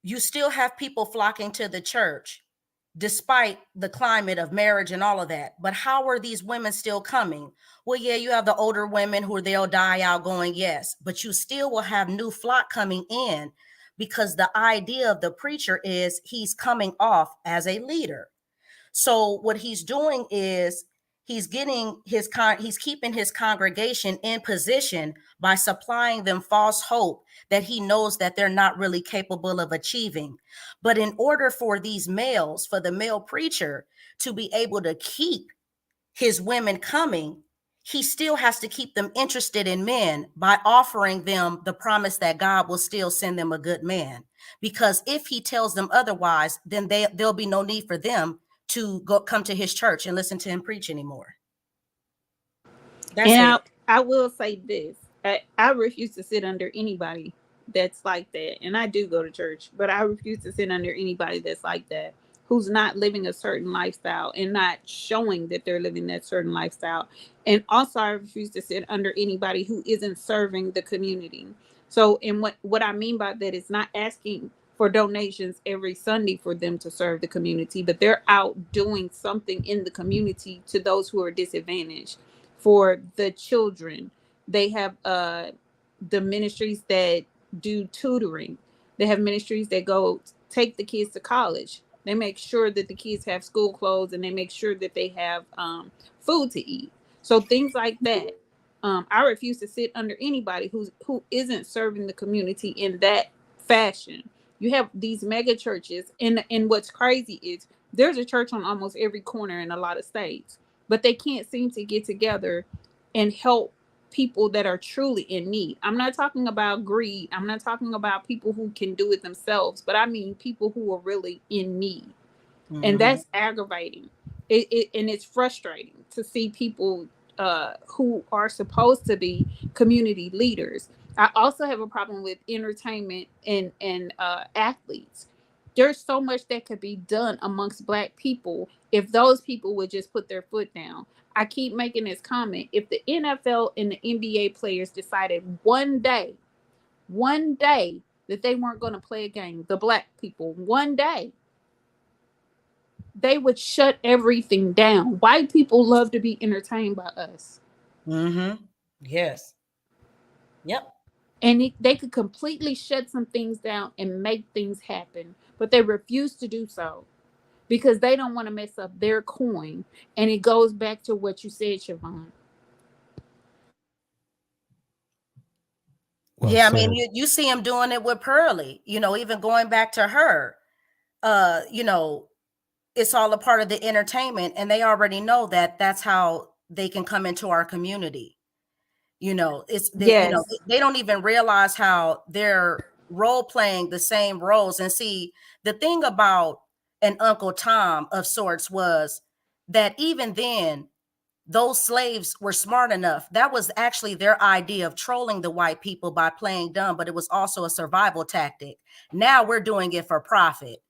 you still have people flocking to the church despite the climate of marriage and all of that. But how are these women still coming? Well, yeah, you have the older women who they'll die out going, yes, but you still will have new flock coming in, because the idea of the preacher is he's coming off as a leader. So what he's doing is he's keeping his congregation in position by supplying them false hope that he knows that they're not really capable of achieving. But in order for these males, for the male preacher to be able to keep his women coming, he still has to keep them interested in men by offering them the promise that God will still send them a good man. Because if he tells them otherwise, then there'll be no need for them to come to his church and listen to him preach anymore. That's And it. I will say this. I refuse to sit under anybody that's like that. And I do go to church, but I refuse to sit under anybody that's like that, who's not living a certain lifestyle and not showing that they're living that certain lifestyle. And also I refuse to sit under anybody who isn't serving the community. So, and what I mean by that is not asking for donations every Sunday for them to serve the community, but they're out doing something in the community to those who are disadvantaged. For the children, they have the ministries that do tutoring. They have ministries that go take the kids to college. They make sure that the kids have school clothes, and they make sure that they have food to eat. So things like that. I refuse to sit under anybody who isn't serving the community in that fashion. You have these mega churches, and what's crazy is there's a church on almost every corner in a lot of states, but they can't seem to get together and help people that are truly in need. I'm not talking about greed. I'm not talking about people who can do it themselves, but I mean people who are really in need. Mm-hmm. And that's aggravating. And it's frustrating to see people who are supposed to be community leaders. I also have a problem with entertainment and athletes. There's so much that could be done amongst Black people if those people would just put their foot down. I keep making this comment. If the NFL and the NBA players decided one day that they weren't going to play a game, the Black people, one day, they would shut everything down. White people love to be entertained by us. Mm-hmm. Yes. Yep. And they could completely shut some things down and make things happen, but they refuse to do so because they don't want to mess up their coin. And it goes back to what you said, Siobhan. Well, yeah, I mean, you see him doing it with Pearlie, even going back to her, it's all a part of the entertainment, and they already know that that's how they can come into our community. It's they don't even realize how they're role playing the same roles. And see, the thing about an Uncle Tom of sorts was that even then, those slaves were smart enough. That was actually their idea of trolling the white people by playing dumb, but it was also a survival tactic. Now we're doing it for profit.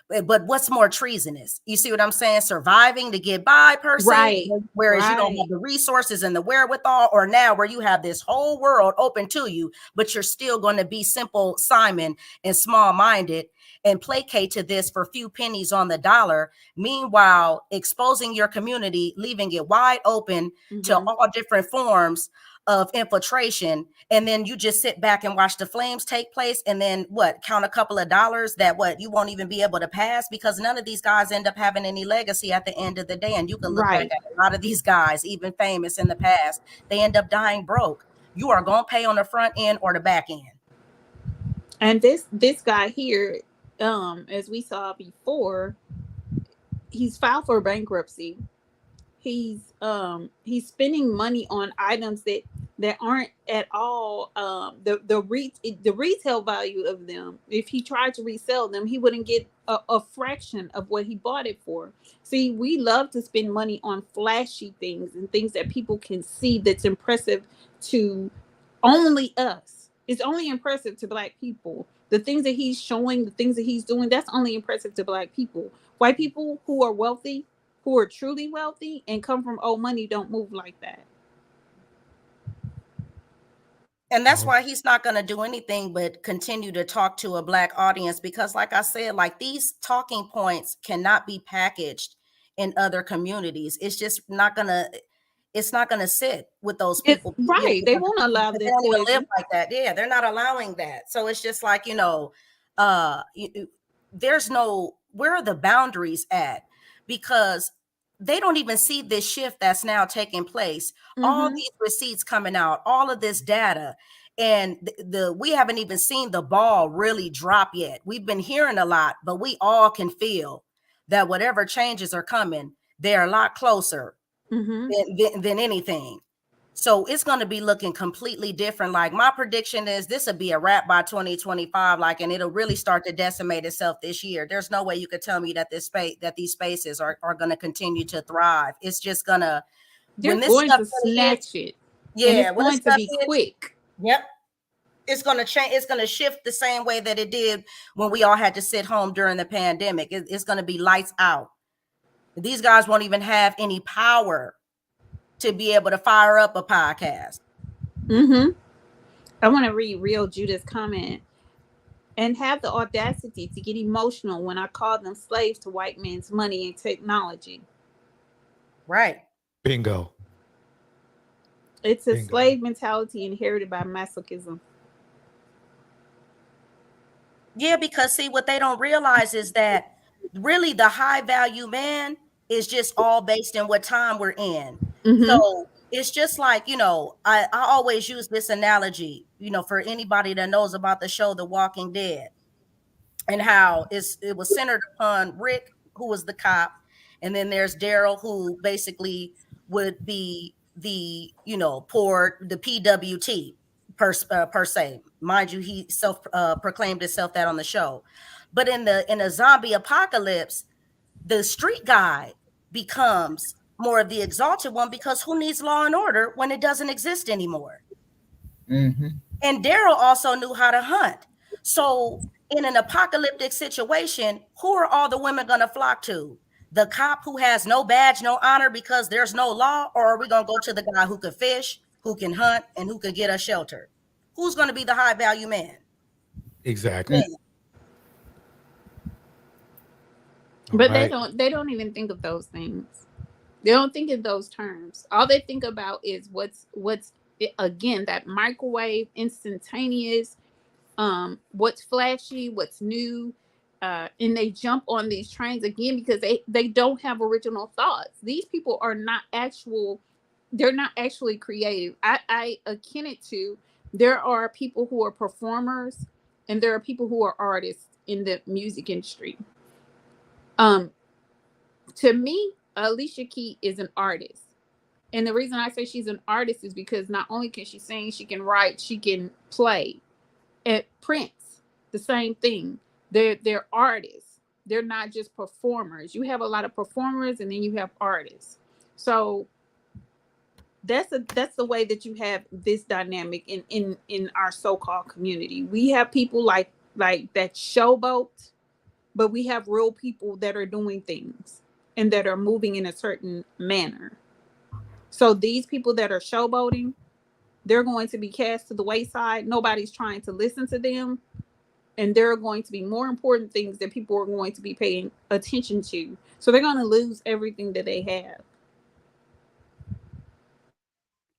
But what's more treasonous? You see what I'm saying? Surviving to get by per se, right. Whereas you don't have the resources and the wherewithal, or now where you have this whole world open to you, but you're still going to be simple Simon and small-minded and placate to this for a few pennies on the dollar. Meanwhile, exposing your community, leaving it wide open to all different forms of infiltration, and then you just sit back and watch the flames take place, and then count a couple of dollars that you won't even be able to pass, because none of these guys end up having any legacy at the end of the day. And you can look back at a lot of these guys, even famous in the past, they end up dying broke. You are going to pay on the front end or the back end. And this guy here, as we saw before, he's filed for bankruptcy. He's spending money on items that aren't at all the retail value of them. If he tried to resell them, he wouldn't get a fraction of what he bought it for. See, we love to spend money on flashy things and things that people can see that's impressive to only us. It's only impressive to Black people. The things that he's showing, the things that he's doing, that's only impressive to Black people. White people who are wealthy, who are truly wealthy and come from old money, don't move like that. And that's why he's not going to do anything but continue to talk to a Black audience, because like I said, like, these talking points cannot be packaged in other communities. It's just not going to, it's not going to sit with those people. Right. They won't allow They that don't even live poison. like that. Yeah, they're not allowing that. So it's just like, there's no, where are the boundaries at? Because they don't even see this shift that's now taking place. All these receipts coming out, all of this data, and we haven't even seen the ball really drop yet. We've been hearing a lot, but we all can feel that whatever changes are coming, they're a lot closer than anything. So it's going to be looking completely different. Like, my prediction is this will be a wrap by 2025, like, and it'll really start to decimate itself this year. There's no way you could tell me that these spaces are going to continue to thrive. It's just gonna, they're going to snatch it. Yeah, and it's going to be quick. Yep. It's going to change. It's going to shift the same way that it did when we all had to sit home during the pandemic. It's going to be lights out. These guys won't even have any power to be able to fire up a podcast. I want to read Real Judah's comment. And have the audacity to get emotional when I call them slaves to white men's money and technology. Right. Bingo. It's a slave mentality inherited by masochism. Yeah, because see, what they don't realize is that really the high value man is just all based in what time we're in. So it's just like, I always use this analogy, for anybody that knows about the show The Walking Dead, and how it was centered upon Rick, who was the cop, and then there's Daryl, who basically would be the the PWT per se. Mind you, he proclaimed himself that on the show. But in a zombie apocalypse, the street guy becomes more of the exalted one, because who needs law and order when it doesn't exist anymore? And Daryl also knew how to hunt. So in an apocalyptic situation, who are all the women going to flock to? The cop who has no badge, no honor because there's no law? Or are we going to go to the guy who can fish, who can hunt, and who can get us shelter? Who's going to be the high value man? Exactly. But they don't even think of those things. They don't think in those terms. All they think about is what's again, that microwave, instantaneous, what's flashy, what's new, and they jump on these trains again because they don't have original thoughts. These people are not they're not actually creative. I akin it to, there are people who are performers and there are people who are artists in the music industry. To me, Alicia Keys is an artist. And the reason I say she's an artist is because not only can she sing, she can write, she can play. At Prince, the same thing. They're artists. They're not just performers. You have a lot of performers and then you have artists. So that's the way that you have this dynamic in our so-called community. We have people like that showboat, but we have real people that are doing things and that are moving in a certain manner. So these people that are showboating, they're going to be cast to the wayside. Nobody's trying to listen to them. And there are going to be more important things that people are going to be paying attention to. So they're going to lose everything that they have.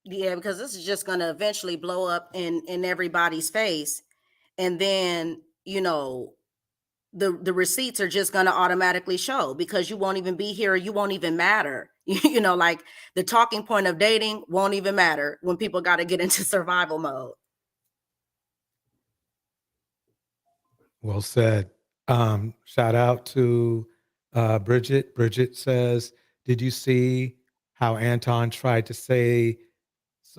Yeah, because this is just going to eventually blow up in everybody's face. And then, the receipts are just going to automatically show, because you won't even be here. You won't even matter. Like the talking point of dating won't even matter when people got to get into survival mode. Well said. Shout out to Bridget. Bridget says, did you see how Anton tried to say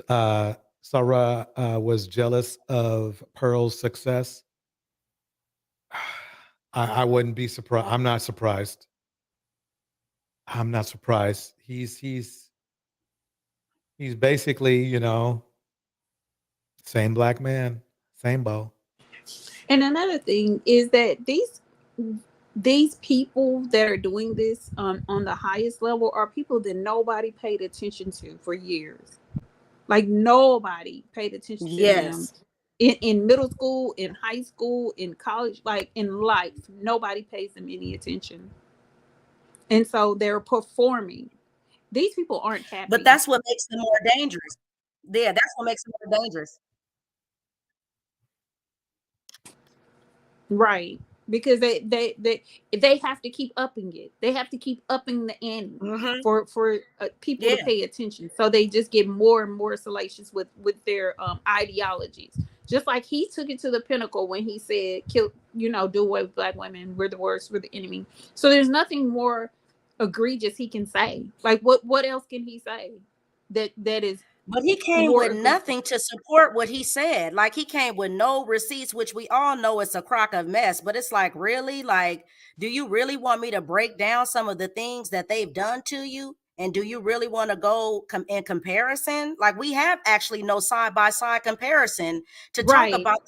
Sarah was jealous of Pearl's success? I wouldn't be surprised. I'm not surprised. I'm not surprised. He's basically, same black man, same bow. And another thing is that these people that are doing this on the highest level are people that nobody paid attention to for years. Like nobody paid attention to them Yes. in middle school, in high school, in college, like in life. Nobody pays them any attention. And so they're performing. These people aren't happy. But that's what makes them more dangerous. Yeah, that's what makes them more dangerous. Right. Because they have to keep upping it. They have to keep upping the ante for people to Yeah. pay attention. So they just get more and more salacious with their ideologies. Just like he took it to the pinnacle when he said, "Kill, do away with black women. We're the worst. We're the enemy." So there's nothing more egregious he can say. Like what else can he say that is? But he came with nothing to support what he said. Like he came with no receipts, which we all know it's a crock of mess. But it's like, really? Like, do you really want me to break down some of the things that they've done to you? And do you really want to go in comparison? Like, we have actually no side-by-side comparison to talk about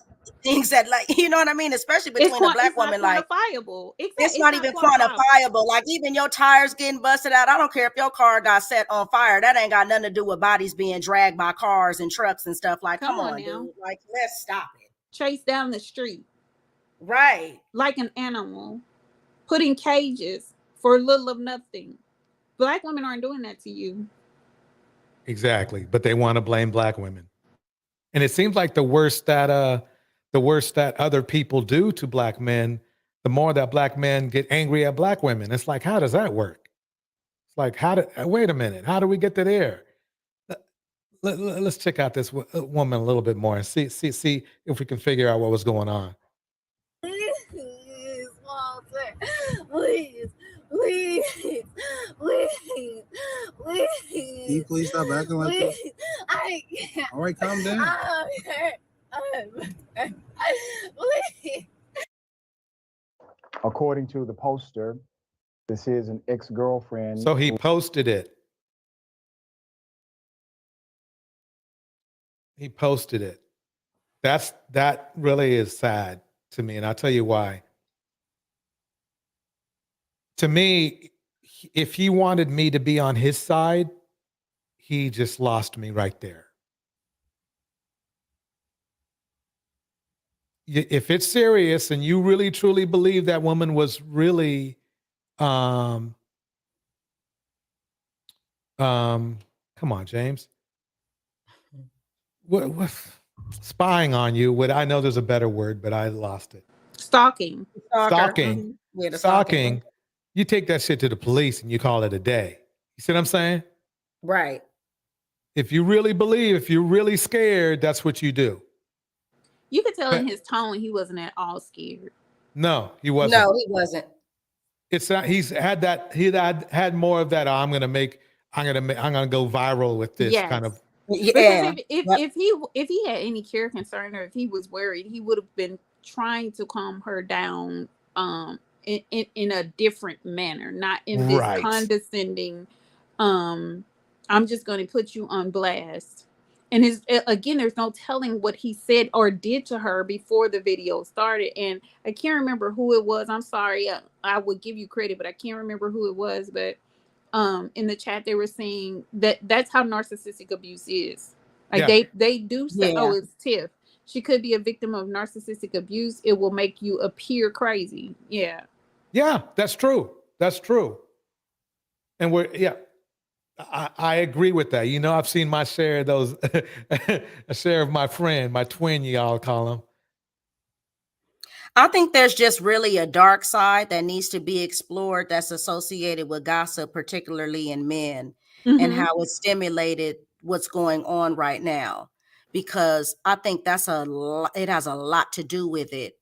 things that, like, you know what I mean? Especially between a black woman, like, quantifiable. it's not even quantifiable. Like, even your tires getting busted out. I don't care if your car got set on fire. That ain't got nothing to do with bodies being dragged by cars and trucks and stuff. Like, come on, now. dude. Like, let's stop it. Chase down the street. Right. Like an animal. Put in cages for little of nothing. Black women aren't doing that to you. Exactly. But they want to blame black women. And it seems like the worst that other people do to black men, the more that black men get angry at black women. It's like, how does that work? It's like, wait a minute, how do we get to there? Let's check out this woman a little bit more and see if we can figure out what was going on. Please, Walter. Please. Please. Please. Please. Can you please stop acting like this? I can't. All right, calm down. Please. According to the poster, this is an ex-girlfriend. So he posted it. He posted it. That really is sad to me, and I'll tell you why. To me, if he wanted me to be on his side, he just lost me right there. If it's serious and you really truly believe that woman was really come on, James. What spying on you? I know there's a better word, but I lost it. Stalking. Stalking. Yeah, Stalking. You take that shit to the police and you call it a day. You see what I'm saying? Right. If you really believe, if you're really scared, that's what you do. You could tell in his tone he wasn't at all scared. No, he wasn't. No, he wasn't. It's not. He's had that. He had more of that. Oh, I'm gonna go viral with this kind of. Yeah. Because if he had any care concern or if he was worried, he would have been trying to calm her down in a different manner, not in this condescending. I'm just going to put you on blast. And again, there's no telling what he said or did to her before the video started. And I can't remember who it was. I'm sorry. I would give you credit, but I can't remember who it was. But in the chat, they were saying that's how narcissistic abuse is. Like they do say, oh, it's Tiff. She could be a victim of narcissistic abuse. It will make you appear crazy. Yeah. Yeah, that's true. That's true. And I agree with that. You know, I've seen my share of those, a share of my friend, my twin, y'all call him. I think there's just really a dark side that needs to be explored that's associated with gossip, particularly in men, and how it stimulated what's going on right now. Because I think it has a lot to do with it.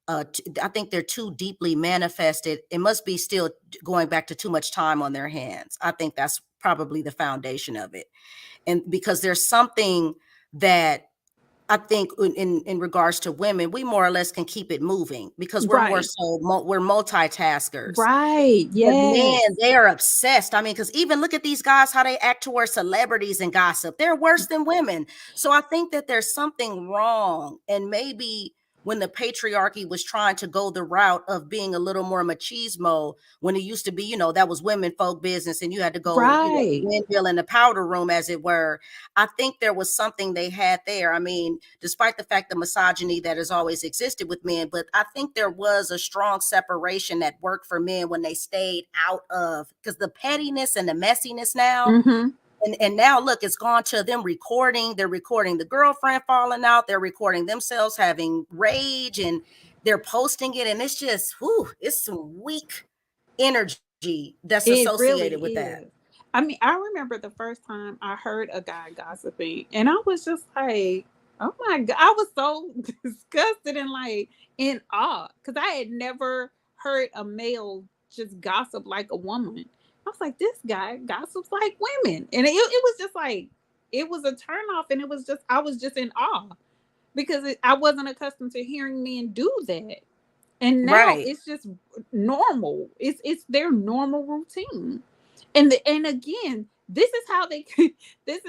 I think they're too deeply manifested. It must be still going back to too much time on their hands. I think that's probably the foundation of it. And because there's something that I think in regards to women, we more or less can keep it moving because we're we're multitaskers. Right. Yes. But man, they are obsessed. I mean, because even look at these guys, how they act towards celebrities and gossip. They're worse than women. So I think that there's something wrong. And maybe when the patriarchy was trying to go the route of being a little more machismo, when it used to be, that was women folk business and you had to go, Right. windmill in the powder room, as it were. I think there was something they had there. I mean, despite the fact the misogyny that has always existed with men, but I think there was a strong separation that worked for men when they stayed out of, because the pettiness and the messiness now, Mm-hmm. and now look, it's gone to them recording. They're recording the girlfriend falling out. They're recording themselves having rage, and they're posting it. And it's just, it's some weak energy that's It really associated with that. is. I mean, I remember the first time I heard a guy gossiping, and I was just like, oh my God. I was so disgusted and like in awe, because I had never heard a male just gossip like a woman. I was like, this guy gossips like women. And it was just like, it was a turnoff, and I was just in awe, because I wasn't accustomed to hearing men do that. And now it's just normal. It's their normal routine. And again, this is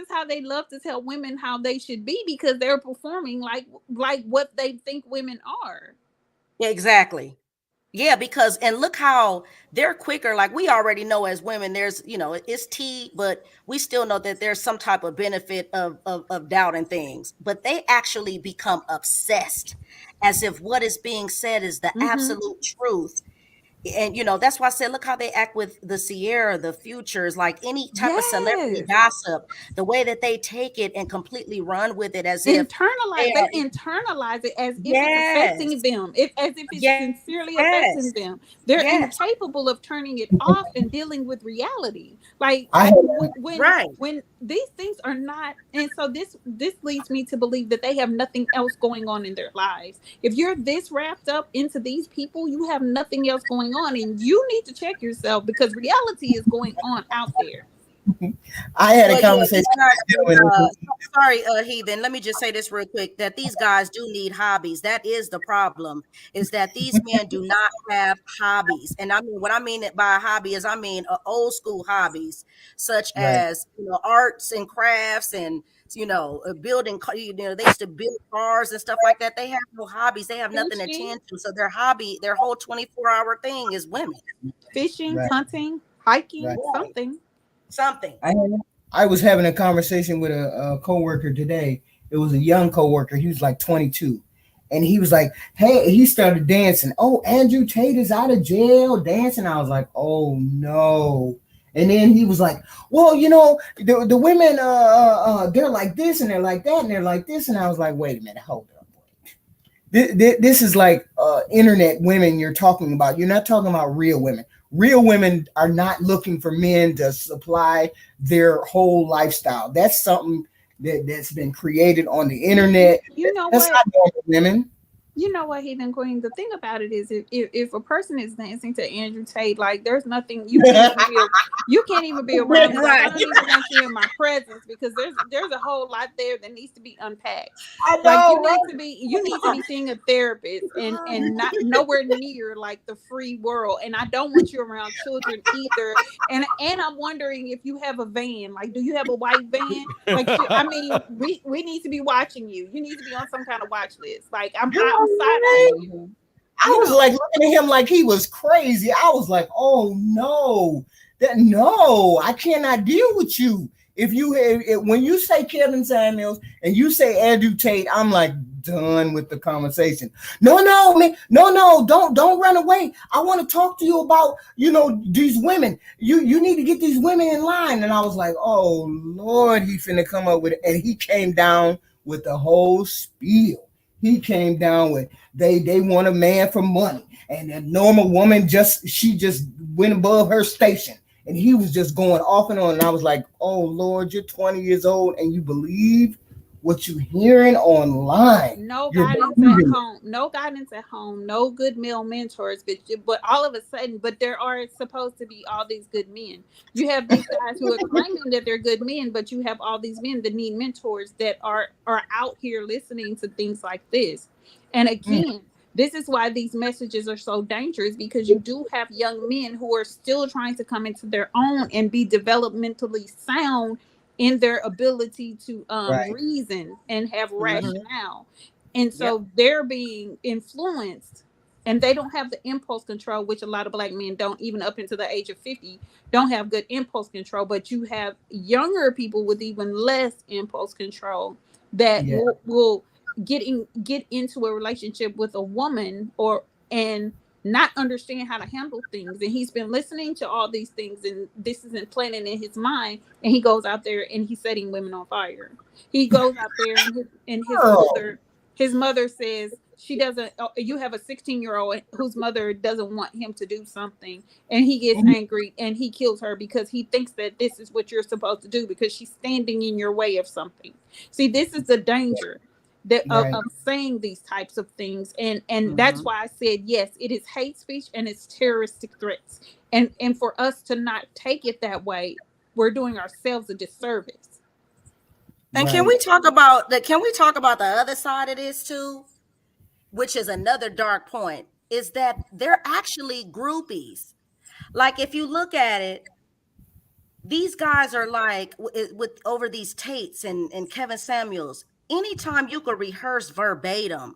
how they love to tell women how they should be, because they're performing like what they think women are. Exactly. Yeah, because, and look how they're quicker. Like, we already know as women, there's, it's tea, but we still know that there's some type of benefit of doubt and things. But they actually become obsessed, as if what is being said is the absolute truth. And that's why I said, look how they act with the Sierra, the Futures, like any type of celebrity gossip, the way that they take it and completely run with it, as if they internalize it as if it's affecting them, as if it's sincerely affecting them. They're incapable of turning it off and dealing with reality. Like when these things are not, and so this leads me to believe that they have nothing else going on in their lives. If you're this wrapped up into these people, you have nothing else going on, and you need to check yourself, because reality is going on out there. I had a conversation. Sorry, Heathen. Let me just say this real quick, that these guys do need hobbies. That is the problem, is that these men do not have hobbies. And I mean, what I mean by a hobby is, I mean old school hobbies, such as arts and crafts, and building. They used to build cars and stuff like that. They have no hobbies. They have nothing to tend to. So their hobby, their whole 24-hour thing is women. Fishing, hunting, hiking, something. I was having a conversation with a coworker today. It was a young coworker. He was like 22. And he was like, hey, he started dancing. Oh, Andrew Tate is out of jail dancing. I was like, oh no. And then he was like, well, the women, they're like this and they're like that and they're like this. And I was like, wait a minute, hold up. This is like internet women you're talking about. You're not talking about real women. Real women are not looking for men to supply their whole lifestyle. That's something that's been created on the internet. That's not normal women. You know what, Heathen Queen? The thing about it is, if a person is dancing to Andrew Tate, like, there's nothing you can't even be around. Like, I don't even want you in my presence, because there's a whole lot there that needs to be unpacked. I know, like, you need to be seeing a therapist, and not nowhere near like the free world. And I don't want you around children either. And I'm wondering if you have a van. Like, do you have a white van? Like, I mean, we need to be watching you. You need to be on some kind of watch list. Like, I'm I was like looking at him like he was crazy. I was like, oh no, I cannot deal with you. When you say Kevin Samuels and you say Andrew Tate, I'm like done with the conversation. No, man, no, don't run away. I want to talk to you about, these women. You need to get these women in line. And I was like, oh Lord, he finna come up with it. And he came down with the whole spiel. He came down with they want a man for money, and a normal woman just went above her station, and he was just going off and on. And I was like, oh Lord, you're 20 years old and you believe what you're hearing online. No guidance at home, no good male mentors, but all of a sudden, but there are supposed to be all these good men. You have these guys who are claiming that they're good men, but you have all these men that need mentors that are out here listening to things like this. And again, this is why these messages are so dangerous, because you do have young men who are still trying to come into their own and be developmentally sound in their ability to reason and have rationale. And so they're being influenced, and they don't have the impulse control, which a lot of Black men don't, even up into the age of 50, don't have good impulse control. But you have younger people with even less impulse control that Yeah. will get into a relationship with a woman and not understand how to handle things. And he's been listening to all these things, and this is implanted in his mind, and he goes out there and he's setting women on fire. He goes out there and his mother says she doesn't. You have a 16-year-old whose mother doesn't want him to do something, and he gets angry and he kills her because he thinks that this is what you're supposed to do because she's standing in your way of something. See, this is the danger of saying these types of things, and that's why I said yes, it is hate speech and it's terroristic threats, and for us to not take it that way, we're doing ourselves a disservice. And can we talk about the other side of this too, which is another dark point, is that they're actually groupies. Like if you look at it, these guys are like with over these Tates and Kevin Samuels. Anytime you could rehearse verbatim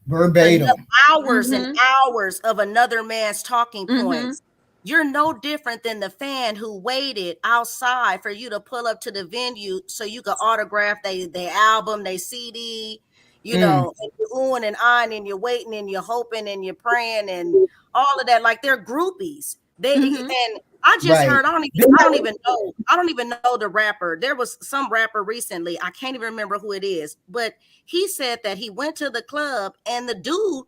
hours and hours of another man's talking points, you're no different than the fan who waited outside for you to pull up to the venue so you could autograph their album, their CD, you know, and you're oohing and eyeing and you're waiting and you're hoping and you're praying and all of that. Like they're groupies. And I just heard, I don't even know the rapper. There was some rapper recently, I can't even remember who it is, but he said that he went to the club and the dude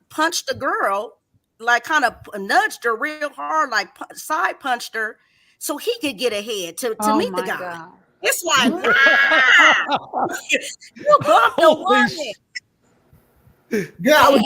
punched the girl, like kind of nudged her real hard, like side punched her so he could get ahead to meet the guy. God. It's like, you bumped the woman. Girl,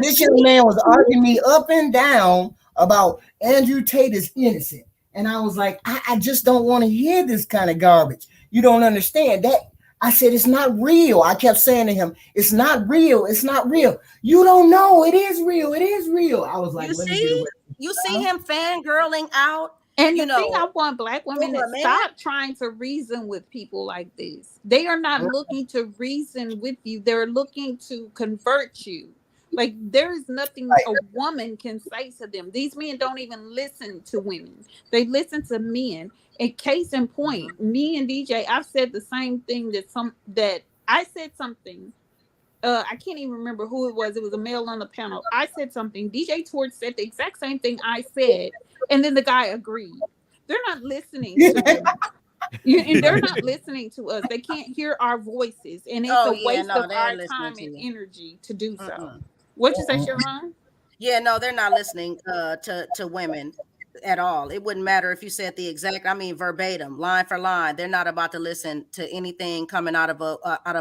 this young man was arguing me up and down about Andrew Tate is innocent. And I was like, I just don't want to hear this kind of garbage. You don't understand that. I said, it's not real. I kept saying to him, it's not real. It's not real. You don't know. It is real. It is real. I was like, you see him fangirling out. And the thing I want Black women to stop trying to reason with people like this. They are not looking to reason with you. They're looking to convert you. Like there is nothing a woman can say to them. These men don't even listen to women. They listen to men. And case in point, me and DJ, I've said the same thing that I said something. I can't even remember who it was. It was a male on the panel. I said something. DJ Torch said the exact same thing I said. And then the guy agreed. They're not listening to us. And they're not listening to us. They can't hear our voices. And it's a waste of our time and energy to do so. What you say, Sharon? Yeah, no, they're not listening to women at all. It wouldn't matter if you said the exact, verbatim, line for line. They're not about to listen to anything coming out of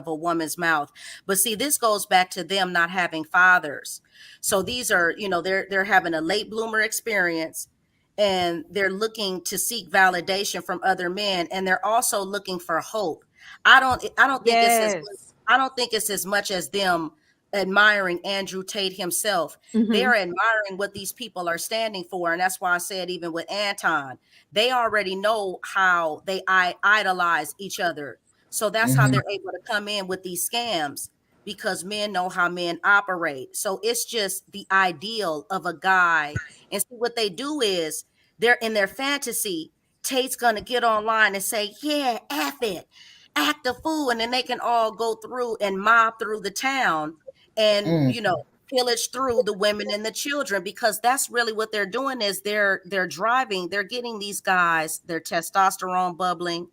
a woman's mouth. But see, this goes back to them not having fathers. So these are, they're having a late bloomer experience, and they're looking to seek validation from other men, and they're also looking for hope. I don't think it's as much as them admiring Andrew Tate himself. They're admiring what these people are standing for. And that's why I said, even with Anton, they already know how they idolize each other. So that's how they're able to come in with these scams, because men know how men operate. So it's just the ideal of a guy. And see, what they do is they're in their fantasy. Tate's going to get online and say, yeah, F it, act a fool. And then they can all go through and mob through the town and, pillage through the women and the children, because that's really what they're doing. Is they're driving, they're getting these guys, their testosterone bubbling.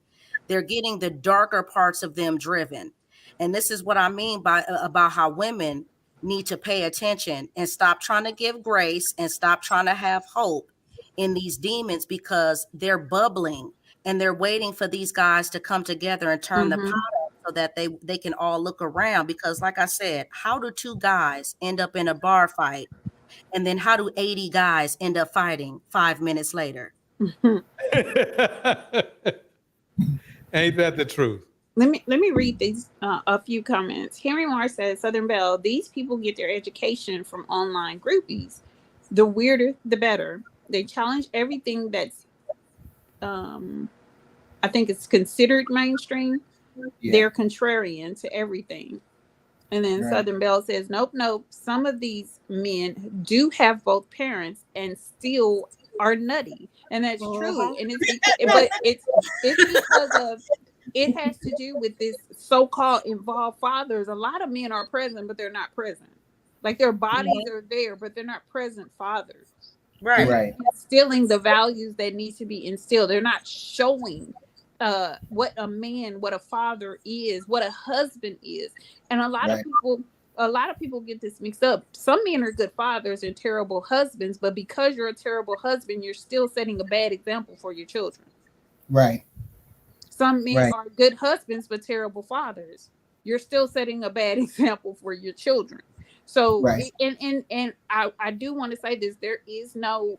They're getting the darker parts of them driven. And this is what I mean by about how women need to pay attention and stop trying to give grace and stop trying to have hope in these demons, because they're bubbling and they're waiting for these guys to come together and turn the pot up so that they can all look around. Because like I said, how do two guys end up in a bar fight? And then how do 80 guys end up fighting 5 minutes later? Ain't that the truth? Let me read these a few comments. Henry Moore says, Southern Belle, these people get their education from online groupies. The weirder, the better. They challenge everything that's, I think it's considered mainstream. Yeah. They're contrarian to everything. And then Right. Southern Belle says, nope, nope. Some of these men do have both parents and still are nutty. And that's true. And it's because, but it's because of, it has to do with this so-called involved fathers. A lot of men are present, but they're not present. Like their bodies are there, but they're not present fathers. Right. They're not instilling the values that need to be instilled. They're not showing what a man, what a father is, what a husband is. And a lot of people get this mixed up. Some men are good fathers and terrible husbands, but because you're a terrible husband, you're still setting a bad example for your children. Right. Some men are good husbands but terrible fathers. You're still setting a bad example for your children. So and I do want to say this, there is no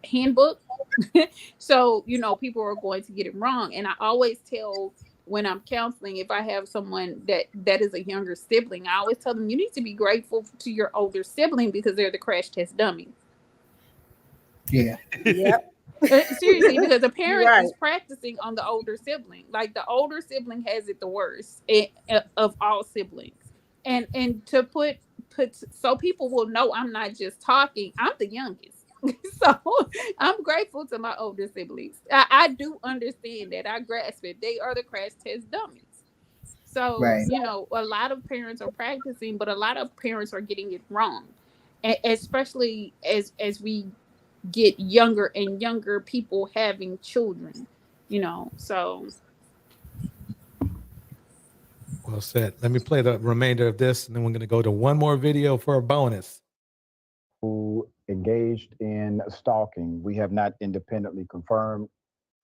handbook. So, people are going to get it wrong. And I always tell when I'm counseling, if I have someone that is a younger sibling, I always tell them you need to be grateful to your older sibling because they're the crash test dummy. Yeah. Yep. Seriously, because the parent is practicing on the older sibling. Like the older sibling has it the worst of all siblings. And to put so people will know I'm not just talking, I'm the youngest. So I'm grateful to my older siblings. I do understand that. I grasp it. They are the crash test dummies. So, a lot of parents are practicing, but a lot of parents are getting it wrong. Especially as we get younger and younger people having children, so. Well said. Let me play the remainder of this, and then we're going to go to one more video for a bonus. Who engaged in stalking. We have not independently confirmed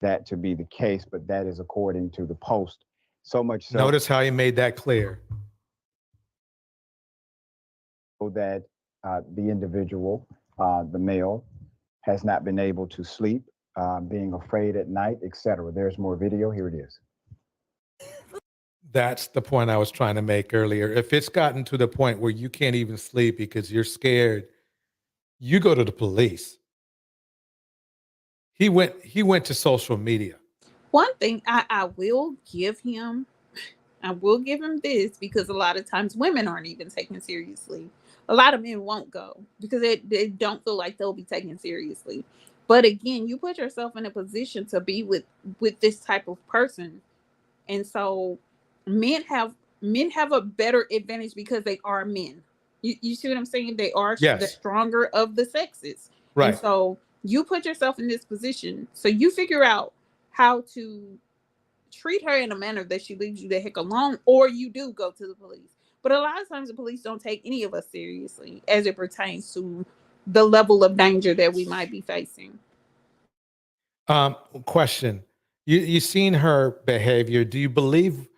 that to be the case, but that is according to the Post. So much so. Notice how he made that clear. That the individual, the male, has not been able to sleep, being afraid at night, etc. There's more video. Here it is. That's the point I was trying to make earlier. If it's gotten to the point where you can't even sleep because you're scared, you go to the police. He went to social media. One thing I will give him this, because a lot of times women aren't even taken seriously. A lot of men won't go because they don't feel like they'll be taken seriously. But again, you put yourself in a position to be with this type of person. And so men have a better advantage because they are men. You see what I'm saying? They are the stronger of the sexes. Right. And so you put yourself in this position. So you figure out how to treat her in a manner that she leaves you the heck alone, or you do go to the police. But a lot of times the police don't take any of us seriously as it pertains to the level of danger that we might be facing. Question. You've seen her behavior. Do you believe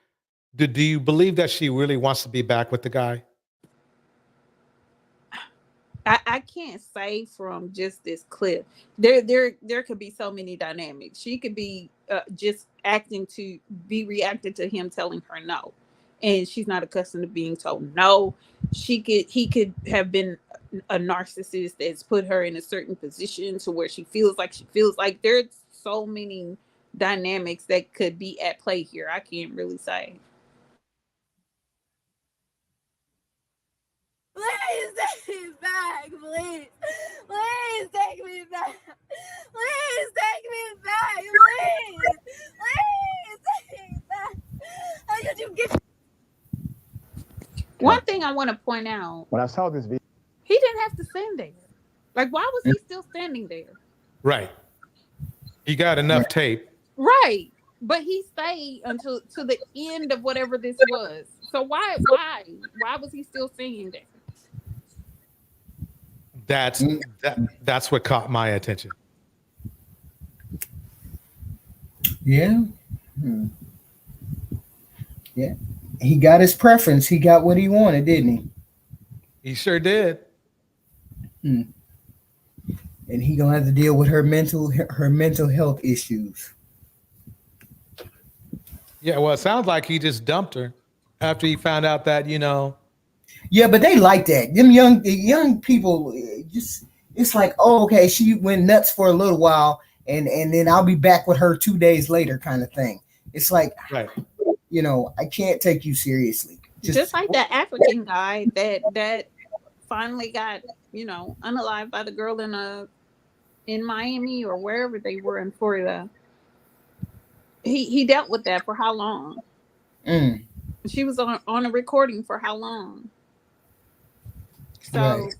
that she really wants to be back with the guy? I can't say from just this clip. There could be so many dynamics. She could be just acting to be reacting to him telling her no, and she's not accustomed to being told no. He could have been a narcissist that's put her in a certain position to where she feels like there's so many dynamics that could be at play here. I can't really say. Please take me back, please. Please take me back. Please take me back, please. Please take me back. How could you get... One thing I want to point out. When I saw this video, he didn't have to stand there. Like, why was he still standing there? Right. He got enough tape. Right. But he stayed until to the end of whatever this was. So why was he still singing there? That's what caught my attention. Yeah. Yeah. He got his preference. He got what he wanted, didn't he? He sure did. And he gonna have to deal with her mental health issues. Yeah, well, it sounds like he just dumped her after he found out that, Yeah, but they like that. Them young people, just it's like, oh, okay, she went nuts for a little while, and then I'll be back with her 2 days later, kind of thing. It's like, right. I can't take you seriously. Just like that African guy that finally got, unalived by the girl in Miami or wherever they were in Florida. He dealt with that for how long? She was on a recording for how long? So, Right.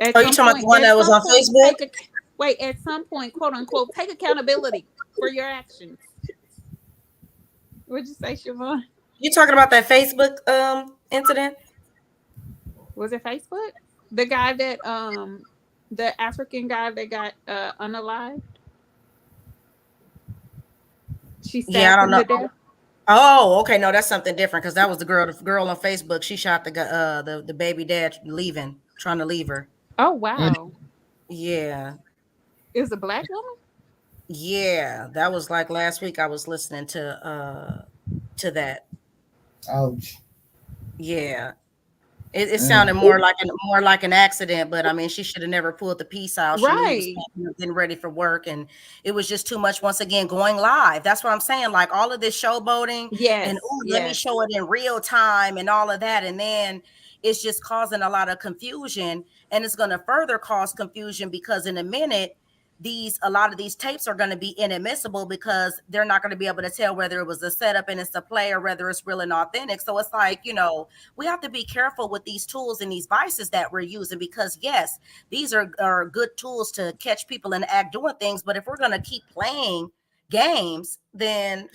at Are you some talking about the point, one that was on Facebook? at some point, quote unquote, take accountability for your actions. What'd you say, Siobhan? You talking about that Facebook incident? Was it Facebook? The guy that the African guy that got unalived? She Yeah, I stabbed don't him know. to death. Oh, okay. No, that's something different because that was the girl on Facebook. She shot the baby dad trying to leave her. Oh wow. Yeah. It was a black woman? Yeah. That was like last week I was listening to that. Ouch. Yeah. It sounded more like an accident, but I mean, she should have never pulled the piece out. She knew he was Right. getting ready for work, and it was just too much. Once again, going live. That's what I'm saying. Like all of this showboating, and let me Yes. show it in real time, and all of that, and then it's just causing a lot of confusion, and it's going to further cause confusion because in a minute, a lot of these tapes are going to be inadmissible because they're not going to be able to tell whether it was a setup and it's a play or whether it's real and authentic. So it's like, we have to be careful with these tools and these vices that we're using because yes, these are good tools to catch people in the act doing things. But if we're going to keep playing games, then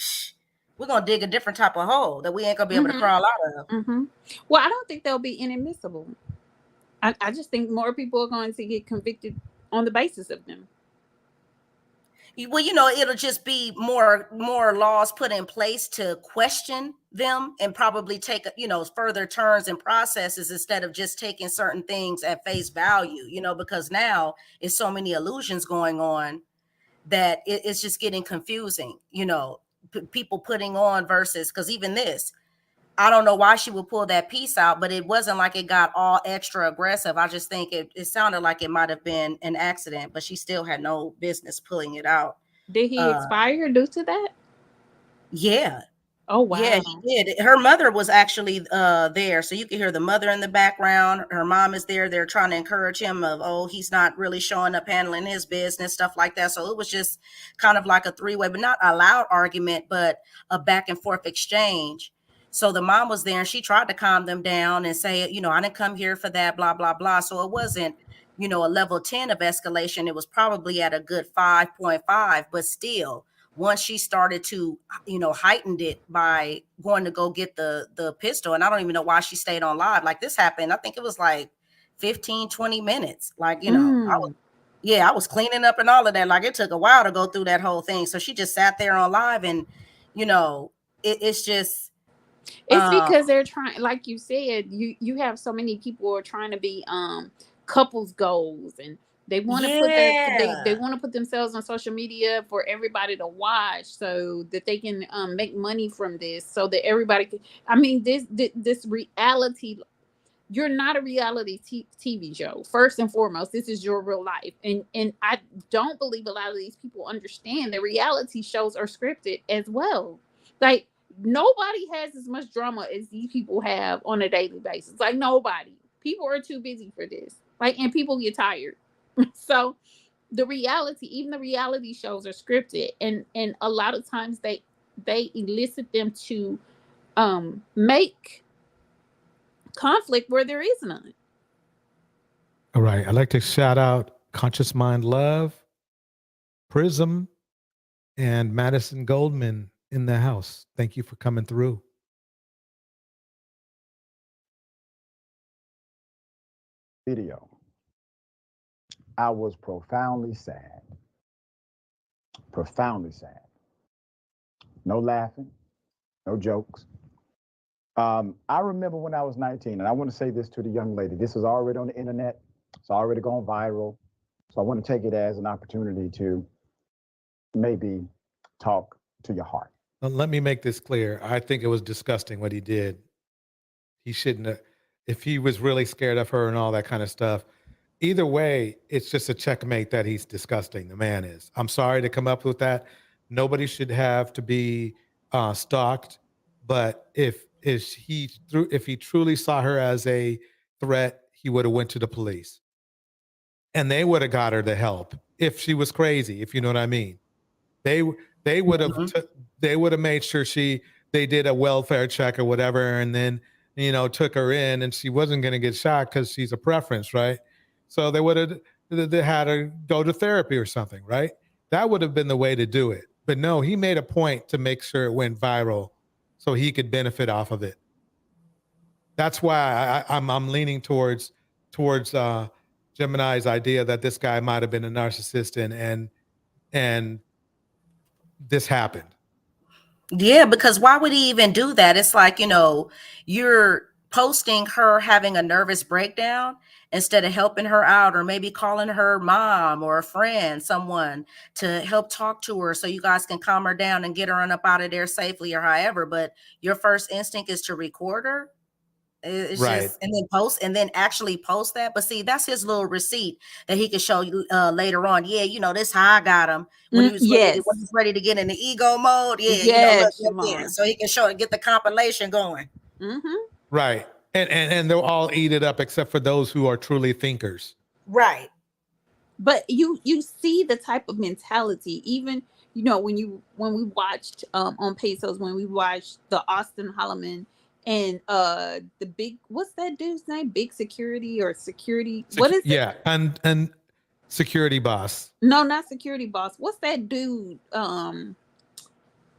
we're going to dig a different type of hole that we ain't going to be able to crawl out of. Well, I don't think they'll be inadmissible. I just think more people are going to get convicted on the basis of them. Well, it'll just be more laws put in place to question them and probably take, further turns and processes instead of just taking certain things at face value, because now it's so many illusions going on that it's just getting confusing, people putting on versus, because even this, I don't know why she would pull that piece out, but it wasn't like it got all extra aggressive. I just think it sounded like it might have been an accident, but she still had no business pulling it out. Did he expire due to that? Yeah. Oh wow. Yeah, he did. Her mother was actually there, so you can hear the mother in the background. Her mom is there. They're trying to encourage him of, he's not really showing up, handling his business, stuff like that. So it was just kind of like a three-way, but not a loud argument, but a back and forth exchange. So the mom was there and she tried to calm them down and say, I didn't come here for that, blah, blah, blah. So it wasn't, a level 10 of escalation. It was probably at a good 5.5, but still, once she started to, heightened it by going to go get the pistol. And I don't even know why she stayed on live. Like this happened, I think it was like 15, 20 minutes. Like, I was cleaning up and all of that. Like it took a while to go through that whole thing. So she just sat there on live and, it's just. It's because they're trying, like you said, you have so many people who are trying to be couples goals and they want to put they want to put themselves on social media for everybody to watch so that they can make money from this so that everybody can. I mean, this reality, you're not a reality TV show. First and foremost, this is your real life. And I don't believe a lot of these people understand that reality shows are scripted as well. Like nobody has as much drama as these people have on a daily basis. Like nobody. People are too busy for this. Like, and people get tired. So even the reality shows are scripted. And a lot of times they elicit them to make conflict where there is none. All right. I'd like to shout out Conscious Mind Love, Prism, and Madison Goldman in the house. Thank you for coming through. Video. I was profoundly sad. Profoundly sad. No laughing, no jokes. I remember when I was 19, and I want to say this to the young lady. This is already on the internet. It's already gone viral. So I want to take it as an opportunity to maybe talk to your heart. Let me make this clear. I think it was disgusting what he did. He shouldn't have, if he was really scared of her and all that kind of stuff. Either way, it's just a checkmate that he's disgusting. The man is. I'm sorry to come up with that. Nobody should have to be stalked But if he truly saw her as a threat, he would have went to the police, and they would have got her the help if she was crazy. If you know what I mean, they would have they would have made sure they did a welfare check or whatever, and then took her in, and she wasn't going to get shot because she's a preference, right? So they would have they had her go to therapy or something, right? That would have been the way to do it. But no, he made a point to make sure it went viral so he could benefit off of it. That's why I'm leaning towards Gemini's idea that this guy might have been a narcissist and this happened. Yeah, because why would he even do that? It's like, you're posting her having a nervous breakdown instead of helping her out, or maybe calling her mom or a friend, someone to help talk to her so you guys can calm her down and get her on up out of there safely or however. But your first instinct is to record her. It's Right. just, and then actually post that. But see, that's his little receipt that he can show you later on. Yeah, this how I got him when he was Yes. ready to get in the ego mode. Yeah, Yes, look, yeah. So he can show it, get the compilation going. Right. And they'll all eat it up except for those who are truly thinkers. Right. But you see the type of mentality, even when we watched on Pesos, when we watched the Austin Holloman and the big, what's that dude's name? Big Security or Security? What is it? Yeah, and Security Boss. No, not Security Boss. What's that dude?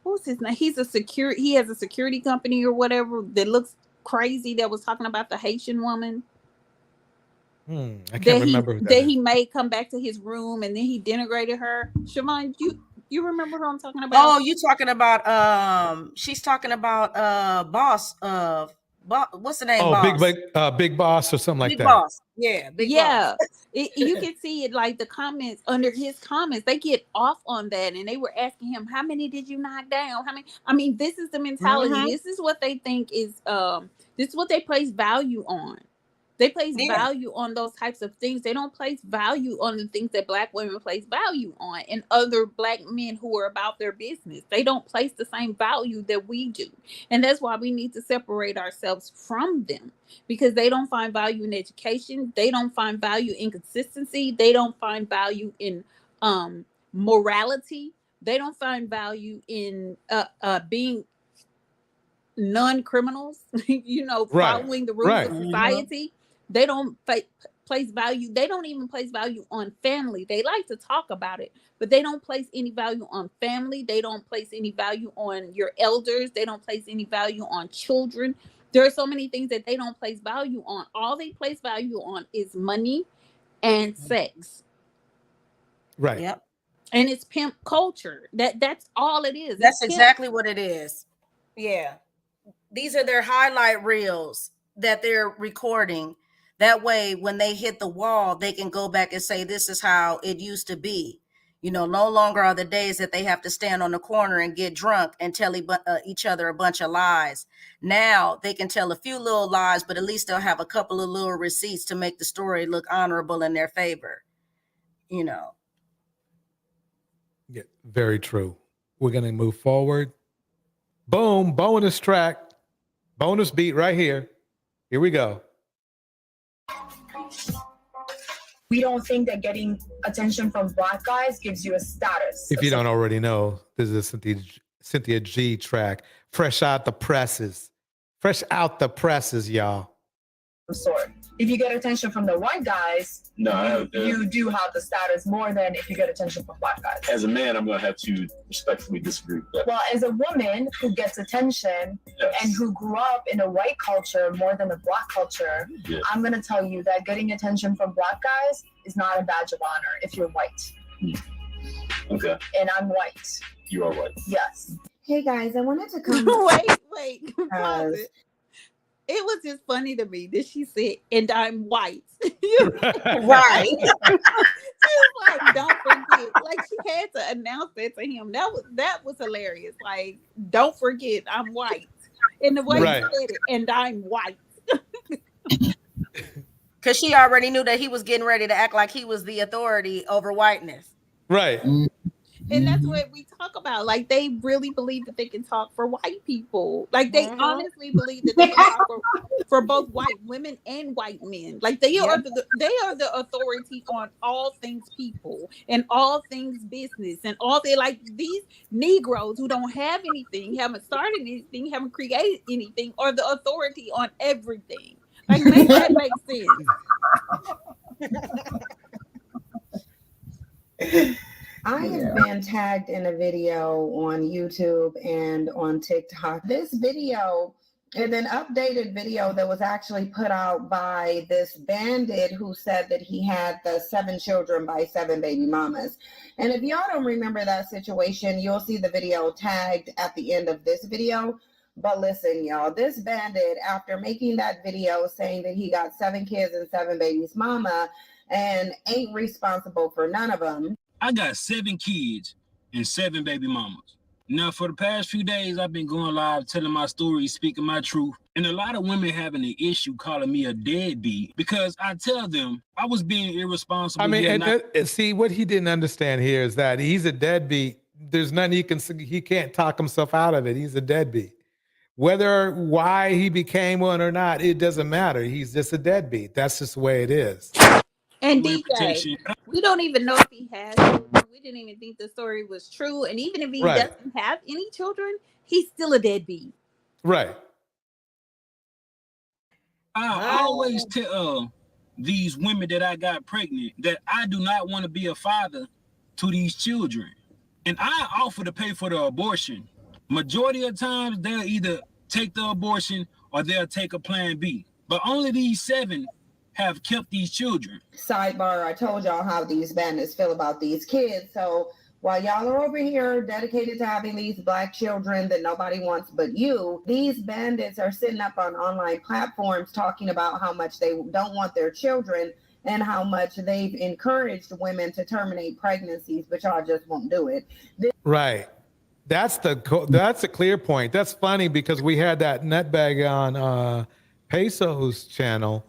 What's his name? He has a security company or whatever that looks crazy, that was talking about the Haitian woman. I can't remember who that he made come back to his room and then he denigrated her. Siobhan, you remember who I'm talking about? Oh, you talking about she's talking about boss of what's the name? Oh, Boss? Big Boss or something like Big that. Boss. Yeah, Big Boss. You can see it, like the comments under his comments, they get off on that, and they were asking him, how many did you knock down? How many? I mean, this is the mentality. This is what they think is this is what they place value on. They place value on those types of things. They don't place value on the things that Black women place value on, and other Black men who are about their business. They don't place the same value that we do. And that's why we need to separate ourselves from them, because they don't find value in education. They don't find value in consistency. They don't find value in morality. They don't find value in being non-criminals, following the rules of society. They don't place value. They don't even place value on family. They like to talk about it, but they don't place any value on family. They don't place any value on your elders. They don't place any value on children. There are so many things that they don't place value on. All they place value on is money and sex. Right. Yep. And it's pimp culture. That's all it is. That's exactly what it is. Yeah. These are their highlight reels that they're recording. That way, when they hit the wall, they can go back and say, this is how it used to be. No longer are the days that they have to stand on the corner and get drunk and tell each other a bunch of lies. Now they can tell a few little lies, but at least they'll have a couple of little receipts to make the story look honorable in their favor. Yeah, very true. We're going to move forward. Boom, bonus track, bonus beat right here. Here we go. We don't think that getting attention from Black guys gives you a status. If you don't already know, this is a Cynthia G track. Fresh out the presses. Fresh out the presses, y'all. Sort. If you get attention from the white guys, you do have the status more than if you get attention from Black guys. As a man, I'm going to have to respectfully disagree with that. Well, as a woman who gets attention and who grew up in a white culture more than a Black culture, I'm going to tell you that getting attention from Black guys is not a badge of honor if you're white. Okay. And I'm white. You are white. Yes. Hey guys, I wanted to come. Wait. Pause it. It was just funny to me that she said, and I'm white. Right. She was like, don't forget. Like, she had to announce that to him. That was hilarious. Like, don't forget, I'm white. And the way he said it, and I'm white. Because she already knew that he was getting ready to act like he was the authority over whiteness. Right. And that's what we talk about. Like, they really believe that they can talk for white people. Like, they honestly believe that they can talk for both white women and white men. Like, they are the authority on all things people and all things business and all they like these Negroes who don't have anything, haven't started anything, haven't created anything, are the authority on everything. Like, make that make sense. I have been tagged in a video on YouTube and on TikTok. This video is an updated video that was actually put out by this bandit who said that he had the 7 children by 7 baby mamas. And if y'all don't remember that situation, you'll see the video tagged at the end of this video. But listen, y'all, this bandit, after making that video saying that he got 7 kids and 7 babies mama and ain't responsible for none of them. I got 7 kids and 7 baby mamas. Now, for the past few days, I've been going live, telling my story, speaking my truth. And a lot of women having an issue calling me a deadbeat because I tell them I was being irresponsible. I mean, see, what he didn't understand here is that he's a deadbeat. There's nothing he can't talk himself out of it. He's a deadbeat. Why he became one or not, it doesn't matter. He's just a deadbeat. That's just the way it is. And DJ, we don't even know if he has children. We didn't even think the story was true. And even if he doesn't have any children, he's still a deadbeat. Right. I always tell these women that I got pregnant that I do not want to be a father to these children. And I offer to pay for the abortion. Majority of times, they'll either take the abortion or they'll take a plan B. But only these 7 have kept these children. Sidebar, I told y'all how these bandits feel about these kids. So while y'all are over here dedicated to having these Black children that nobody wants but you, these bandits are sitting up on online platforms talking about how much they don't want their children and how much they've encouraged women to terminate pregnancies, but y'all just won't do it. Right. That's a clear point. That's funny because we had that nutbag on Peso's channel.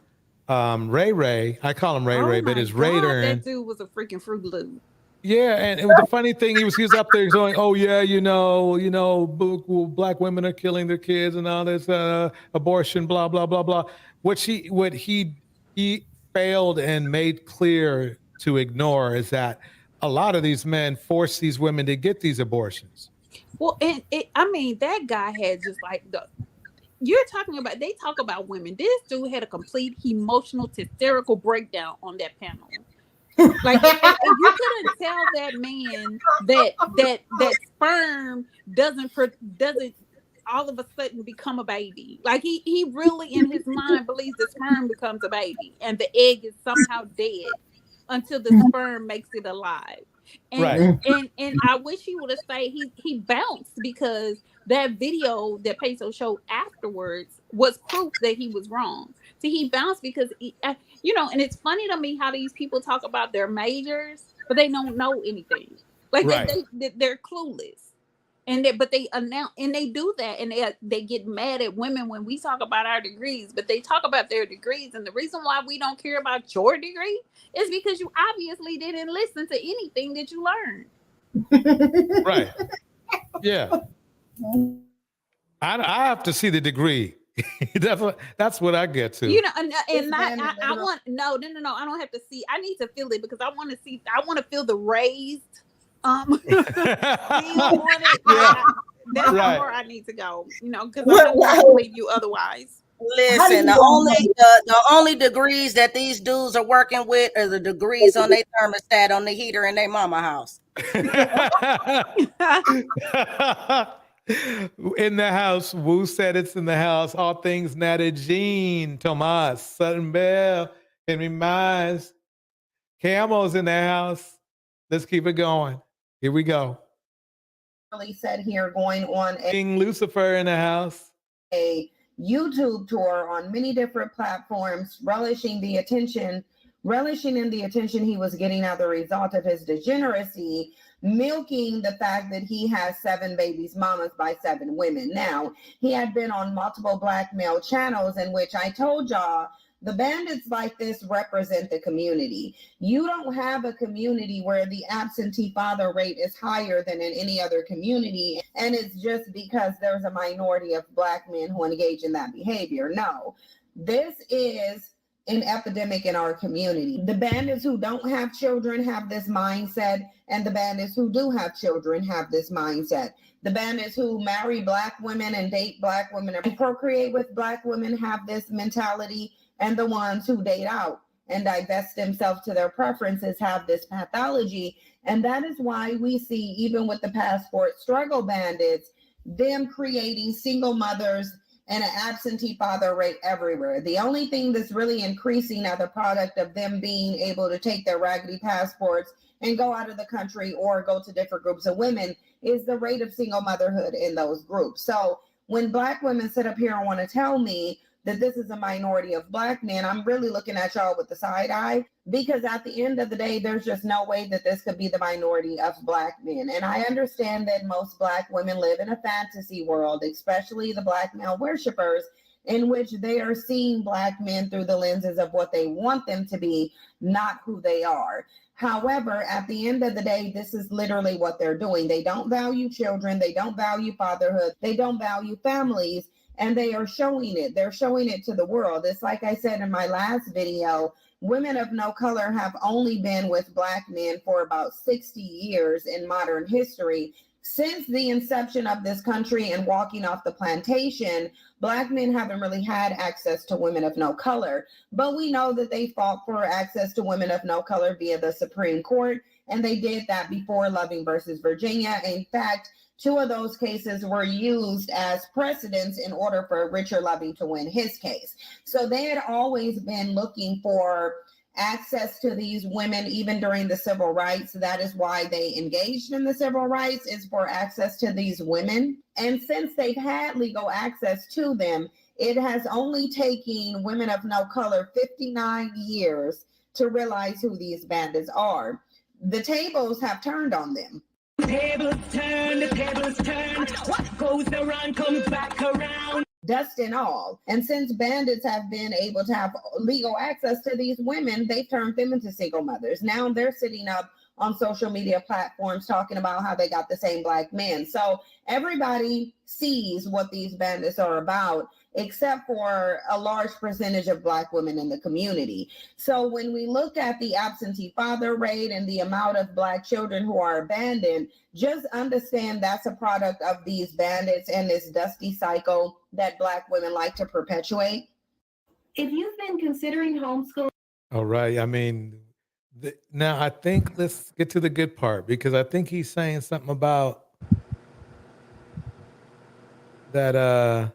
Ray, I call him Ray, but it's Raider. That dude was a freaking Fruit Loop. Yeah, and the funny thing, he was up there going, "Oh yeah, Black women are killing their kids and all this abortion, blah blah blah blah." What he failed and made clear to ignore is that a lot of these men force these women to get these abortions. Well, and that guy had just like you're talking about, they talk about women. This dude had a complete emotional, hysterical breakdown on that panel. Like, if you couldn't tell that man that sperm doesn't all of a sudden become a baby. Like, he really in his mind believes the sperm becomes a baby and the egg is somehow dead until the sperm makes it alive. And and I wish he would have stayed. He bounced because that video that Peso showed afterwards was proof that he was wrong. So he bounced because and it's funny to me how these people talk about their majors, but they don't know anything. Like they're clueless. But they announce and they do that, and they get mad at women when we talk about our degrees, but they talk about their degrees. And the reason why we don't care about your degree is because you obviously didn't listen to anything that you learned. Right. Yeah. I have to see the degree. That's what I get to. I want no. I don't have to see. I need to feel it because I want to see. I want to feel the raised. Feel on it. Yeah. That's where I need to go. Because I don't want to believe you otherwise. Listen, the only degrees that these dudes are working with are the degrees on their thermostat on the heater in their mama house. In the house, Wu said it's in the house. All things Nada Jean, Tomas, Sutton Bell, Henry Mines, Camo's in the house. Let's keep it going. Here we go. Really said here going on King Lucifer in the house. A YouTube tour on many different platforms, relishing in the attention he was getting as a result of his degeneracy, milking the fact that he has 7 babies mamas by 7 women. Now, he had been on multiple Black male channels in which I told y'all The bandits like this represent the community. You don't have a community where the absentee father rate is higher than in any other community, and it's just because there's a minority of Black men who engage in that behavior. No, this is an epidemic in our community. The bandits who don't have children have this mindset, and the bandits who do have children have this mindset. The bandits who marry Black women and date Black women and procreate with Black women have this mentality, and the ones who date out and divest themselves to their preferences have this pathology. And that is why we see, even with the passport struggle bandits, them creating single mothers and an absentee father rate everywhere. The only thing that's really increasing are the product of them being able to take their raggedy passports and go out of the country or go to different groups of women is the rate of single motherhood in those groups. So when Black women sit up here and want to tell me that this is a minority of Black men, I'm really looking at y'all with the side eye, because at the end of the day, there's just no way that this could be the minority of Black men. And I understand that most Black women live in a fantasy world, especially the Black male worshipers, in which they are seeing Black men through the lenses of what they want them to be, not who they are. However, at the end of the day, this is literally what they're doing. They don't value children. They don't value fatherhood. They don't value families. And they are showing it. They're showing it to the world. It's like I said in my last video, women of no color have only been with Black men for about 60 years in modern history. Since the inception of this country and walking off the plantation, Black men haven't really had access to women of no color. But we know that they fought for access to women of no color via the Supreme Court, and they did that before Loving versus Virginia. In fact, 2 of those cases were used as precedents in order for Richard Loving to win his case. So they had always been looking for access to these women, even during the civil rights. That is why they engaged in the civil rights, is for access to these women. And since they've had legal access to them, it has only taken women of no color 59 years to realize who these bandits are. The tables have turned on them. Tables turn, the tables turn. What goes around comes back around. Dust and all. And since bandits have been able to have legal access to these women, they've turned them into single mothers. Now they're sitting up on social media platforms talking about how they got the same Black men. So everybody sees what these bandits are about, except for a large percentage of Black women in the community. So when we look at the absentee father rate and the amount of Black children who are abandoned, just understand that's a product of these bandits and this dusty cycle that Black women like to perpetuate. If you've been considering homeschooling. All right. I mean, now I think let's get to the good part, because I think he's saying something about that.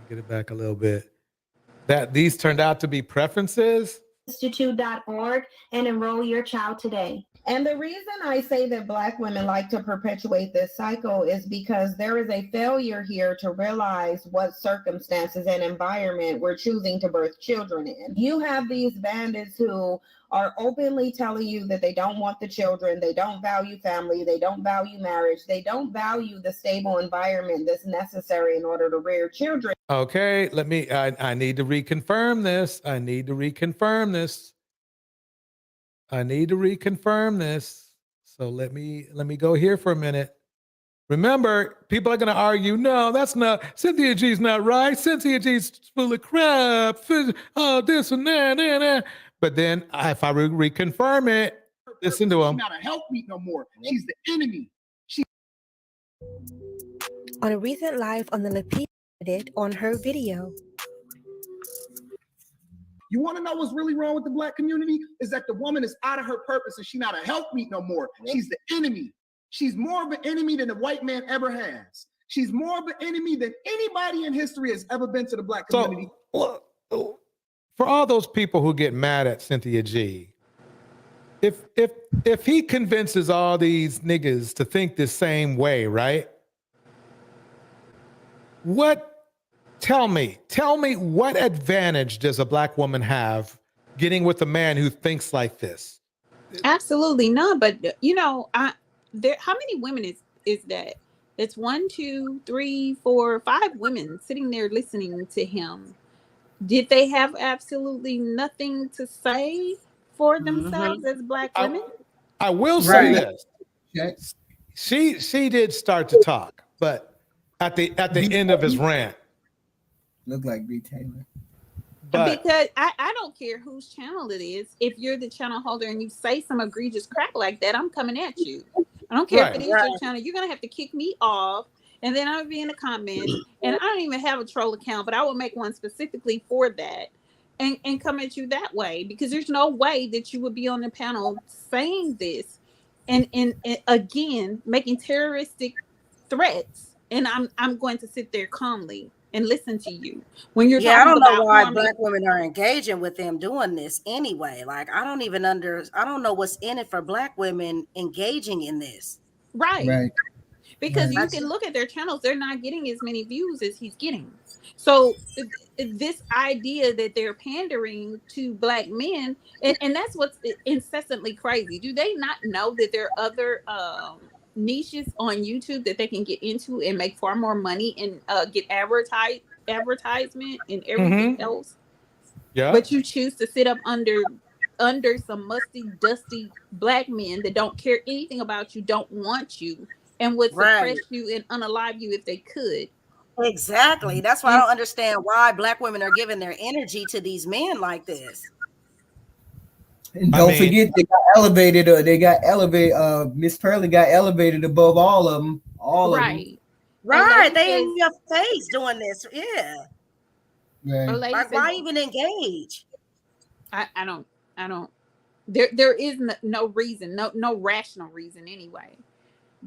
Get it back a little bit. That these turned out to be preferences. Institute.org and enroll your child today. And the reason I say that Black women like to perpetuate this cycle is because there is a failure here to realize what circumstances and environment we're choosing to birth children in. You have these bandits who are openly telling you that they don't want the children, they don't value family, they don't value marriage, they don't value the stable environment that's necessary in order to rear children. Okay, I need to reconfirm this. I need to reconfirm this. So let me go here for a minute. Remember, people are going to argue, no, that's not, Cynthia G's not right. Cynthia G's full of crap. Oh, this and that. But then if I reconfirm it, listen to him. She's not a helpmeet no more. She's the enemy. On a recent live on the Lapid did on her video. You want to know what's really wrong with the Black community? Is that the woman is out of her purpose and she's not a helpmeet no more. She's the enemy. She's more of an enemy than the white man ever has. She's more of an enemy than anybody in history has ever been to the Black community. So, for all those people who get mad at Cynthia G, if he convinces all these niggas to think the same way, right? Tell me what advantage does a Black woman have getting with a man who thinks like this? Absolutely none. But how many women is that It's 1, 2, 3, 4, 5 women sitting there listening to him. Did they have absolutely nothing to say for themselves as Black women? I will say Right. this. She did start to talk, but at the end of his rant. Look like B. Taylor. But because I don't care whose channel it is. If you're the channel holder and you say some egregious crap like that, I'm coming at you. I don't care if it is your channel. You're gonna have to kick me off, and then I'll be in the comments. And I don't even have a troll account, but I will make one specifically for that, and come at you that way, because there's no way that you would be on the panel saying this, and again making terroristic threats, and I'm going to sit there calmly and listen to you when you're I talking don't know about why harming. Black women are engaging with them doing this anyway. Like, I don't know what's in it for Black women engaging in this. Right. Because you can look at their channels, they're not getting as many views as he's getting. So this idea that they're pandering to Black men, and that's what's incessantly crazy. Do they not know that there are other niches on YouTube that they can get into and make far more money and get advertisement and everything else? Yeah. But you choose to sit up under some musty, dusty Black men that don't care anything about you, don't want you, and would suppress you and unalive you if they could. Exactly. That's why I don't understand why Black women are giving their energy to these men like this. And don't forget, they got elevated. Miss Pearly got elevated above all of them. All of them. Right. They in your face doing this. Yeah. Like, why even engage? I don't. There is no reason, no rational reason anyway.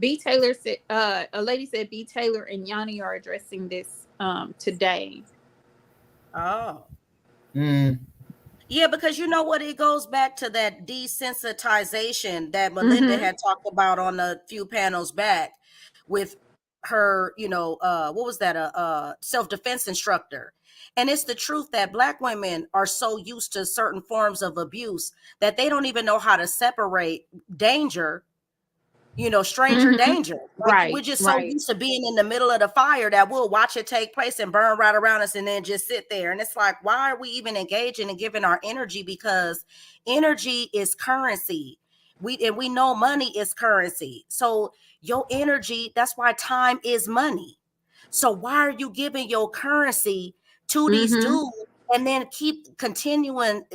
B. Taylor said, a lady said B. Taylor and Yanni are addressing this today. Oh. Yeah, because you know what? It goes back to that desensitization that Melinda had talked about on a few panels back with her, what was that? Self-defense instructor. And it's the truth that Black women are so used to certain forms of abuse that they don't even know how to separate danger, stranger danger. Like, we're just so used to being in the middle of the fire that we'll watch it take place and burn right around us and then just sit there. And it's like, why are we even engaging and giving our energy? Because energy is currency. We know money is currency. So your energy, that's why time is money. So why are you giving your currency to these dudes and then keep continuously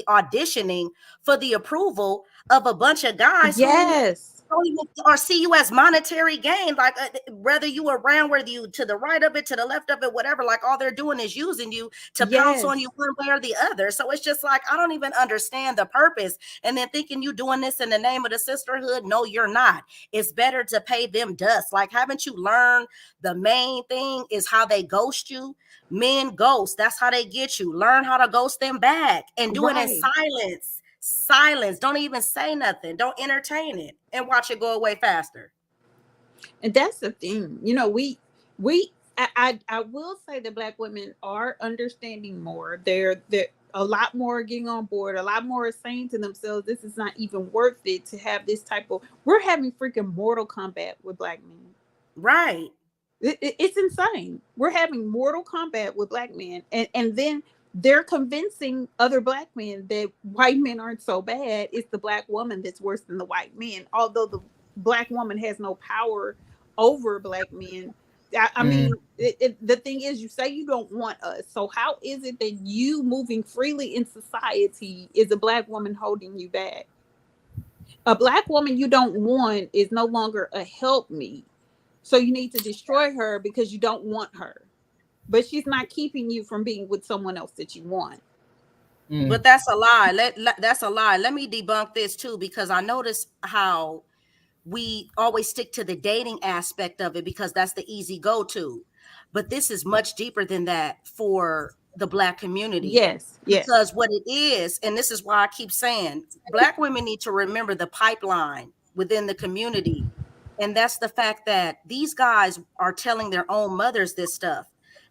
auditioning for the approval of a bunch of guys who don't even or see you as monetary gain? Like, whether you around, whether you to the right of it, to the left of it, whatever, like, all they're doing is using you to pounce on you one way or the other. So it's just like, I don't even understand the purpose. And then thinking you doing this in the name of the sisterhood. No, you're not. It's better to pay them dust. Like, haven't you learned the main thing is how they ghost you? Men ghost. That's how they get you. Learn how to ghost them back and do it in silence. Don't even say nothing. Don't entertain it and watch it go away faster. And that's the thing. I will say that Black women are understanding more. They're a lot more getting on board. A lot more saying to themselves, this is not even worth it to have this type of, we're having freaking Mortal Kombat with Black men. Right. It's insane. We're having Mortal Kombat with Black men. And then they're convincing other Black men that white men aren't so bad. It's the Black woman that's worse than the white men. Although the Black woman has no power over Black men. I mean, the thing is, you say you don't want us. So how is it that you moving freely in society is a Black woman holding you back? A Black woman you don't want is no longer a helpmeet. So you need to destroy her because you don't want her. But she's not keeping you from being with someone else that you want. But that's a lie. That's a lie. Let me debunk this too, because I notice how we always stick to the dating aspect of it because that's the easy go-to. But this is much deeper than that for the Black community. Yes. Because what it is, and this is why I keep saying, Black women need to remember the pipeline within the community. And that's the fact that these guys are telling their own mothers this stuff.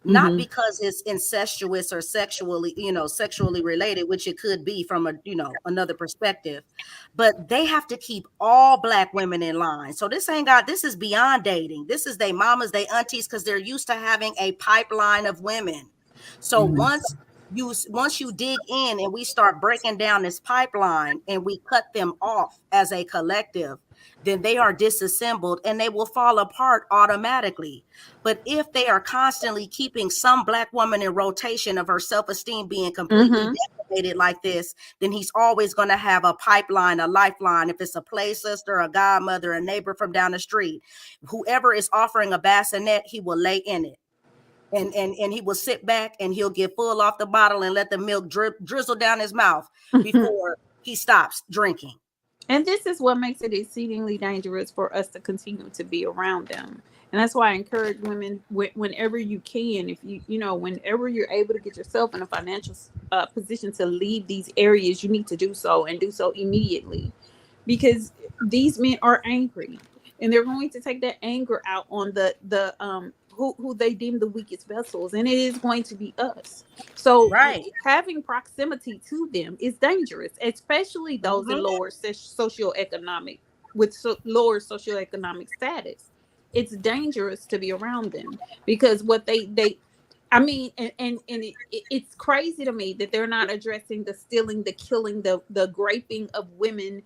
not because it's incestuous or sexually, sexually related, which it could be from another perspective, but they have to keep all Black women in line. So this is beyond dating. This is they mamas, they aunties, because they're used to having a pipeline of women. So once you dig in and we start breaking down this pipeline and we cut them off as a collective, then they are disassembled and they will fall apart automatically. But if they are constantly keeping some Black woman in rotation of her self-esteem being completely decimated like this, then he's always going to have a pipeline, a lifeline. If it's a play sister, a godmother, a neighbor from down the street, whoever is offering a bassinet, he will lay in it. And he will sit back and he'll get full off the bottle and let the milk drizzle down his mouth before he stops drinking. And this is what makes it exceedingly dangerous for us to continue to be around them. And that's why I encourage women, whenever you can, if whenever you're able to get yourself in a financial position to leave these areas, you need to do so, and do so immediately, because these men are angry and they're going to take that anger out on the who they deem the weakest vessels, and it is going to be us. So having proximity to them is dangerous, especially those in lower socioeconomic lower socioeconomic status. It's dangerous to be around them because what it's crazy to me that they're not addressing the stealing, the killing, the raping of women,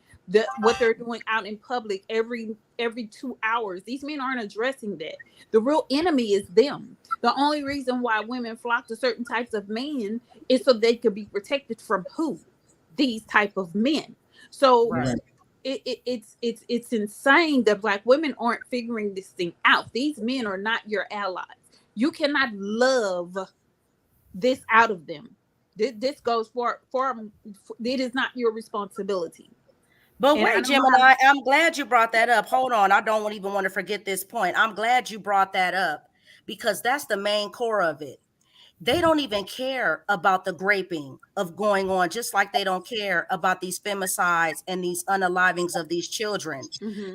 what they're doing out in public every 2 hours. These men aren't addressing that. The real enemy is them. The only reason why women flock to certain types of men is so they could be protected from who? These type of men. So it's insane that Black women aren't figuring this thing out. These men are not your allies. You cannot love this out of them. This goes for it is not your responsibility. But wait, Gemini, I'm glad you brought that up. Hold on. I don't even want to forget this point. I'm glad you brought that up because that's the main core of it. They don't even care about the graping of going on, just like they don't care about these femicides and these unalivings of these children.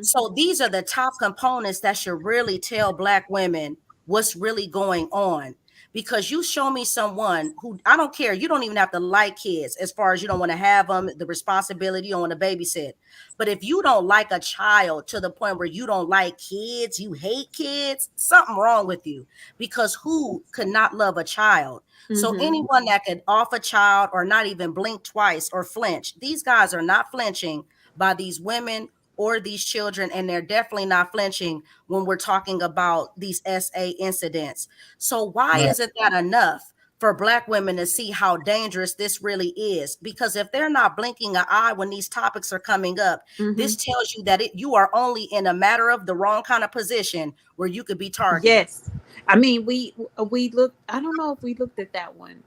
So these are the top components that should really tell Black women what's really going on. Because you show me someone who, I don't care, you don't even have to like kids as far as you don't want to have them, the responsibility, you don't want to babysit. But if you don't like a child to the point where you don't like kids, you hate kids, something wrong with you. Because who could not love a child? So anyone that could off a child or not even blink twice or flinch, these guys are not flinching by these women or these children, and they're definitely not flinching when we're talking about these SA incidents. So why isn't that enough for Black women to see how dangerous this really is? Because if they're not blinking an eye when these topics are coming up, this tells you that you are only in a matter of the wrong kind of position where you could be targeted. Yes. I mean, we looked, I don't know if we looked at that one.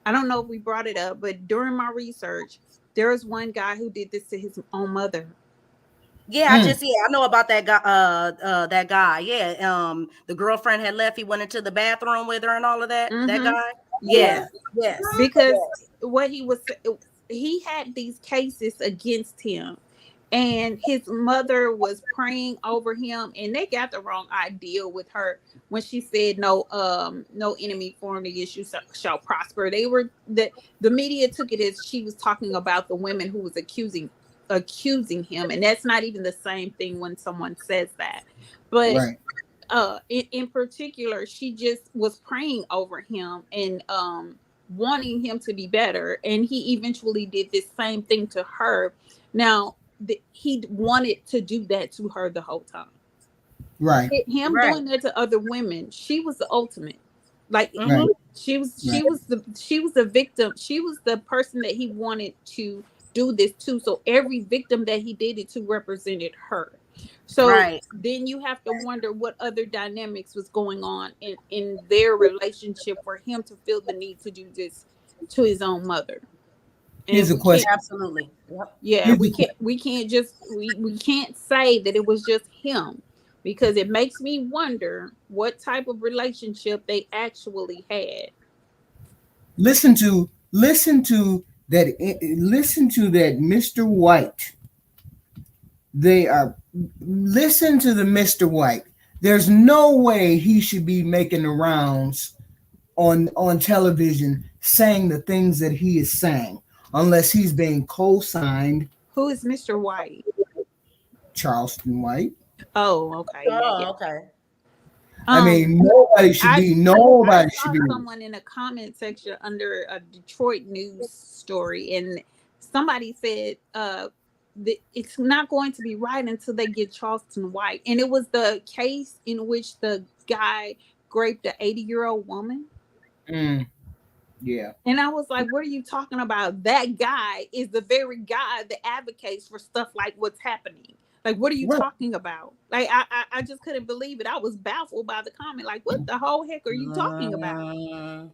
I don't know if we brought it up, but during my research, there was one guy who did this to his own mother. Yeah, I know about that guy. That guy. Yeah. The girlfriend had left. He went into the bathroom with her and all of that. That guy. Yes. Because what he had these cases against him, and his mother was praying over him, and they got the wrong idea with her when she said no enemy formed against you shall prosper. The media took it as she was talking about the women who was accusing him, and that's not even the same thing when someone says that. But in particular, she just was praying over him and wanting him to be better, and he eventually did this same thing to her. Now he wanted to do that to her the whole time. Doing that to other women, she was the ultimate. She was the victim. She was the person that he wanted to do this to. So every victim that he did it to represented her. So then you have to wonder what other dynamics was going on in their relationship for him to feel the need to do this to his own mother. Here's a question. Absolutely. Yeah, we can't say that it was just him, because it makes me wonder what type of relationship they actually had. Listen to that, Mr. White. Listen to the Mr. White. There's no way he should be making the rounds on television saying the things that he is saying, unless he's being co-signed. Who is Mr. White? Charleston White. Oh, okay. Yeah. okay. I mean, nobody should be. Nobody should be. Someone in a comment section under a Detroit news story, and somebody said, it's not going to be right until they get Charleston White. And it was the case in which the guy raped an 80-year-old woman. Yeah. And I was like, what are you talking about? That guy is the very guy that advocates for stuff like what's happening. Like, what are you talking about? Like, I just couldn't believe it. I was baffled by the comment. Like, what the whole heck are you talking about?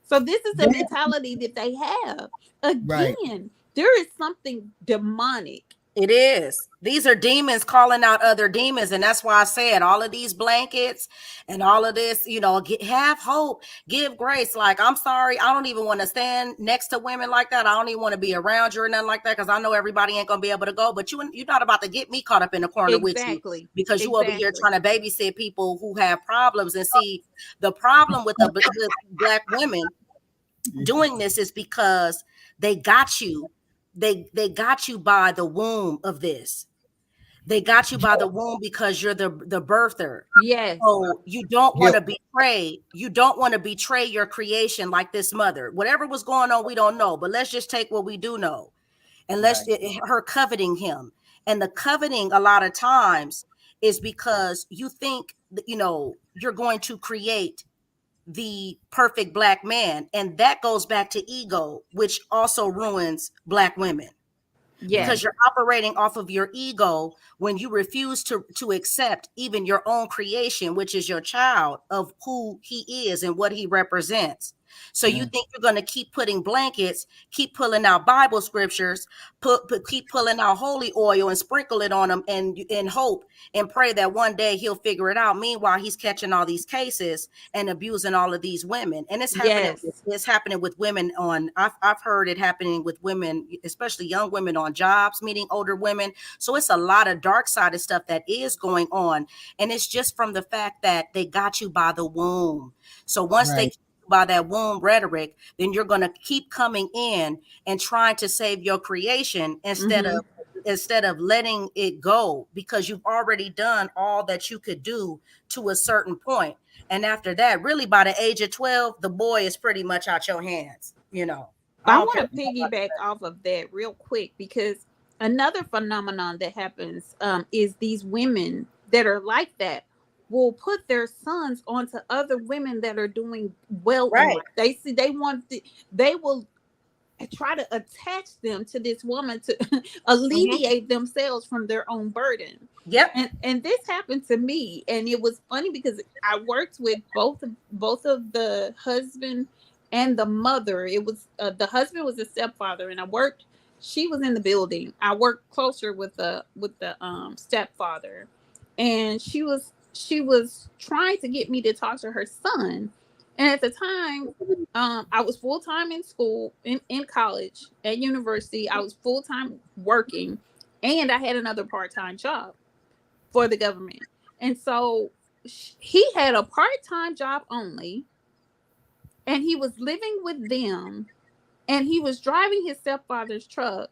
So this is the mentality that they have. Again, there is something demonic. It is. These are demons calling out other demons. And that's why I said all of these blankets and all of this, you know, have hope, give grace. Like, I'm sorry, I don't even want to stand next to women like that. I don't even want to be around you or nothing like that, because I know everybody ain't going to be able to go. But you're not about to get me caught up in the corner with you, because you over here trying to babysit people who have problems. And see, the problem with the with Black women doing this is because they got you. They got you by the womb of this. They got you by the womb because you're the birther. Yes. So you don't want to betray. You don't want to betray your creation like this mother. Whatever was going on, we don't know. But let's just take what we do know. And her coveting him. And the coveting a lot of times is because you think that, you know, you're going to create the perfect Black man, and that goes back to ego, which also ruins Black women. Because you're operating off of your ego when you refuse to accept even your own creation, which is your child, of who he is and what he represents. So you think you're going to keep putting blankets, keep pulling out Bible scriptures, keep pulling out holy oil and sprinkle it on him, and hope and pray that one day he'll figure it out. Meanwhile, he's catching all these cases and abusing all of these women. And it's happening. It's happening with women on. I've heard it happening with women, especially young women on jobs, meeting older women. So it's a lot of dark side of stuff that is going on, and it's just from the fact that they got you by the womb. So once they by that womb rhetoric, then you're going to keep coming in and trying to save your creation instead of letting it go, because you've already done all that you could do to a certain point. And after that, really by the age of 12, the boy is pretty much out your hands, you know. I want to piggyback off of that real quick, because another phenomenon that happens is these women that are like that will put their sons onto other women that are doing well in life. They will try to attach them to this woman to alleviate themselves from their own burden. And this happened to me, and it was funny because I worked with both of the husband and the mother. It was the husband was a stepfather, and she was in the building. I worked closer with the stepfather, and she was trying to get me to talk to her son. And at the time, I was full-time in school, in college, at university. I was full-time working, and I had another part-time job for the government. And so he had a part-time job only, and he was living with them, and he was driving his stepfather's truck,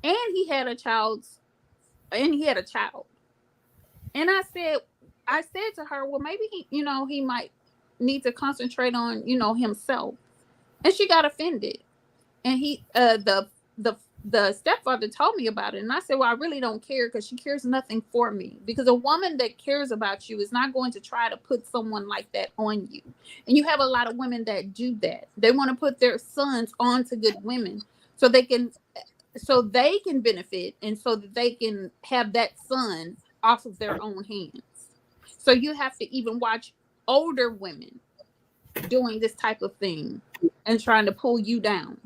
and he had a child. And I said to her, well, maybe he might need to concentrate on, himself. And she got offended. And the stepfather told me about it. And I said, well, I really don't care, because she cares nothing for me. Because a woman that cares about you is not going to try to put someone like that on you. And you have a lot of women that do that. They want to put their sons onto good women so they can benefit, and so that they can have that son off of their own hands. So you have to even watch older women doing this type of thing and trying to pull you down.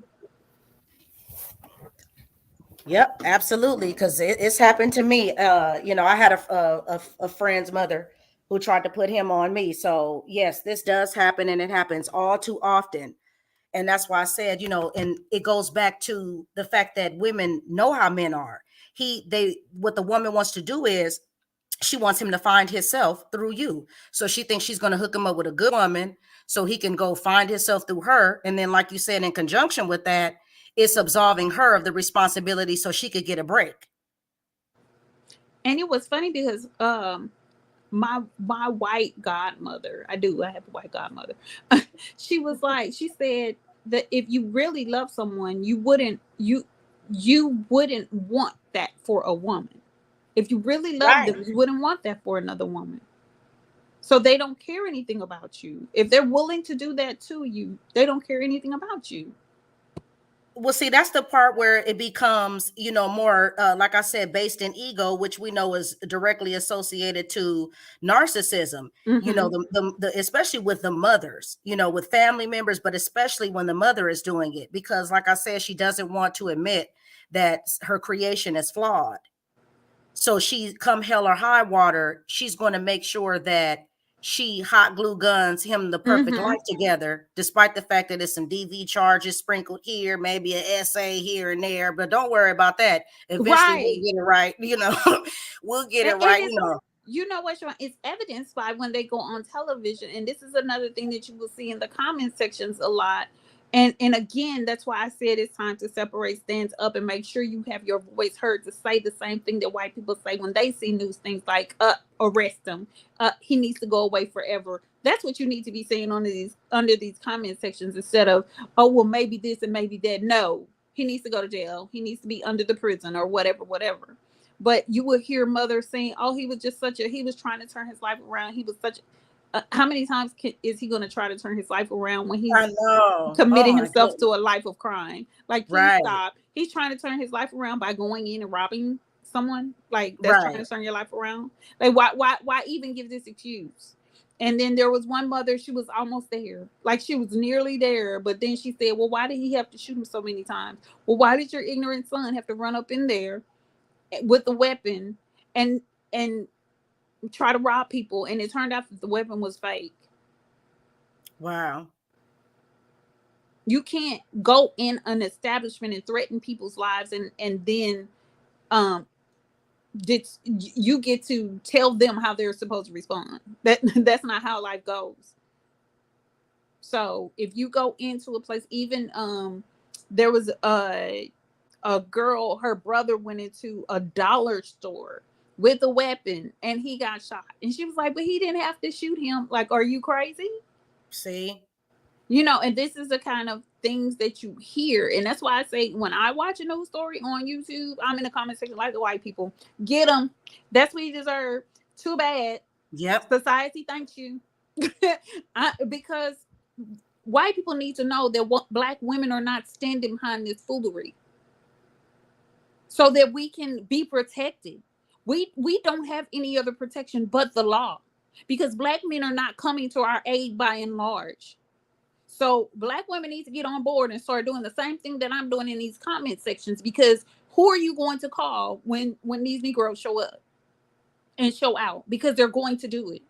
Yep, absolutely. Because it's happened to me. I had a friend's mother who tried to put him on me. So yes, this does happen, and it happens all too often. And that's why I said, and it goes back to the fact that women know how men are. What the woman wants to do is she wants him to find himself through you. So she thinks she's going to hook him up with a good woman so he can go find himself through her. And then, like you said, in conjunction with that, it's absolving her of the responsibility so she could get a break. And it was funny because my white godmother, I have a white godmother. She was like, she said that if you really love someone, you wouldn't want that for a woman. If you really love them, you wouldn't want that for another woman. So they don't care anything about you. If they're willing to do that to you, they don't care anything about you. Well, see, that's the part where it becomes, more, like I said, based in ego, which we know is directly associated to narcissism, especially with the mothers, with family members, but especially when the mother is doing it, because like I said, she doesn't want to admit that her creation is flawed. So she, come hell or high water, she's going to make sure that she hot glue guns him the perfect life together, despite the fact that there's some DV charges sprinkled here, maybe an essay here and there, but don't worry about that. Eventually we'll get it right. We'll get it right. You know what, Sean? It's evidenced by when they go on television. And this is another thing that you will see in the comment sections a lot. And again, that's why I said it's time to separate, stand up, and make sure you have your voice heard to say the same thing that white people say when they see news things like, arrest him. He needs to go away forever. That's what you need to be saying under these comment sections, instead of, oh, well, maybe this and maybe that. No, he needs to go to jail. He needs to be under the prison or whatever. But you will hear mothers saying, oh, he was trying to turn his life around. He was such how many times is he going to try to turn his life around when he's committing himself to a life of crime? Like, please stop. He's trying to turn his life around by going in and robbing someone. Like, that's trying to turn your life around. Like, why even give this excuse? And then there was one mother, she was almost there. Like, she was nearly there. But then she said, well, why did he have to shoot him so many times? Well, why did your ignorant son have to run up in there with a weapon and try to rob people? And it turned out that the weapon was fake. Wow. You can't go in an establishment and threaten people's lives and then you get to tell them how they're supposed to respond. That's not how life goes. So if you go into a place, even there was a girl, her brother went into a dollar store with a weapon and he got shot. And she was like, but he didn't have to shoot him. Like, are you crazy? See? And this is the kind of things that you hear. And that's why I say, when I watch a news story on YouTube, I'm in the comment section like the white people. Get them. That's what you deserve. Too bad. Yep. Society thanks you. Because white people need to know that Black women are not standing behind this foolery, so that we can be protected. We don't have any other protection but the law, because Black men are not coming to our aid by and large. So Black women need to get on board and start doing the same thing that I'm doing in these comment sections, because who are you going to call when these Negroes show up and show out? Because they're going to do it.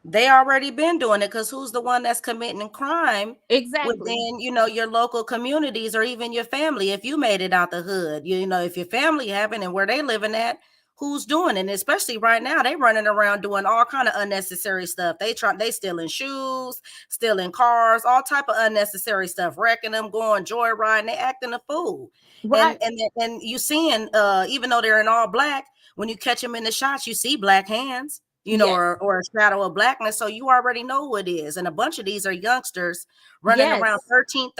They already been doing it, because who's the one that's committing crime exactly within, your local communities or even your family? If you made it out the hood, if your family haven't, and where they living at, who's doing it? And especially right now, they running around doing all kind of unnecessary stuff. They stealing shoes, stealing cars, all type of unnecessary stuff, wrecking them, going joyriding. They acting a fool. Right. And you seeing, even though they're in all Black, when you catch them in the shots, you see Black hands. Or a shadow of Blackness. So you already know who it is. And a bunch of these are youngsters running around 13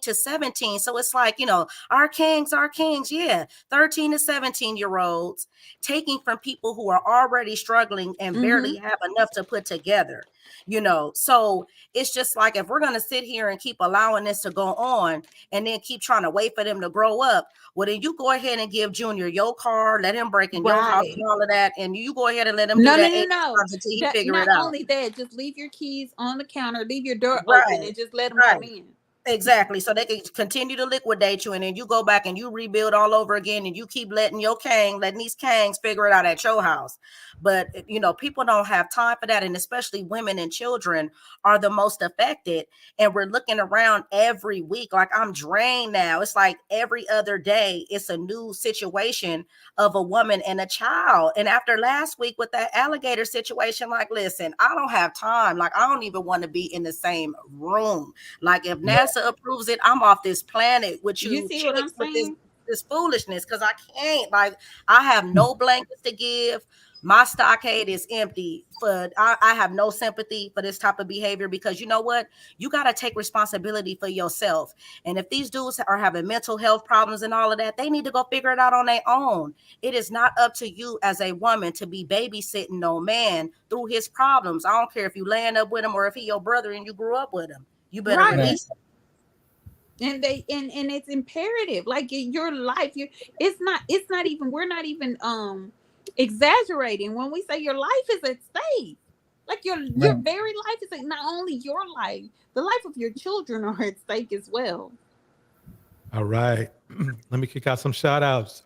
to 17. So it's like, our kings. Yeah. 13 to 17-year-olds taking from people who are already struggling and barely have enough to put together, So it's just like, if we're going to sit here and keep allowing this to go on and then keep trying to wait for them to grow up, well, then you go ahead and give Junior your car, let him break in your house and all of that. And you go ahead and let him do that. No. Until he figure it out. Not only that, just leave your keys on the counter, leave your door open, and just let them come in. Exactly. So they can continue to liquidate you, and then you go back and you rebuild all over again, and you keep letting these kangs figure it out at your house. But people don't have time for that, and especially women and children are the most affected. And we're looking around every week. Like, I'm drained now. It's like every other day, it's a new situation of a woman and a child. And after last week with that alligator situation, like, listen, I don't have time. Like, I don't even want to be in the same room. Like, if NASA approves it, I'm off this planet with you see what I'm saying? This foolishness, because I can't. Like, I have no blankets to give. My stockade is empty. I have no sympathy for this type of behavior, because you know what? You got to take responsibility for yourself. And if these dudes are having mental health problems and all of that, they need to go figure it out on their own. It is not up to you as a woman to be babysitting no man through his problems. I don't care if you land up with him or if he your brother and you grew up with him. You better release him. And it's imperative. Like, your life, it's not even, we're not even exaggerating when we say your life is at stake. Like, your very life is like, not only your life, the life of your children are at stake as well. All right. Let me kick out some shout outs.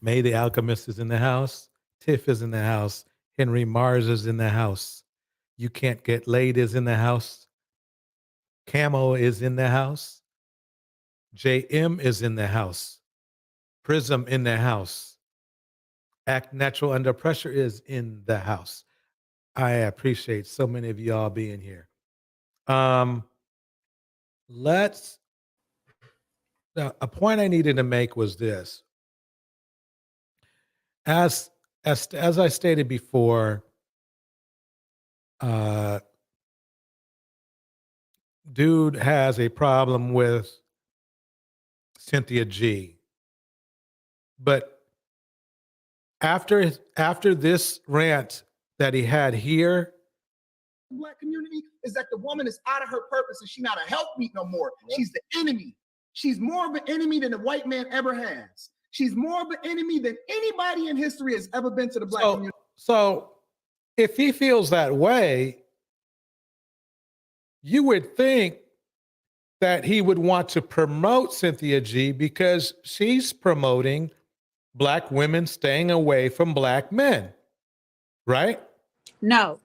May the Alchemist is in the house. Tiff is in the house. Henry Mars is in the house. You Can't Get Laid is in the house. Camo is in the house. JM is in the house. Prism in the house. Act Natural Under Pressure is in the house. I appreciate so many of y'all being here. A point I needed to make was this. As I stated before, dude has a problem with Cynthia G. But after this rant that he had here, The Black community is that the woman is out of her purpose and she's not a helpmeet no more. She's the enemy. She's more of an enemy than the white man ever has. She's more of an enemy than anybody in history has ever been to the Black community. So if he feels that way, you would think that he would want to promote Cynthia G, because she's promoting Black women staying away from Black men, right? No.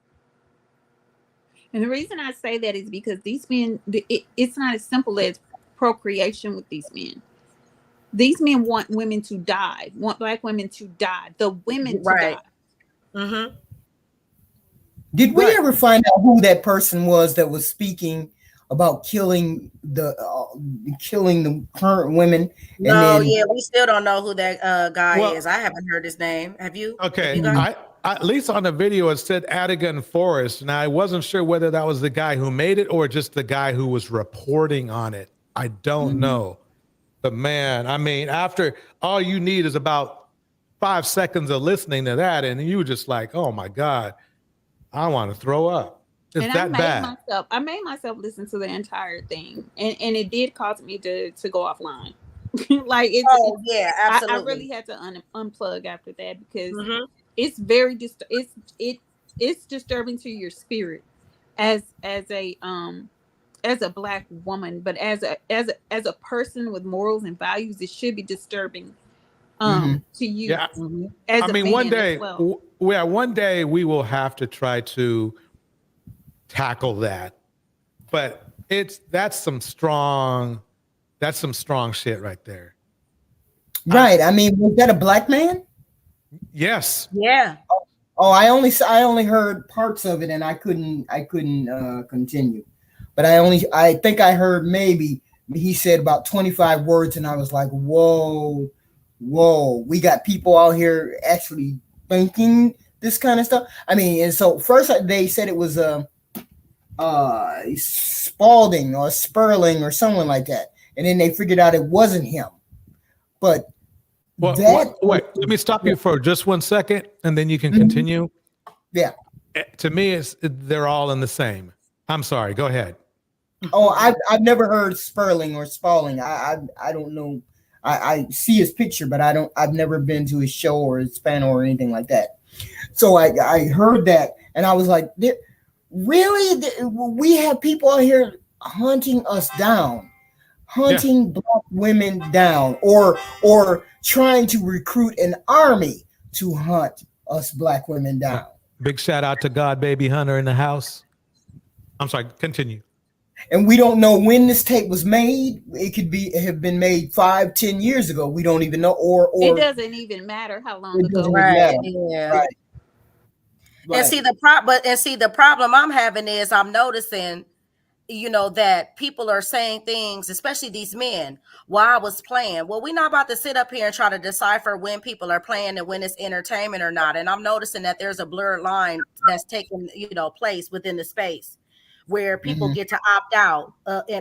And the reason I say that is because these men, it's not as simple as procreation with these men. These men want women to die, want Black women to die, the women to die. Mm-hmm. Did we ever find out who that person was that was speaking about killing the current women? No, we still don't know who that guy is. I haven't heard his name. Have you? Okay, Have you guys? at least on the video it said Adigan Forrest. Now I wasn't sure whether that was the guy who made it or just the guy who was reporting on it. I don't know. But man, I mean, after all you need is about 5 seconds of listening to that, and you just like, oh my God, I want to throw up. It's that bad. I made myself listen to the entire thing, and it did cause me to go offline. Like, absolutely. I really had to unplug after that, because it's very it's disturbing to your spirit as a Black woman, but as a person with morals and values, it should be disturbing to you. Yeah. As I mean, one day we will have to try to tackle that, but that's some strong shit right there. Right. I mean, was that a Black man? Yes. Yeah. Oh, I only heard parts of it, and I couldn't continue. But I think I heard maybe he said about 25 words, and I was like, whoa, we got people out here actually thinking this kind of stuff. I mean, and so first they said it was Spalding or Sperling or someone like that, and then they figured out it wasn't him. But wait, let me stop you for just 1 second, and then you can continue. Yeah. To me, they're all in the same. I'm sorry. Go ahead. Oh, I've never heard Sperling or Spalding. I don't know. I see his picture, but I've never been to his show or his panel or anything like that. So I heard that, and I was like, really? We have people out here hunting us down, hunting black women down, or trying to recruit an army to hunt us black women down. Big shout out to God Baby Hunter in the house. I'm sorry, continue. And we don't know when this tape was made. It could have been made 5-10 years ago. We don't even know, or it doesn't even matter how long ago. Right. Yeah. Right. And see the problem I'm having is I'm noticing, you know, that people are saying things, especially these men, while I was playing. Well, we're not about to sit up here and try to decipher when people are playing and when it's entertainment or not. And I'm noticing that there's a blurred line that's taking, you know, place within the space where people get to opt out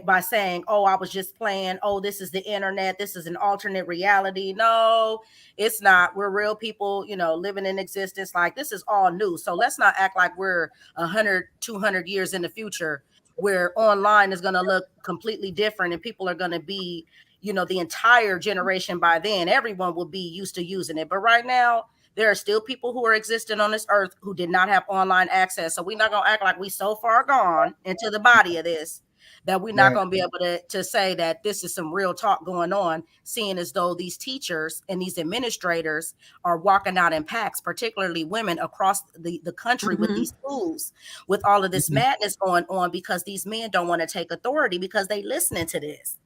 by saying, oh, I was just playing. Oh, this is the internet. This is an alternate reality. No, it's not. We're real people, you know, living in existence. Like, this is all new. So let's not act like we're 100, 200 years in the future where online is going to look completely different and people are going to be, you know, the entire generation by then. Everyone will be used to using it. But right now, there are still people who are existing on this earth who did not have online access. So we're not going to act like we so far gone into the body of this that we're not going to be able to say that this is some real talk going on, seeing as though these teachers and these administrators are walking out in packs, particularly women across the country with these schools, with all of this madness going on because these men don't want to take authority because they listening to this.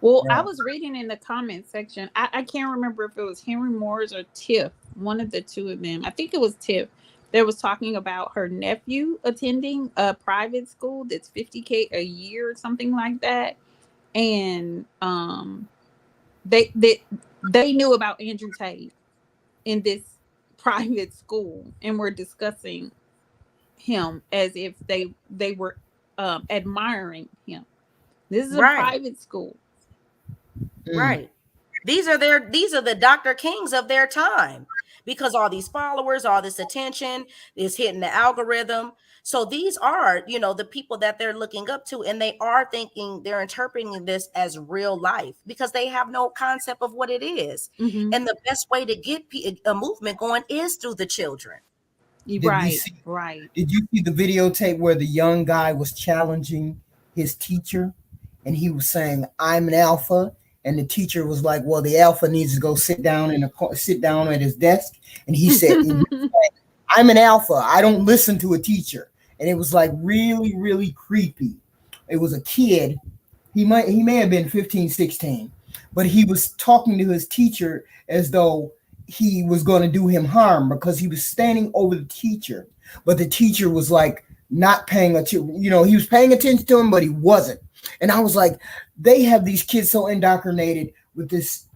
Well, I was reading in the comment section. I can't remember if it was Henry Moore's or Tiff, one of the two of them. I think it was Tiff. That was talking about her nephew attending a private school that's $50K a year or something like that. And they knew about Andrew Tate in this private school and were discussing him as if they were admiring him. This is a private school. Right. These are the Dr. Kings of their time because all these followers, all this attention is hitting the algorithm. So these are, you know, the people that they're looking up to, and they are thinking, they're interpreting this as real life because they have no concept of what it is. And the best way to get a movement going is through the children. Right. Did you see the videotape where the young guy was challenging his teacher and he was saying, I'm an alpha? And the teacher was like, well, the alpha needs to go sit down at his desk. And he said, I'm an alpha. I don't listen to a teacher. And it was like really, really creepy. It was a kid. He may have been 15, 16, but he was talking to his teacher as though he was going to do him harm because he was standing over the teacher. But the teacher was like not paying attention. You know, he was paying attention to him, but he wasn't. And I was like, they have these kids so indoctrinated with this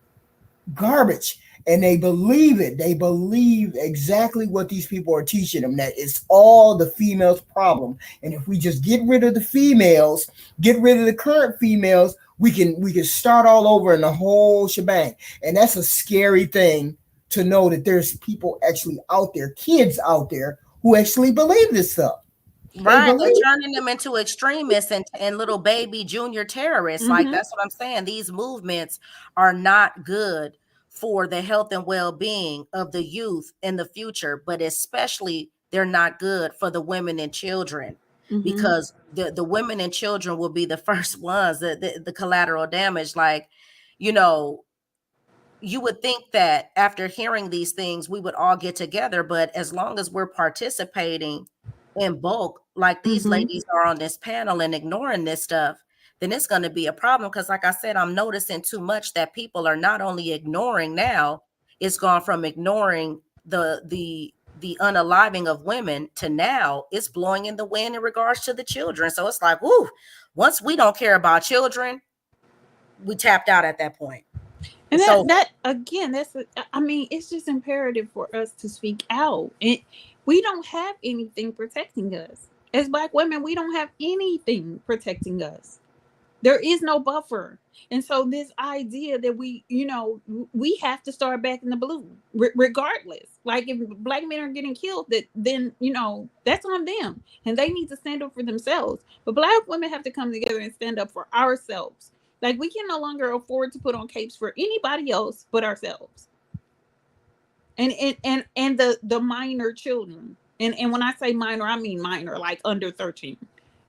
garbage and they believe it. They believe exactly what these people are teaching them, that it's all the females' problem. And if we just get rid of the females, get rid of the current females, we can start all over in the whole shebang. And that's a scary thing to know that there's people actually out there, kids out there who actually believe this stuff. Right, they're turning them into extremists and little baby junior terrorists. Like, that's what I'm saying. These movements are not good for the health and well-being of the youth in the future, but especially they're not good for the women and children because the women and children will be the first ones, the collateral damage. Like, you know, you would think that after hearing these things, we would all get together, but as long as we're participating in bulk, like these ladies are on this panel and ignoring this stuff, then it's going to be a problem. Because like I said, I'm noticing too much that people are not only ignoring now, it's gone from ignoring the unaliving of women to now it's blowing in the wind in regards to the children. So it's like, woo, once we don't care about children, we tapped out at that point. And I mean, it's just imperative for us to speak out. And we don't have anything protecting us. As Black women, we don't have anything protecting us. There is no buffer. And so this idea that we have to start back in the blue, regardless. Like if Black men are getting killed, then that's on them. And they need to stand up for themselves. But Black women have to come together and stand up for ourselves. Like we can no longer afford to put on capes for anybody else but ourselves. And the minor children. And when I say minor, I mean minor, like under 13.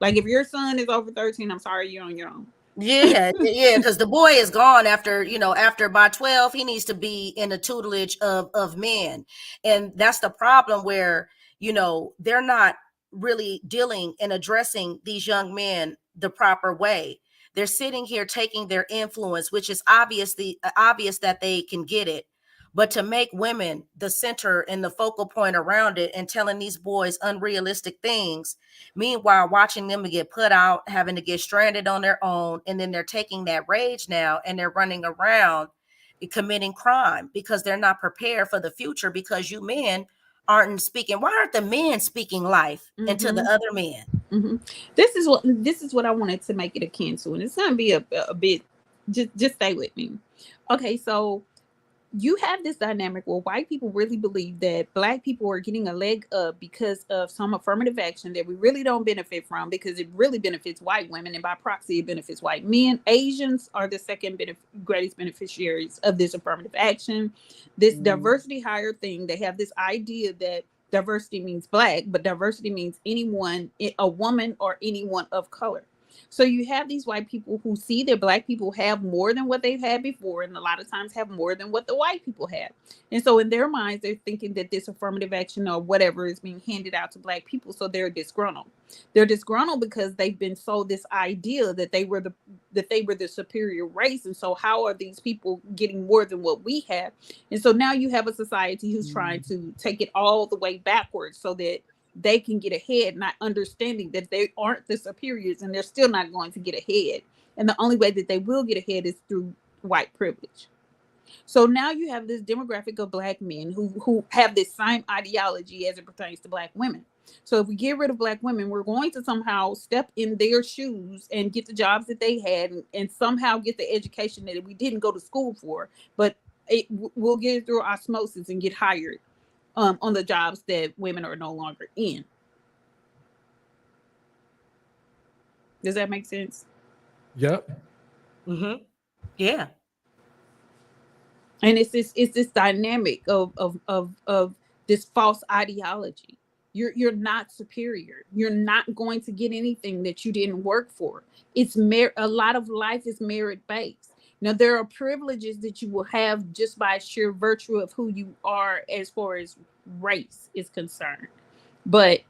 Like if your son is over 13, I'm sorry, you're on your own. Yeah, because the boy is gone after, after by 12, he needs to be in the tutelage of men. And that's the problem where, they're not really dealing and addressing these young men the proper way. They're sitting here taking their influence, which is obvious that they can get it. But to make women the center and the focal point around it and telling these boys unrealistic things, meanwhile, watching them get put out, having to get stranded on their own, and then they're taking that rage now and they're running around committing crime because they're not prepared for the future because you men aren't speaking. Why aren't the men speaking life into the other men? This is what I wanted to make it akin to, and it's going to be a bit. Just stay with me, okay? So you have this dynamic where white people really believe that black people are getting a leg up because of some affirmative action that we really don't benefit from, because it really benefits white women, and by proxy it benefits white men. Asians are the second greatest beneficiaries of this affirmative action. This diversity hire thing, they have this idea that diversity means black, but diversity means anyone, a woman or anyone of color. So you have these white people who see that black people have more than what they've had before, and a lot of times have more than what the white people have. And so in their minds, they're thinking that this affirmative action or whatever is being handed out to black people. So they're disgruntled. They're disgruntled because they've been sold this idea that they were the superior race. And so how are these people getting more than what we have? And so now you have a society who's trying to take it all the way backwards so that they can get ahead, not understanding that they aren't the superiors and they're still not going to get ahead. And the only way that they will get ahead is through white privilege. So now you have this demographic of black men who have this same ideology as it pertains to black women. So if we get rid of black women, we're going to somehow step in their shoes and get the jobs that they had and somehow get the education that we didn't go to school for, but we'll get it through osmosis and get hired on the jobs that women are no longer in. Does that make sense? Yep. Yeah. And it's this dynamic of this false ideology. You're not superior. You're not going to get anything that you didn't work for. It's a lot of life is merit based. Now, there are privileges that you will have just by sheer virtue of who you are as far as race is concerned. But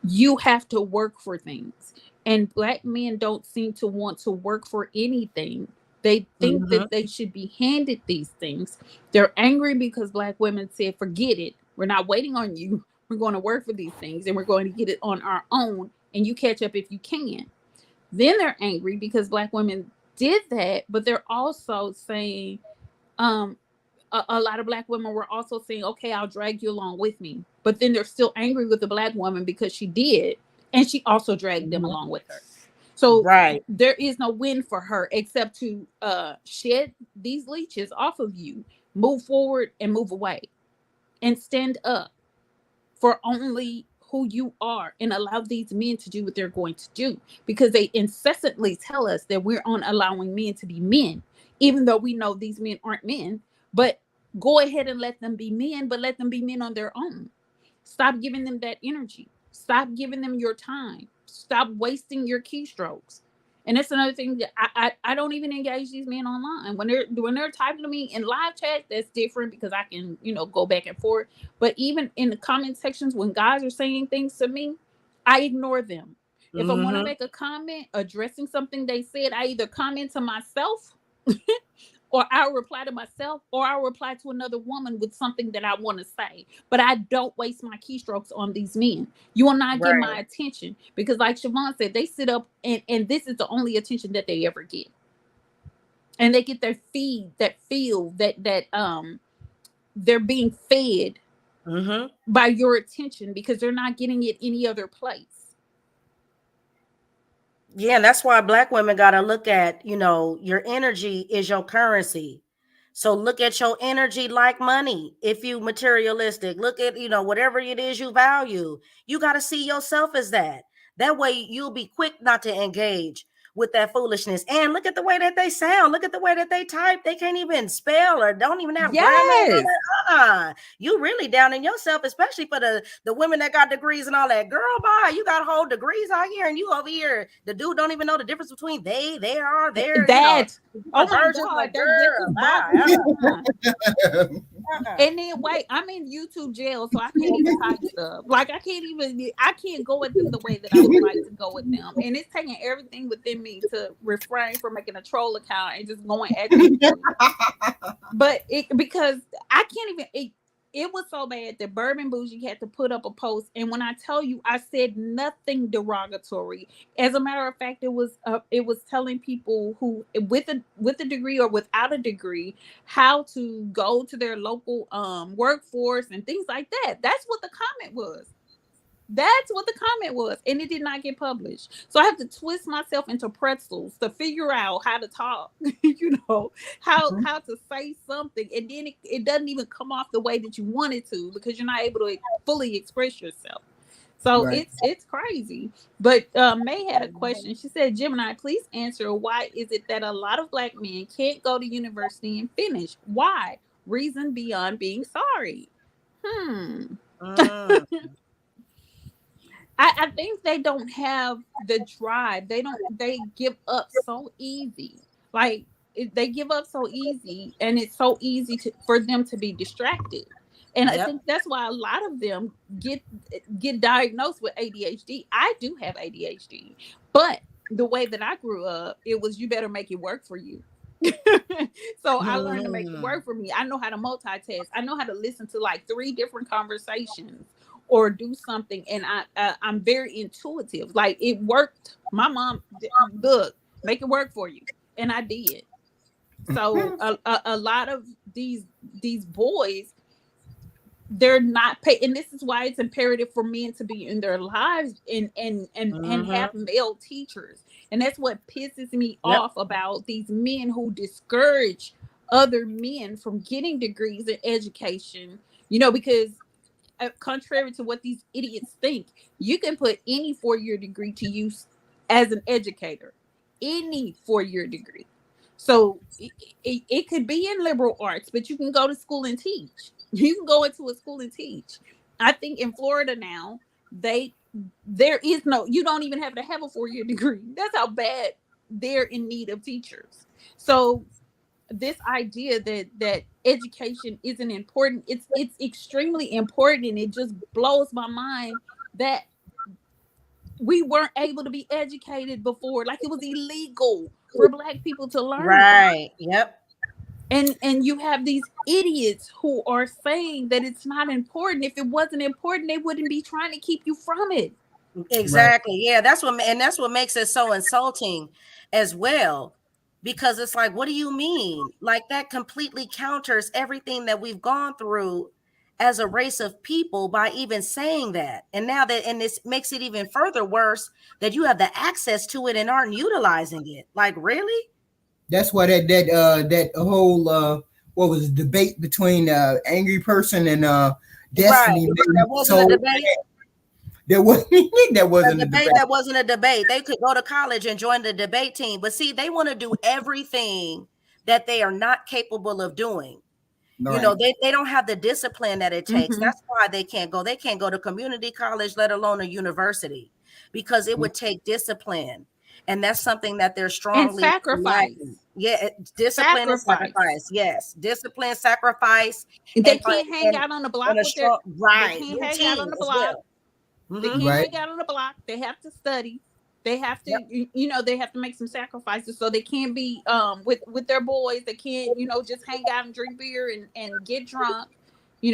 you have to work for things. And black men don't seem to want to work for anything. They think that they should be handed these things. They're angry because black women said, forget it. We're not waiting on you. We're going to work for these things and we're going to get it on our own. And you catch up if you can. Then they're angry because black women did that, but they're also saying, a lot of black women were also saying, okay, I'll drag you along with me. But then they're still angry with the black woman because she did. And she also dragged them along with her. So there is no win for her except to shed these leeches off of you, move forward and move away, and stand up for only who you are and allow these men to do what they're going to do, because they incessantly tell us that we're on allowing men to be men, even though we know these men aren't men. But go ahead and let them be men, but let them be men on their own. Stop giving them that energy. Stop giving them your time. Stop wasting your keystrokes. And that's another thing that I don't even engage these men online. When they're typing to me in live chat, that's different because I can, go back and forth. But even in the comment sections, when guys are saying things to me, I ignore them. If I want to make a comment addressing something they said, I either comment to myself or I'll reply to myself, or I'll reply to another woman with something that I want to say. But I don't waste my keystrokes on these men. You will not get my attention because, like Siobhan said, they sit up and this is the only attention that they ever get. And they get their feed, that feel that they're being fed by your attention because they're not getting it any other place. Yeah, and that's why black women got to look at, your energy is your currency. So look at your energy like money. If you materialistic, look at, whatever it is you value. You got to see yourself as that. That way you'll be quick not to engage with that foolishness. And look at the way that they sound. Look at the way that they type. They can't even spell or don't even have grammar. You really down in yourself, especially for the women that got degrees and all that. Girl, bye. You got whole degrees out here, and you over here. The dude don't even know the difference between they are, their. That. Oh my God, like, girl, bye. And then wait, I'm in YouTube jail, so I can't even type stuff. Like I can't go at them the way that I would like to go at them. And it's taking everything within me to refrain from making a troll account and just going at them. But because I can't even. It was so bad that Bourbon Bougie had to put up a post, and when I tell you, I said nothing derogatory. As a matter of fact, it was telling people who with a degree or without a degree how to go to their local workforce and things like that. That's what the comment was. And it did not get published. So I have to twist myself into pretzels to figure out how to talk, how to say something. And then it doesn't even come off the way that you want it to, because you're not able to fully express yourself. So it's crazy. But May had a question. She said, Gemini, please answer, why is it that a lot of Black men can't go to university and finish? Why? Reason beyond being sorry. I think they don't have the drive. They give up so easy. Like they give up so easy, and it's so easy for them to be distracted. And I think that's why a lot of them get diagnosed with ADHD. I do have ADHD, but the way that I grew up, it was, you better make it work for you. So I learned to make it work for me. I know how to multitask. I know how to listen to like 3 different conversations or do something, and I'm very intuitive. Like it worked. My mom, look, make it work for you, and I did. So a lot of these boys, they're not paid, and this is why it's imperative for men to be in their lives and have male teachers. And that's what pisses me off about these men who discourage other men from getting degrees in education, because contrary to what these idiots think, you can put any 4-year degree to use as an educator, any 4-year degree. So it could be in liberal arts, but you can go to school and teach. You can go into a school and teach. I think in Florida now, there is no, you don't even have to have a 4-year degree. That's how bad they're in need of teachers. So this idea that education isn't important, it's extremely important, and it just blows my mind that we weren't able to be educated before. Like it was illegal for Black people to learn. Right. Yep. And you have these idiots who are saying that it's not important. If it wasn't important, they wouldn't be trying to keep you from it. Exactly. Right. Yeah, that's what makes it so insulting as well. Because it's like, what do you mean? Like that completely counters everything that we've gone through as a race of people by even saying that. And now and this makes it even further worse that you have the access to it and aren't utilizing it. Like, really? That's why that whole what was it, debate between Angry Person and Destiny. Right. That wasn't a debate. That wasn't a debate. That wasn't a debate. They could go to college and join the debate team. But see, they want to do everything that they are not capable of doing. Right. They don't have the discipline that it takes. That's why they can't go. They can't go to community college, let alone a university, because it would take discipline. And that's something that they're strongly and sacrifice. Yeah, discipline and sacrifice. Yes, discipline, sacrifice. They can't hang out on the block with their right. They can't hang out on the block. They can't hang out on the block. They have to study. They have to, they have to make some sacrifices. So they can't be with their boys. They can't, just hang out and drink beer and get drunk. They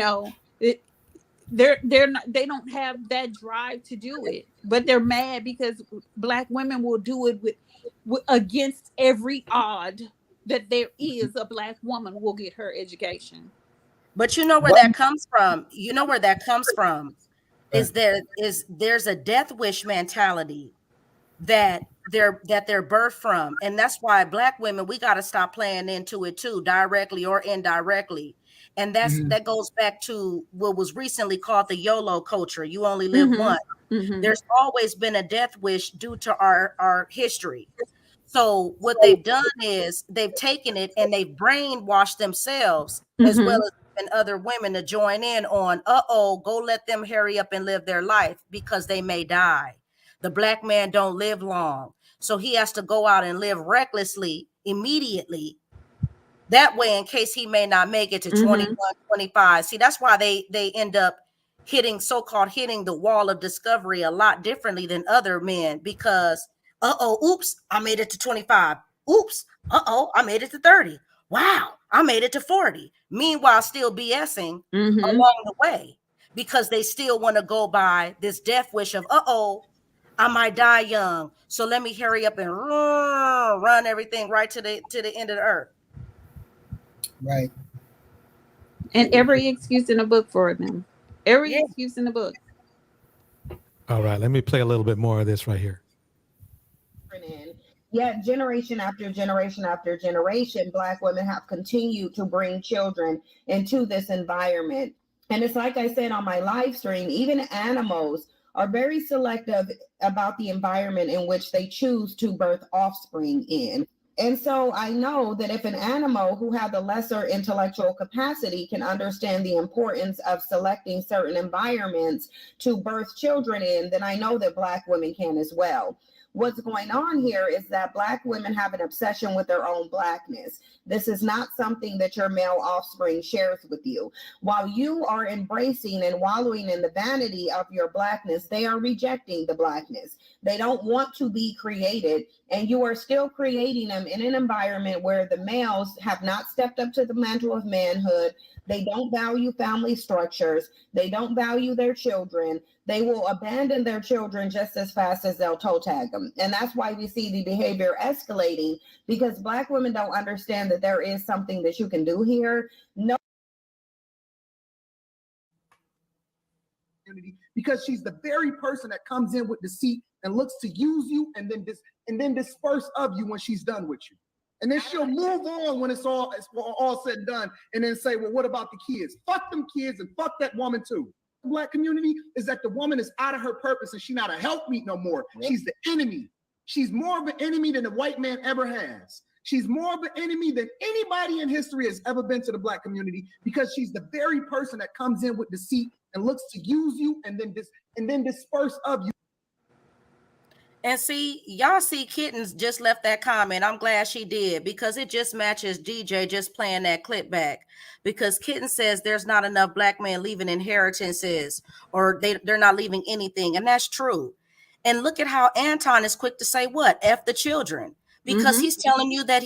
don't have that drive to do it, but they're mad because Black women will do it with against every odd that there is. A Black woman will get her education. But you know where that comes from. There's a death wish mentality that they're birthed from, and that's why Black women, we got to stop playing into it too, directly or indirectly. And that goes back to what was recently called the YOLO culture. You only live once. There's always been a death wish due to our history. So what they've done is they've taken it and they've brainwashed themselves as well as and other women to join in on, go let them hurry up and live their life because they may die. The black man don't live long. So he has to go out and live recklessly immediately. That way, in case he may not make it to 21, 25. See, that's why they end up hitting the wall of discovery a lot differently than other men because, oops, I made it to 25. Oops, I made it to 30. Wow, I made it to 40. Meanwhile, still BSing along the way because they still want to go by this death wish of, I might die young. So let me hurry up and run everything right to the end of the earth. Right. And every excuse in the book for them. Every excuse in the book. All right, let me play a little bit more of this right here. Yet generation after generation after generation, Black women have continued to bring children into this environment. And it's like I said on my live stream, even animals are very selective about the environment in which they choose to birth offspring in. And so I know that if an animal who has a lesser intellectual capacity can understand the importance of selecting certain environments to birth children in, then I know that Black women can as well. What's going on here is that Black women have an obsession with their own Blackness. This is not something that your male offspring shares with you. While you are embracing and wallowing in the vanity of your Blackness, they are rejecting the Blackness. They don't want to be created, and you are still creating them in an environment where the males have not stepped up to the mantle of manhood. They don't value family structures. They don't value their children. They will abandon their children just as fast as they'll toe tag them. And that's why we see the behavior escalating, because Black women don't understand that there is something that you can do here. No. Because she's the very person that comes in with deceit and looks to use you and then disperse of you when she's done with you. And then she'll move on when it's all said and done, and then say, well, what about the kids? Fuck them kids and fuck that woman too. The Black community is that the woman is out of her purpose and she's not a helpmeet no more. Yep. She's the enemy. She's more of an enemy than the white man ever has. She's more of an enemy than anybody in history has ever been to the Black community, because she's the very person that comes in with deceit and looks to use you and then disperse of you. And see, y'all see Kittens just left that comment. I'm glad she did, because it just matches DJ just playing that clip back. Because Kitten says there's not enough Black men leaving inheritances, or they're not leaving anything. And that's true. And look at how Anton is quick to say what? F the children. Because he's telling you that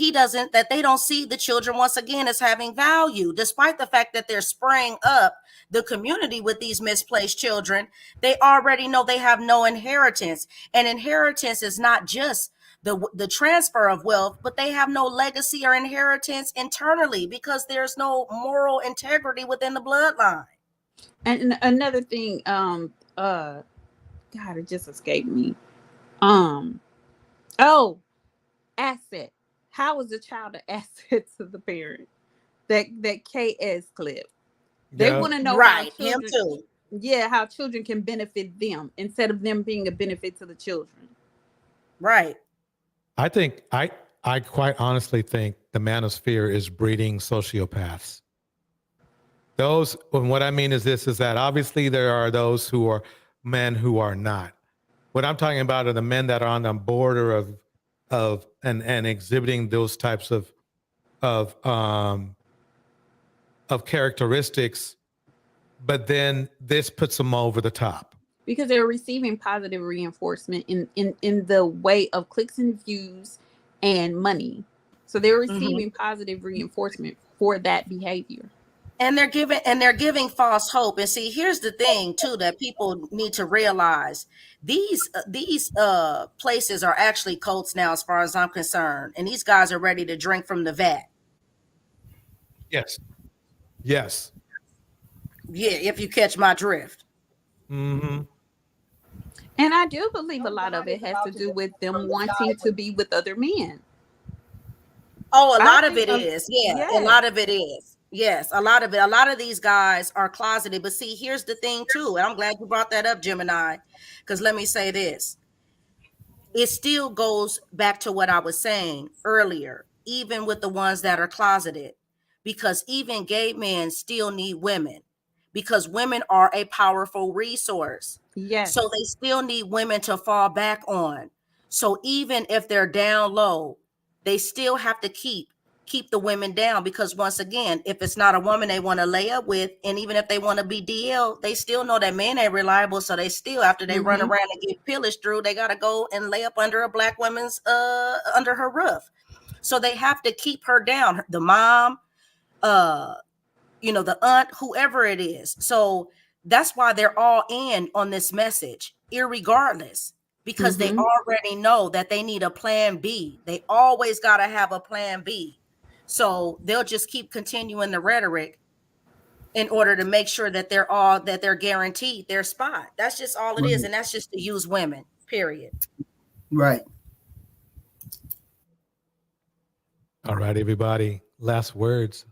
they don't see the children once again as having value, despite the fact that they're spraying up the community with these misplaced children. They already know they have no inheritance, and inheritance is not just the transfer of wealth, but they have no legacy or inheritance internally because there's no moral integrity within the bloodline. And another thing, God, it just escaped me. Asset. How is a child an asset to the parent? That KS clip. They want to know how children, him too. Yeah, how children can benefit them instead of them being a benefit to the children. Right. I think I quite honestly think the manosphere is breeding sociopaths. And what I mean is that obviously there are those who are men who are not. What I'm talking about are the men that are on the border of exhibiting those types of characteristics, but then this puts them over the top because they're receiving positive reinforcement in the way of clicks and views and money. So they're receiving positive reinforcement for that behavior. And they're giving false hope. And see, here's the thing too that people need to realize: these places are actually cults now, as far as I'm concerned. And these guys are ready to drink from the vat. Yes. Yeah, if you catch my drift. And I do believe a lot of it has to do with them wanting to be with other men. Oh, a lot of it is. Yeah, a lot of it is. Yes, a lot of it. A lot of these guys are closeted. But see, here's the thing too, and I'm glad you brought that up, Gemini, because let me say this. it still goes back to what I was saying earlier, even with the ones that are closeted, because even gay men still need women, because women are a powerful resource. Yes. So they still need women to fall back on. So even if they're down low, they still have to keep the women down, because once again, if it's not a woman they want to lay up with, and even if they want to be DL, they still know that men ain't reliable. So they still, after they run around and get pillaged through, they got to go and lay up under a black woman's under her roof. So they have to keep her down, the mom, the aunt, whoever it is. So that's why they're all in on this message, irregardless, because they already know that they need a plan B. They always got to have a plan B. So they'll just keep continuing the rhetoric in order to make sure that they're guaranteed their spot. That's just all it is. And that's just to use women, period. Right. All right, everybody. Last words.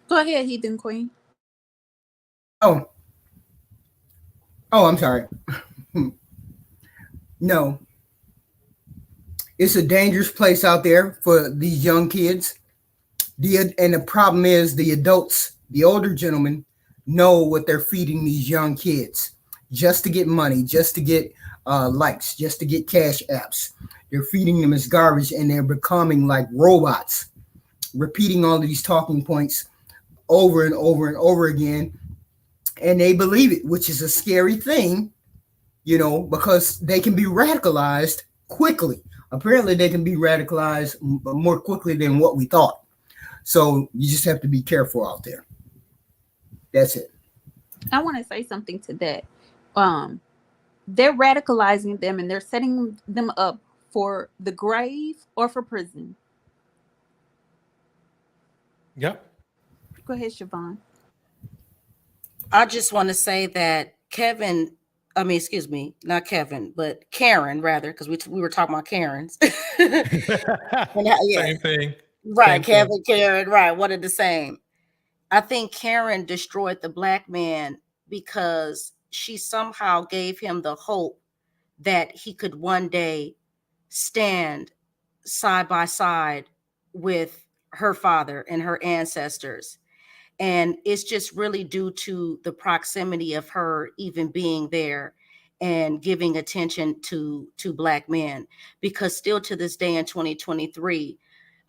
Go ahead, Heathen Queen. Oh, I'm sorry. No. It's a dangerous place out there for these young kids. And the problem is the adults, the older gentlemen, know what they're feeding these young kids just to get money, just to get likes, just to get cash apps. They're feeding them as garbage, and they're becoming like robots, repeating all of these talking points over and over and over again. And they believe it, which is a scary thing, because they can be radicalized quickly. Apparently, they can be radicalized more quickly than what we thought. So you just have to be careful out there. That's it. I want to say something to that. They're radicalizing them, and they're setting them up for the grave or for prison. Yep. Go ahead, Siobhan. I just want to say that not Kevin, but Karen, rather, because we were talking about Karens. Same thing. Right, Same Kevin, thing. Karen, right, one and the same. I think Karen destroyed the black man because she somehow gave him the hope that he could one day stand side by side with her father and her ancestors. And it's just really due to the proximity of her even being there and giving attention to black men, because still to this day in 2023,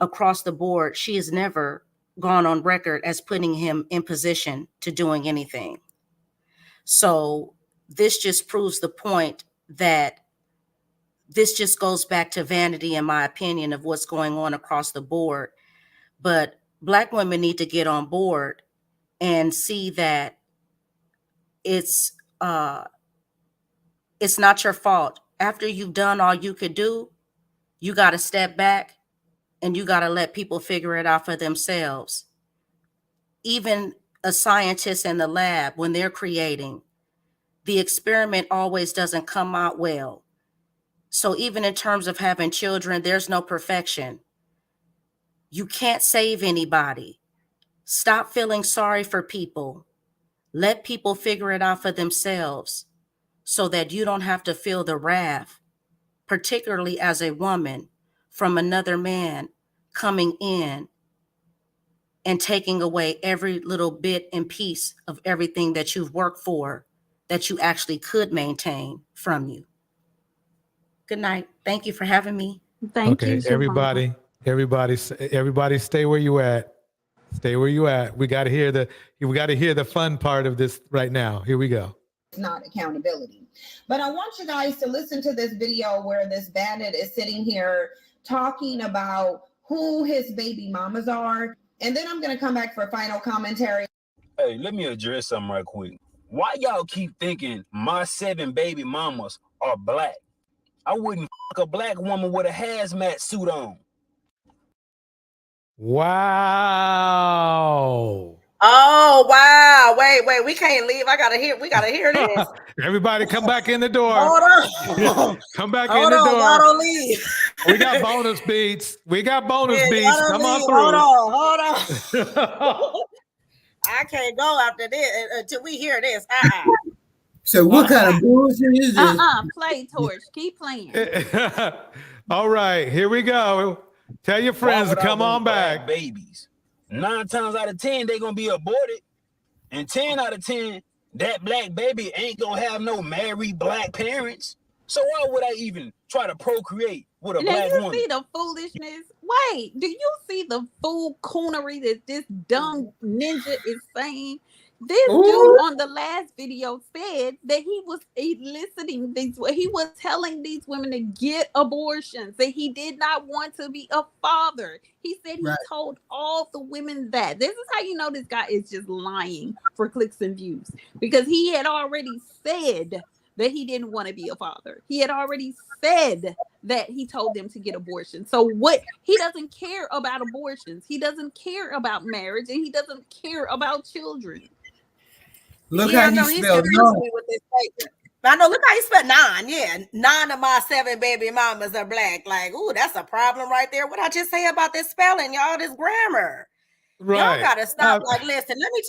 across the board, she has never gone on record as putting him in position to doing anything. So this just proves the point that this just goes back to vanity, in my opinion, of what's going on across the board. But black women need to get on board and see that it's not your fault. After you've done all you could do, you got to step back and you got to let people figure it out for themselves. Even a scientist in the lab, when they're creating, the experiment always doesn't come out well. So even in terms of having children, there's no perfection. You can't save anybody. Stop feeling sorry for people. Let people figure it out for themselves so that you don't have to feel the wrath, particularly as a woman, from another man coming in and taking away every little bit and piece of everything that you've worked for, that you actually could maintain from you. Good night. Thank you for having me. Thank you, everybody stay where you at. Stay where you at. We got to hear the fun part of this right now. Here we go. It's not accountability. But I want you guys to listen to this video where this bandit is sitting here talking about who his baby mamas are. And then I'm going to come back for final commentary. Hey, let me address something right quick. Why y'all keep thinking my 7 baby mamas are black? I wouldn't fuck a black woman with a hazmat suit on. Wow. Oh, wow. Wait, we can't leave. We gotta hear this. Everybody come back in the door. Hold on. Come back Hold in the on, door. y'all don't leave. We got bonus beats. Come on through. Hold on. I can't go after this until we hear this. So what kind of bullshit is this? Play, Torch. Keep playing. All right, here we go. Tell your friends to come on back. Babies. 9 times out of 10, they're gonna be aborted. And 10 out of 10, that black baby ain't gonna have no married black parents. So why would I even try to procreate with a black you woman? See the foolishness? Wait, do you see the fool coonery that this dumb ninja is saying? This dude on the last video said that he was eliciting these, he was telling these women to get abortions, that he did not want to be a father. He said he told all the women that. This is how you know this guy is just lying for clicks and views, because he had already said that he didn't want to be a father. He had already said that he told them to get abortions. So what? He doesn't care about abortions. He doesn't care about marriage, and he doesn't care about children. Look how he spelled nine. I know, look how he spelled 9. Yeah, 9 of my 7 baby mamas are black. Like, ooh, that's a problem right there. What I just say about this spelling, y'all, this grammar. Right. Y'all gotta stop. Like, listen, let me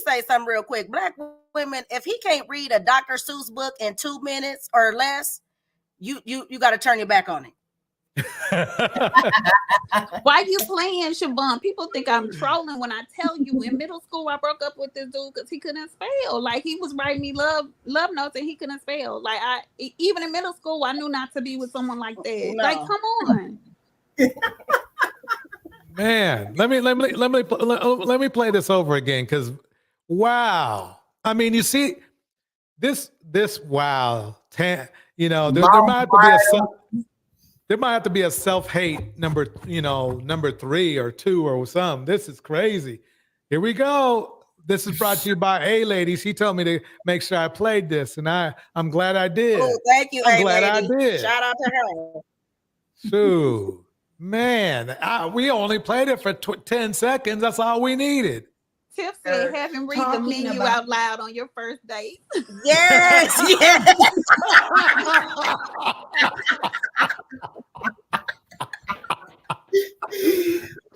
say something real quick. Black women, if he can't read a Dr. Seuss book in 2 minutes or less, you got to turn your back on it. Why you playing, Siobhan? People think I'm trolling when I tell you in middle school I broke up with this dude because he couldn't spell. Like, he was writing me love notes and he couldn't spell. Like, even in middle school I knew not to be with someone like that. No. Like, come on. Man, let me play this over again, because wow. I mean, you see this wow. You know, there might have to be a self-hate number 3 or 2 or something. This is crazy. Here we go. This is brought to you by A-Lady. She told me to make sure I played this, and I'm glad I did. Oh, thank you, I'm glad I A-Lady. did. Shout out to her. Shoot. Man, we only played it for 10 seconds. That's all we needed. Tiff said, have him read the menu out loud on your first date. Yes, yes.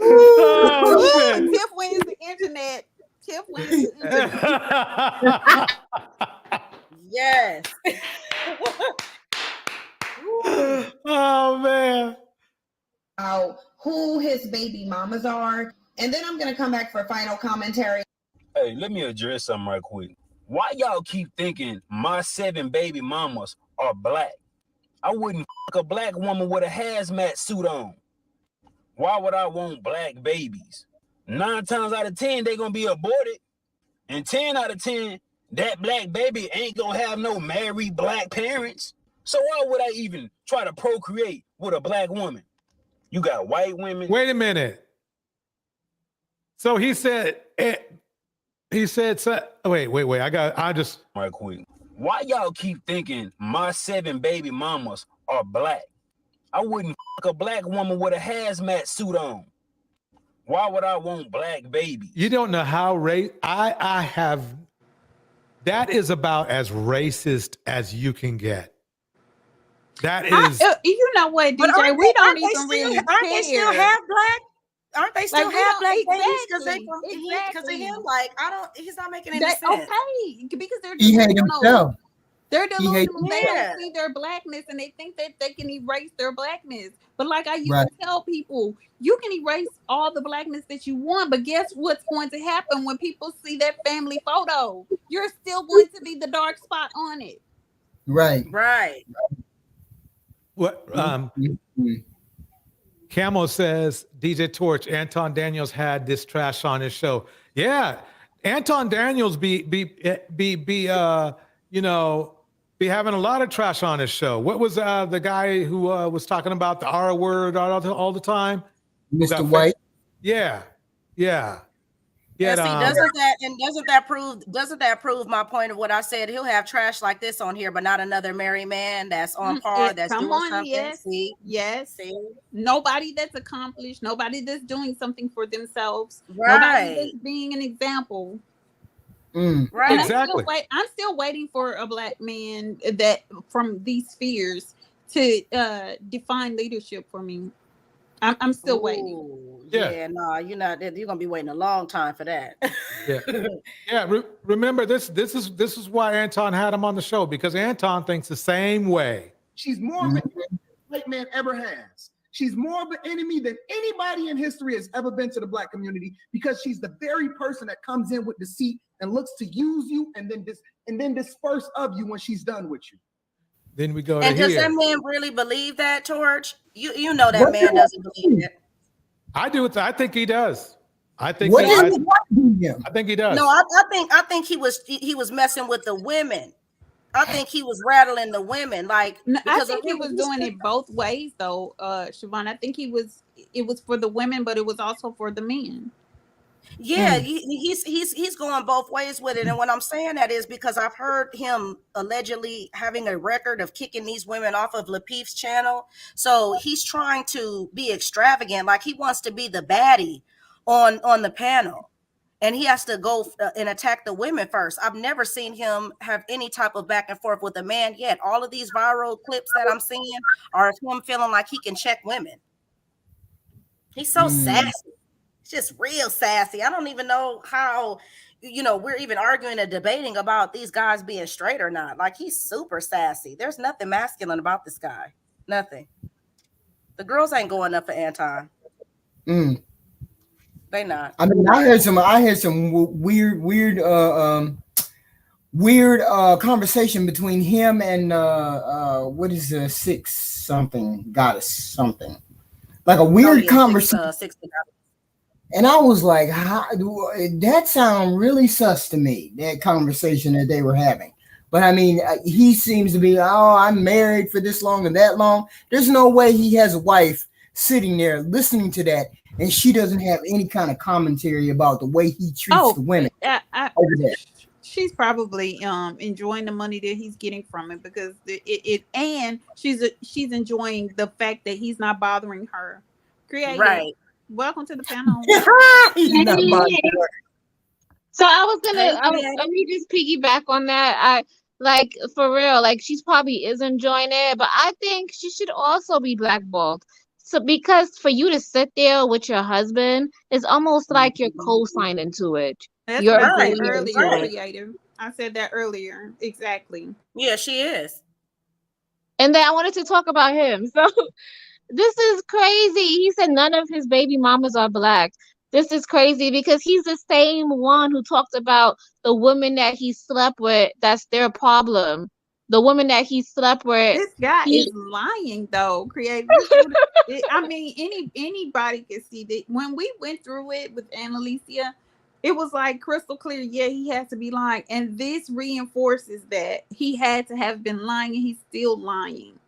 Oh, Tiff wins the internet. Tiff wins the internet. Yes. Oh man. Who his baby mamas are, and then I'm gonna come back for final commentary. Hey, let me address something right quick. Why y'all keep thinking my 7 baby mamas are black? I wouldn't fuck a black woman with a hazmat suit on. Why would I want black babies? 9 times out of 10, they gonna be aborted. And 10 out of 10, that black baby ain't gonna have no married black parents. So why would I even try to procreate with a black woman? You got white women. Wait a minute. So he said, wait. I just right quick. Why y'all keep thinking my 7 baby mamas are black? I wouldn't fuck a black woman with a hazmat suit on. Why would I want black babies? You don't know how I have. That is about as racist as you can get. That is. You know what, DJ? We don't even really care. Aren't they still half black? Aren't they still Like, half black babies? exactly, Because of him, like, he's not making any That, sense. okay, because they're He hate delusional. himself. They're He hate delusional. They himself. don't see their blackness, and they think that they can erase their blackness. But like I used Right. to tell people, you can erase all the blackness that you want, but guess what's going to happen when people see that family photo? You're still going to be the dark spot on it. Right. Right. What? Camo says DJ Torch, Anton Daniels had this trash on his show. Yeah, Anton Daniels be having a lot of trash on his show. What was the guy who was talking about the R word all the time? Mr. White. Yeah. Yeah, see, doesn't that prove my point of what I said? He'll have trash like this on here, but not another married man that's on par, that's doing something. Yes. See? Yes. See? Nobody that's accomplished, nobody that's doing something for themselves, Right. nobody that's being an example. Right. And Exactly. I'm still waiting for a black man that from these spheres to define leadership for me. I'm still waiting. Ooh, Yeah. yeah, no, you're not. You're gonna be waiting a long time for that. Yeah. Yeah. Remember this is why Anton had him on the show, because Anton thinks the same way. She's more of an enemy than the white man ever has. She's more of an enemy than anybody in history has ever been to the black community, because she's the very person that comes in with deceit and looks to use you and then disperse of you when she's done with you. Then we go to And does that man really believe that, George? You know that man doesn't believe it. I do. I think he does. I think. What he, is I, him? I think he does. No, I think he was messing with the women. I think he was rattling the women, like, No, I because think he was doing it both ways, though, Siobhan. I think it was for the women, but it was also for the men. Yeah, he's going both ways with it. And what I'm saying that is because I've heard him allegedly having a record of kicking these women off of Lapeef's channel. So he's trying to be extravagant, like he wants to be the baddie on the panel. And he has to go and attack the women first. I've never seen him have any type of back and forth with a man yet. All of these viral clips that I'm seeing are of him feeling like he can check women. He's so sassy. Just real sassy. I don't even know how, we're even arguing and debating about these guys being straight or not. Like, he's super sassy. There's nothing masculine about this guy. Nothing. The girls ain't going up for Anton. They not. I mean, I heard some weird conversation between him and what is the six something goddess something, like a weird conversation. And I was like, that sounds really sus to me, that conversation that they were having. But I mean, he seems to be, I'm married for this long and that long. There's no way he has a wife sitting there listening to that, and she doesn't have any kind of commentary about the way he treats the women over there. She's probably enjoying the money that he's getting from it, because and she's enjoying the fact that he's not bothering her. Right. Welcome to the panel. So I was let me just piggyback on that. For real, like, she's probably is enjoying it, but I think she should also be blackballed. So, because for you to sit there with your husband is almost like you're co-signing to it. That's You're what I said agreeing to earlier, it. creative. I said that earlier. Exactly. Yeah, she is. And then I wanted to talk about him. So this is crazy. He said none of his baby mamas are black. This is crazy because he's the same one who talked about the women that he slept with. That's their problem. The woman that he slept with. This guy is lying, though. Creative. I mean, anybody can see that when we went through it with Annalicia, it was like crystal clear. Yeah, he has to be lying, and this reinforces that he had to have been lying, and he's still lying.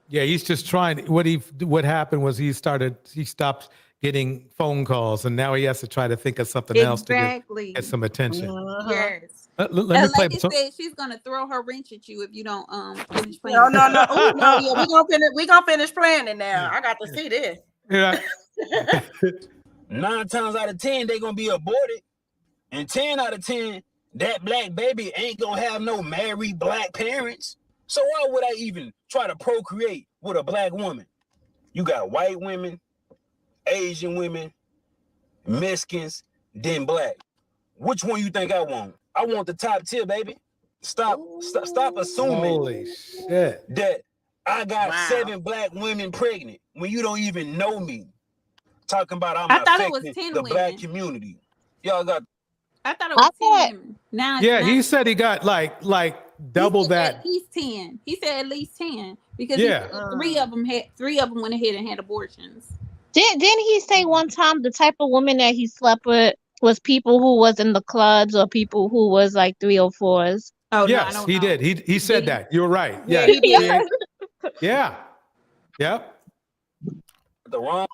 Yeah, he's just trying. What happened was he stopped getting phone calls, and now he has to try to think of something else to get some attention. Yes. Let me play. Lady said she's gonna throw her wrench at you if you don't finish playing. No. Ooh, no, yeah, we gonna finish playing it now. I got to see this. Yeah. 9 times out of 10, they gonna be aborted, and 10 out of 10, that black baby ain't gonna have no married black parents. So why would I even try to procreate with a black woman? You got white women, Asian women, Mexicans, then black. Which one you think I want? I want the top tier, baby. Stop assuming Holy shit. that I got 7 black women pregnant when you don't even know me. Talking about I'm affecting the black community. Y'all got. I thought it was 10 women. Now Yeah, he said he got like double that. At least 10. He said at least 10 because Yeah. three of them went ahead and had abortions. Didn't he say one time the type of woman that he slept with was people who was in the clubs or people who was like 304s? Oh, yes, no, I don't he know. did. He said that. You're right. Yeah, Yeah. he did. Yeah. Yep. The wrong.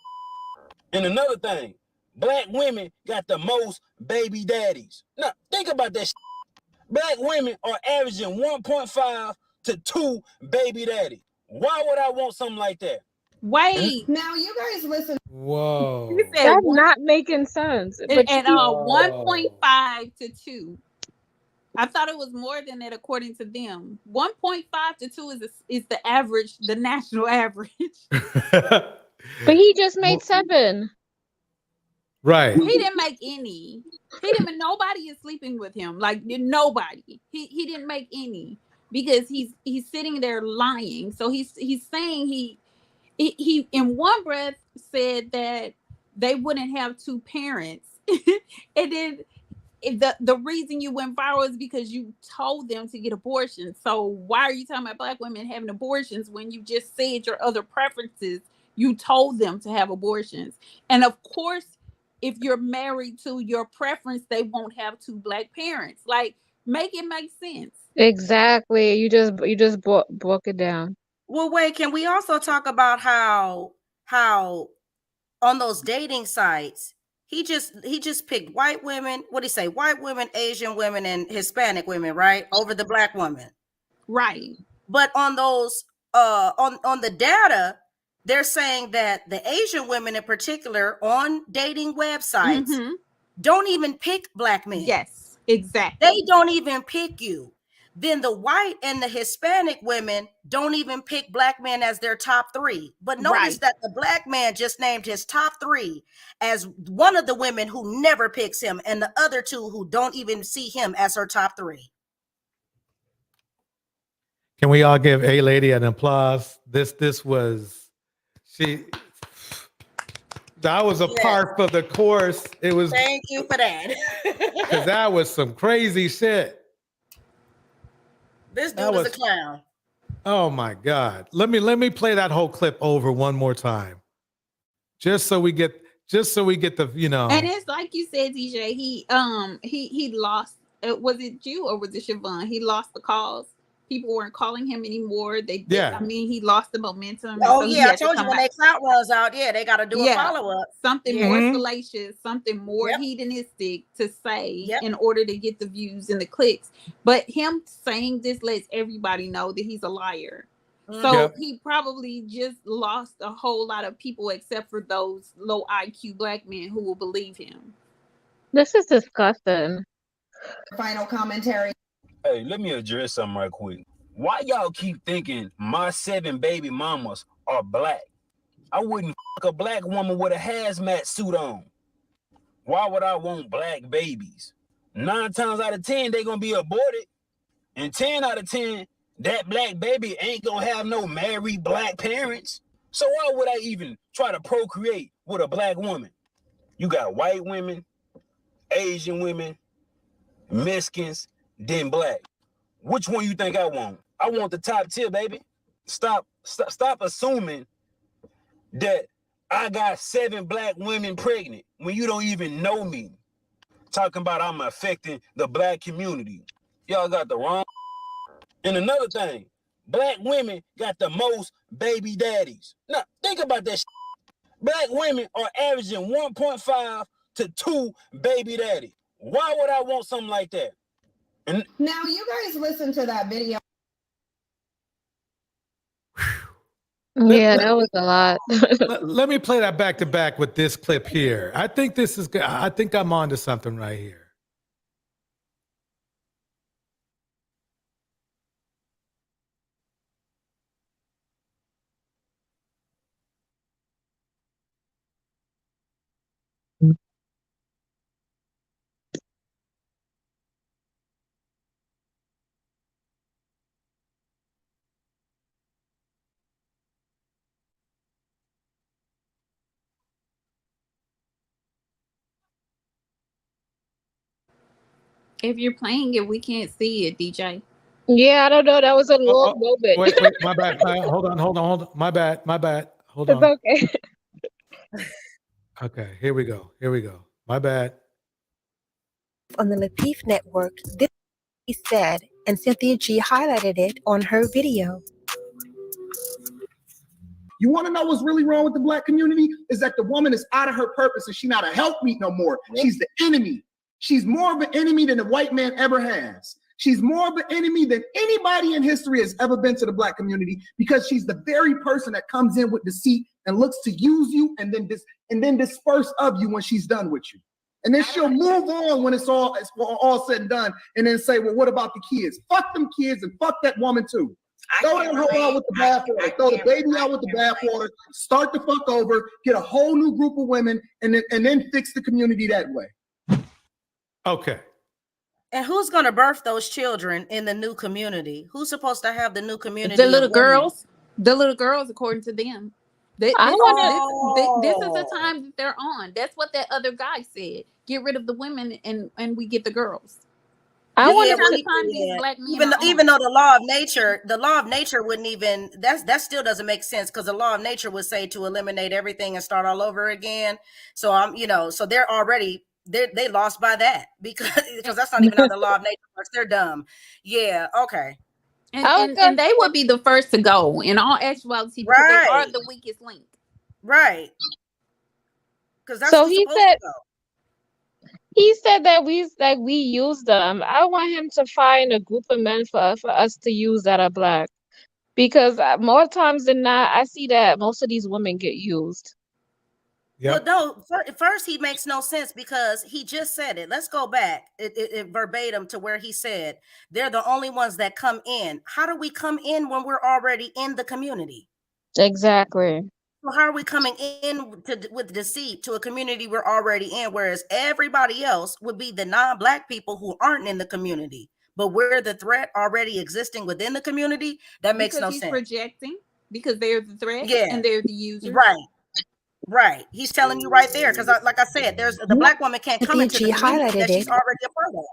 And another thing, black women got the most baby daddies. Now, think about that. Black women are averaging 1.5 to 2 baby daddy. Why would I want something like that? Wait. Now you guys listen. Whoa. That's not making sense. And 1.5 to 2. I thought it was more than that according to them. 1.5 to 2 is the average, the national average. But he just made 7. Right. He didn't make any. He didn't. Nobody is sleeping with him. Like nobody. He didn't make any because he's sitting there lying. So he's saying he in one breath said that they wouldn't have 2 parents, and then the reason you went viral is because you told them to get abortions. So why are you talking about Black women having abortions when you just said your other preferences? You told them to have abortions, and of course, if you're married to your preference, they won't have 2 Black parents. Like, make it make sense. Exactly. You just broke it down. Well, wait, can we also talk about how on those dating sites, he just picked white women, what do you say, white women, Asian women, and Hispanic women, right? Over the Black women. Right. But on those on the data, they're saying that the Asian women in particular on dating websites don't even pick Black men. Yes, exactly. They don't even pick you. Then the white and the Hispanic women don't even pick Black men as their top 3. But notice that the Black man just named his top 3 as one of the women who never picks him, and the other 2 who don't even see him as her top 3. Can we all give A Lady an applause? This was that was a part of the course. It was. Thank you for that. Because that was some crazy shit. This dude is a clown. Oh my God. Let me play that whole clip over one more time. Just so we get the, you know. And it's like you said, DJ, he lost, was it you or was it Siobhan? He lost the calls. People weren't calling him anymore. I mean, he lost the momentum. Oh, so yeah, I told you when that clout runs out, they got to do a follow-up. Something more salacious, something more hedonistic to say in order to get the views and the clicks. But him saying this lets everybody know that he's a liar. So he probably just lost a whole lot of people except for those low IQ Black men who will believe him. This is disgusting. Final commentary. Hey, let me address something right quick. Why y'all keep thinking my 7 baby mamas are Black? I wouldn't fuck a Black woman with a hazmat suit on. Why would I want Black babies? 9 times out of 10, they're going to be aborted. And 10 out of 10, that Black baby ain't going to have no married Black parents. So why would I even try to procreate with a Black woman? You got white women, Asian women, Mexicans, then Black. Which one you think I want? I want the top tier, baby. Stop assuming that I got 7 Black women pregnant when you don't even know me. Talking about I'm affecting the Black community. Y'all got the wrong. And another thing, Black women got the most baby daddies. Now, think about that. Black women are averaging 1.5 to 2 baby daddies. Why would I want something like that? And now you guys listen to that video. Yeah, that was a lot. let me play that back to back with this clip here. I think this is good. I think I'm onto something right here. If you're playing it, we can't see it, DJ. Yeah, I don't know. That was a long moment. Wait, my bad. Hold on. My bad. Hold It's on. okay. Okay, here we go. My bad. On the Latif Network, this he said, and Cynthia G highlighted it on her video. You want to know what's really wrong with the Black community? Is that the woman is out of her purpose and she's not a helpmeet no more. She's the enemy. She's more of an enemy than the white man ever has. She's more of an enemy than anybody in history has ever been to the Black community, because she's the very person that comes in with deceit and looks to use you and then disperse of you when she's done with you. And then she'll move on when it's all said and done, and then say, well, what about the kids? Fuck them kids and fuck that woman too. Throw that hoe out with the bathwater. Throw the baby out with the bathwater. Start the fuck over. Get a whole new group of women, and then fix the community that way. Okay. And who's going to birth those children in the new community? Who's supposed to have the new community? The little of women? girls. The little girls, according to them. This is the time that they're on. That's what that other guy said. Get rid of the women and we get the girls. I want Yeah, to well, these black men even though the law of nature wouldn't even that still doesn't make sense, because the law of nature would say to eliminate everything and start all over again. So so they're already they lost by that because that's not even how the law of nature works. They're dumb. Yeah. Okay. And they would be the first to go in all actuality because they are the weakest link. Right. Because that's so who's he supposed said to go. he said that we use them. I want him to find a group of men for us to use that are black, because more times than not, I see that most of these women get used. Well, no, first he makes no sense because he just said it. Let's go back it verbatim to where he said they're the only ones that come in. How do we come in when we're already in the community? Exactly. So how are we coming in with deceit to a community we're already in, whereas everybody else would be the non-black people who aren't in the community, but we're the threat already existing within the community? That makes no sense. Projecting because they're the threat and they're the users. Right. He's telling you right there because, like I said, there's the black woman can't come into the community that she's already a part of.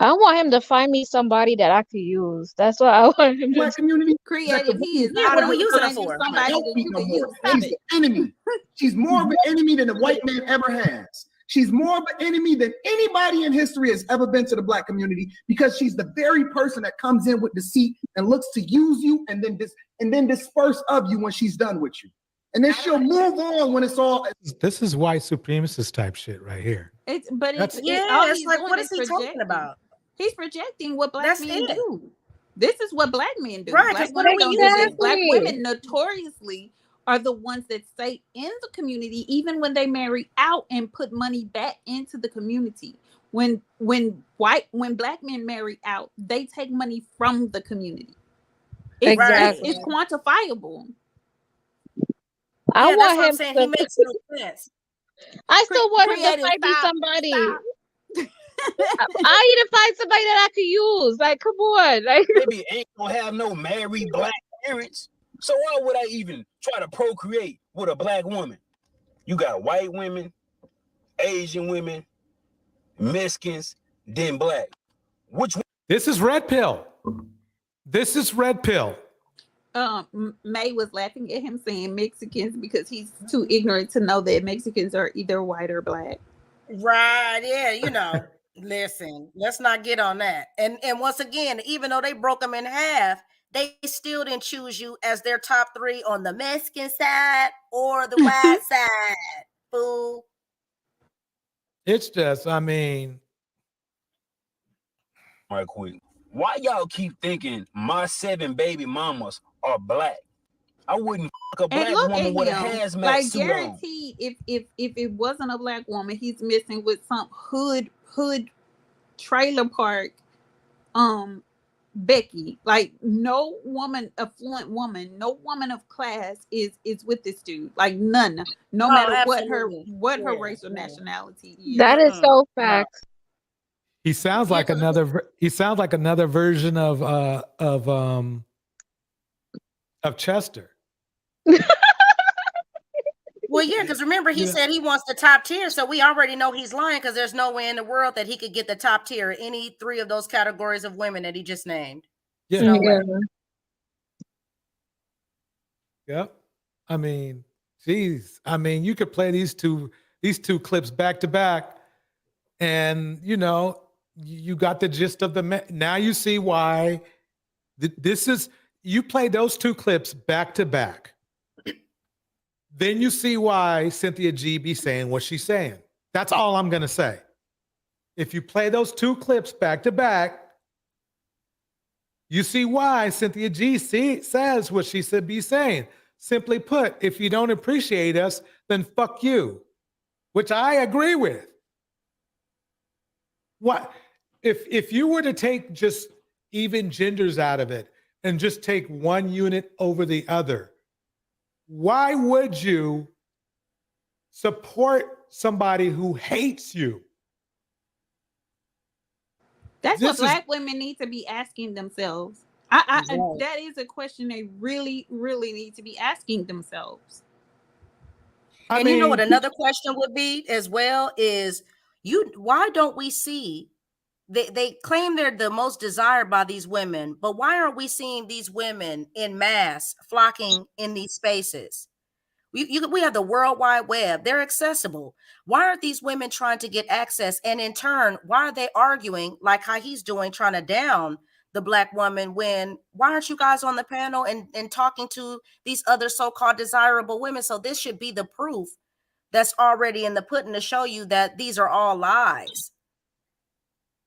I want him to find me somebody that I could use. That's what I want him to Black community creative. He is. Yeah, what are we using it for? Somebody that you can use. She's the enemy. She's more of an enemy than the white man ever has. She's more of an enemy than anybody in history has ever been to the black community, because she's the very person that comes in with deceit and looks to use you and then disperse of you when she's done with you. And then she'll move on when it's all. This is white supremacist type shit right here. It's like, what is he talking about? He's projecting what black men do. This is what black men do. Right, Black women don't do this. Black women notoriously are the ones that stay in the community even when they marry out and put money back into the community. When black men marry out, they take money from the community. It's quantifiable. I want him to. He makes no sense. I still want him to find me somebody. I need to find somebody that I could use. Like, come on. Like, maybe ain't gonna have no married black parents. So why would I even try to procreate with a black woman? You got white women, Asian women, Mexicans, then black. Which one? This is red pill. This is red pill. May was laughing at him saying Mexicans because he's too ignorant to know that Mexicans are either white or black. Right. Yeah. Listen, let's not get on that. And once again, even though they broke them in half, they still didn't choose you as their top 3 on the Mexican side or the white side. Fool. It's just, I mean. Right quick. Why y'all keep thinking my 7 baby mamas are black? I wouldn't fuck a black woman with a hazmat suit on. Guaranteed, if it wasn't a black woman, he's missing with some hood trailer park Becky. Like, no woman, affluent woman, no woman of class is with this dude. Like, none. No matter absolutely. what her race or nationality is. that is so facts. He sounds like another. He sounds like another version of Chester. Well, yeah, because remember he said he wants the top tier, so we already know he's lying because there's no way in the world that he could get the top tier any 3 of those categories of women that he just named. Yeah. No way. Yep. I mean, geez. I mean, you could play these two clips back to back, and you got the gist of the. Now you see why this is. You play those 2 clips back to back. Then you see why Cynthia G be saying what she's saying. That's all I'm going to say. If you play those 2 clips back to back, you see why Cynthia G says what she should be saying. Simply put, if you don't appreciate us, then fuck you, which I agree with. What if you were to take just even genders out of it? and just take one unit over the other. Why would you support somebody who hates you? That's what This is, Black women need to be asking themselves. That is a question they really, really need to be asking themselves. And you know what another question would be as well is why don't we see they claim they're the most desired by these women, but why aren't we seeing these women in mass flocking in these spaces? We have the World Wide Web. They're accessible. Why aren't these women trying to get access? And in turn, why are they arguing like how he's doing, trying to down the Black woman when why aren't you guys on the panel and talking to these other so-called desirable women? So this should be the proof that's already in the pudding to show you that these are all lies.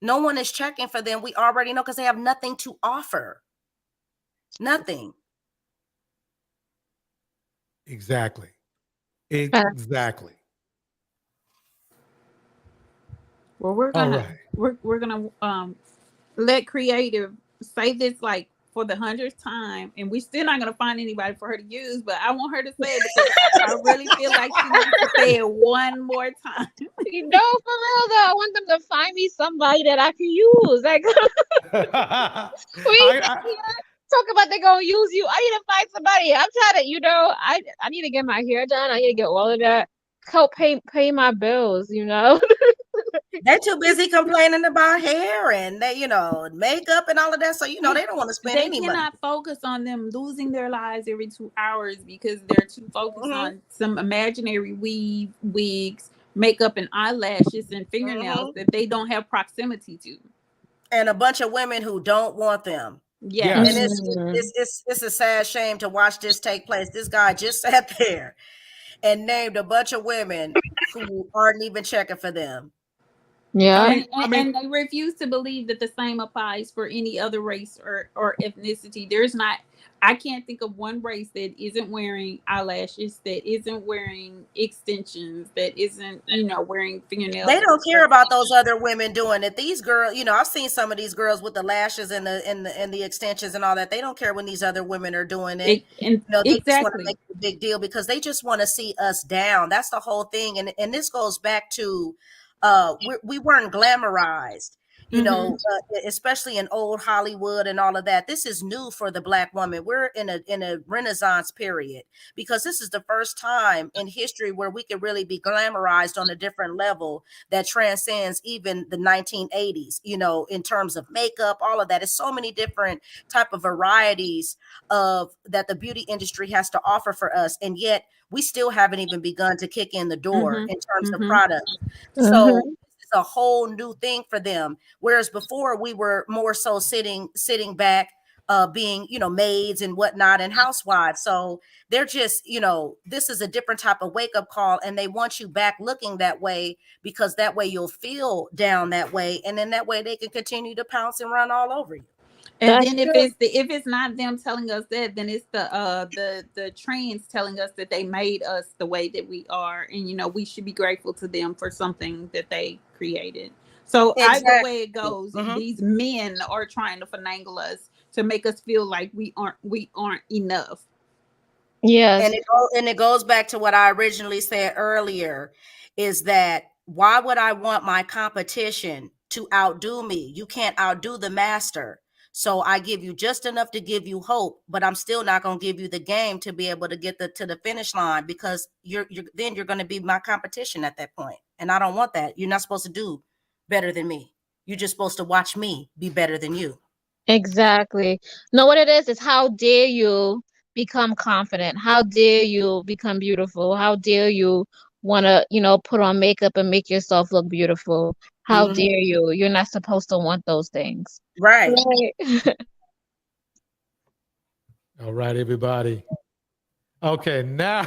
No one is checking for them. We already know because they have nothing to offer. Nothing. exactly. Exactly. Well, we're All gonna right. we're gonna let Creative say this like for the 100th time, and we're still not gonna find anybody for her to use, but I want her to say it because I really feel like she needs to say it one more time. For real though, I want them to find me somebody that I can use. Like we talk about they're gonna use you. I need to find somebody. I'm tired of, I need to get my hair done. I need to get all of that. Help pay my bills, They're too busy complaining about hair and makeup and all of that. So they don't want to spend any money. They cannot focus on them losing their lives every 2 hours because they're too focused on some imaginary wigs, makeup and eyelashes and fingernails that they don't have proximity to. And a bunch of women who don't want them. Yeah. And it's a sad shame to watch this take place. This guy just sat there and named a bunch of women who aren't even checking for them. Yeah. And they refuse to believe that the same applies for any other race or ethnicity. I can't think of one race that isn't wearing eyelashes, that isn't wearing extensions, that isn't, wearing fingernails. They don't care about those other women doing it. These girls, I've seen some of these girls with the lashes and the extensions and all that. They don't care when these other women are doing it. They just want to make a big deal because they just want to see us down. That's the whole thing. And this goes back to we weren't glamorized, especially in old Hollywood and all of that. This is new for the Black woman. We're in a Renaissance period because this is the first time in history where we can really be glamorized on a different level that transcends even the 1980s, in terms of makeup, all of that. It's so many different type of varieties of that the beauty industry has to offer for us. And yet we still haven't even begun to kick in the door in terms of products. So it's a whole new thing for them. Whereas before we were more so sitting back, being, maids and whatnot and housewives. So they're just, this is a different type of wake up call. And they want you back looking that way because that way you'll feel down that way. And then that way they can continue to pounce and run all over you. And then if it's not them telling us that, then it's the trends telling us that they made us the way that we are, and we should be grateful to them for something that they created. So either way it goes, these men are trying to finagle us to make us feel like we aren't enough. Yes. And it goes back to what I originally said earlier, is that why would I want my competition to outdo me? You can't outdo the master. So I give you just enough to give you hope, but I'm still not going to give you the game to be able to get to the finish line because you're going to be my competition at that point. And I don't want that. You're not supposed to do better than me. You're just supposed to watch me be better than you. Exactly. No, what it is how dare you become confident? How dare you become beautiful? How dare you want to, put on makeup and make yourself look beautiful? How dare you? You're not supposed to want those things. Right. All right, everybody. Okay, now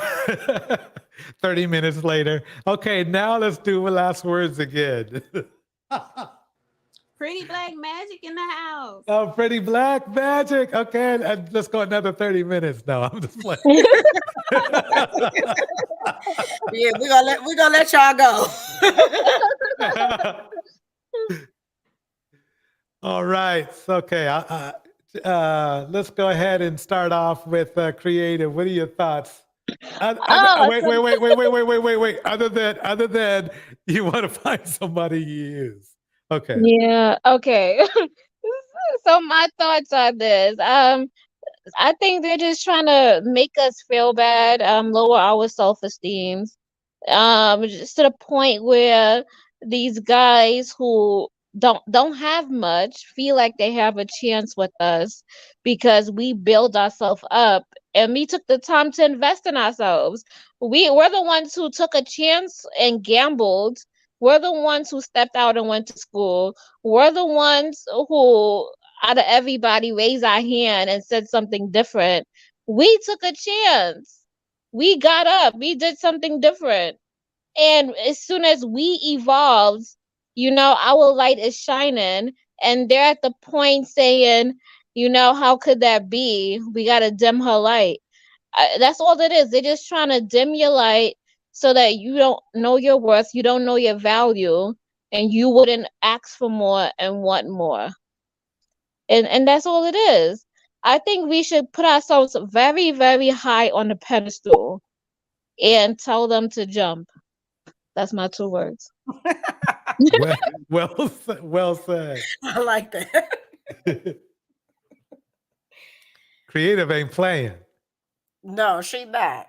30 minutes later. Okay, now let's do last words again. Pretty Black Magic in the house. Oh, Pretty Black Magic. Okay, and let's go another 30 minutes. No, I'm just playing. Yeah, we're gonna let y'all go. All right. Okay. let's go ahead and start off with creative. What are your thoughts? Oh, Wait. Other than you want to find somebody you use. Okay. yeah. Okay. So my thoughts on this. I think they're just trying to make us feel bad, lower our self-esteem, just to the point where these guys who don't have much feel like they have a chance with us because we build ourselves up and we took the time to invest in ourselves. We're the ones who took a chance and gambled. We're the ones who stepped out and went to school. We're the ones who, out of everybody, raised our hand and said something different. We took a chance. We got up. We did something different. And as soon as we evolved, our light is shining. And they're at the point saying, how could that be? We got to dim her light. That's all it is. They're just trying to dim your light so that you don't know your worth, you don't know your value, and you wouldn't ask for more and want more. And that's all it is. I think we should put ourselves very, very high on the pedestal and tell them to jump. That's my 2 words. Well said. I like that. Creative ain't playing. No, she not.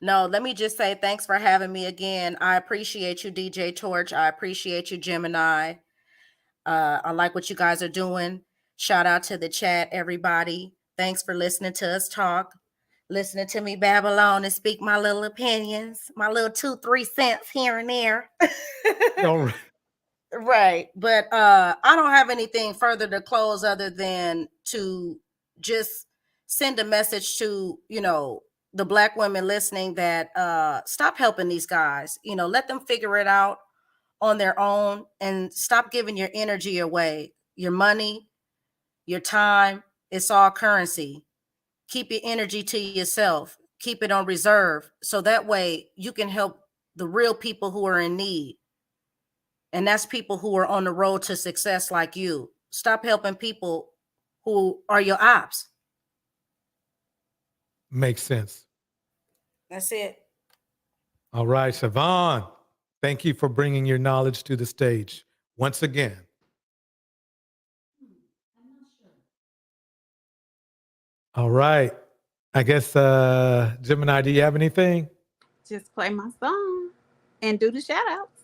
No, let me just say thanks for having me again. I appreciate you, DJ Torch. I appreciate you, Gemini. I like what you guys are doing. Shout out to the chat, everybody. Thanks for listening to us talk, listening to me babble on and speak my little opinions, my little 2-3 cents here and there. All right. Right. But I don't have anything further to close other than to just send a message to, the Black women listening that stop helping these guys. Let them figure it out on their own and stop giving your energy away. Your money, your time, it's all currency. Keep your energy to yourself. Keep it on reserve. So that way you can help the real people who are in need. And that's people who are on the road to success like you. Stop helping people who are your ops. Makes sense. That's it. All right, Siobhan, thank you for bringing your knowledge to the stage once again. All right. I guess, Gemini, do you have anything? Just play my song and do the shout outs.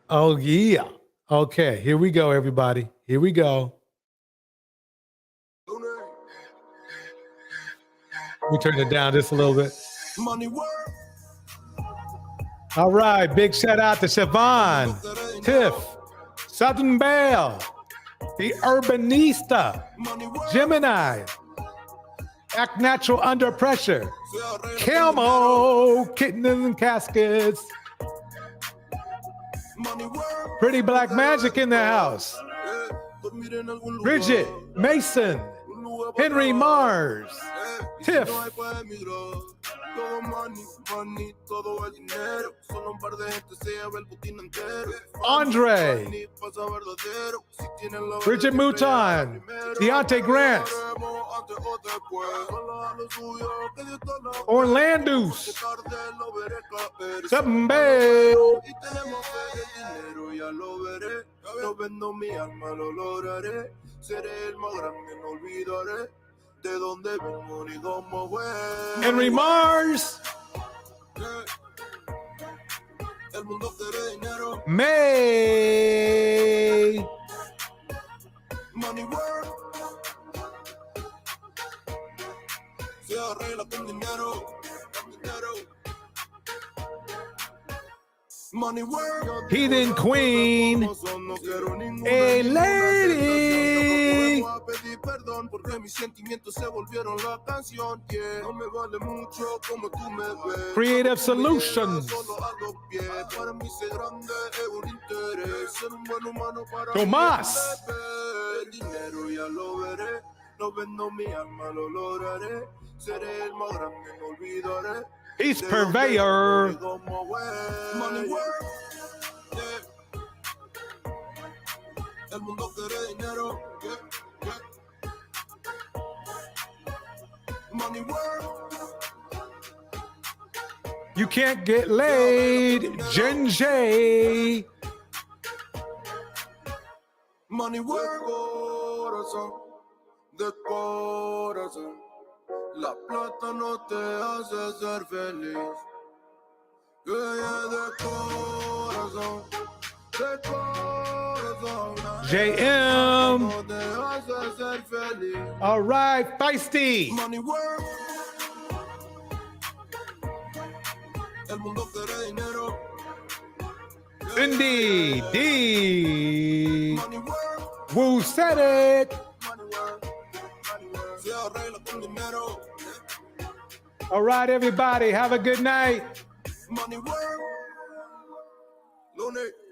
Oh, yeah. Okay, here we go, everybody. Here we go. We turn it down just a little bit. All right, big shout out to Siobhan, Tiff, Southern Belle, the Urbanista, Gemini, Act Natural Under Pressure, Kelmo, Kittens and Caskets, Pretty Black Magic in the house, Bridget, Mason, Henry Mars, Tiff, Andre, Bridget Mouton, Deontay Grant, Orlandus, Something Bell, Henry Mars, May, Heathen Queen, a lady, Creative Solutions, Tomás, Peace Purveyor, You can't get laid, Jen J. Money work, corazón, de corazón. La plata no te hace ser feliz. De corazón, de corazón. JM. No te hace ser feliz. All right, feisty. Money work. El mundo quiere dinero. Cindy D. Who said it? All right, everybody, have a good night.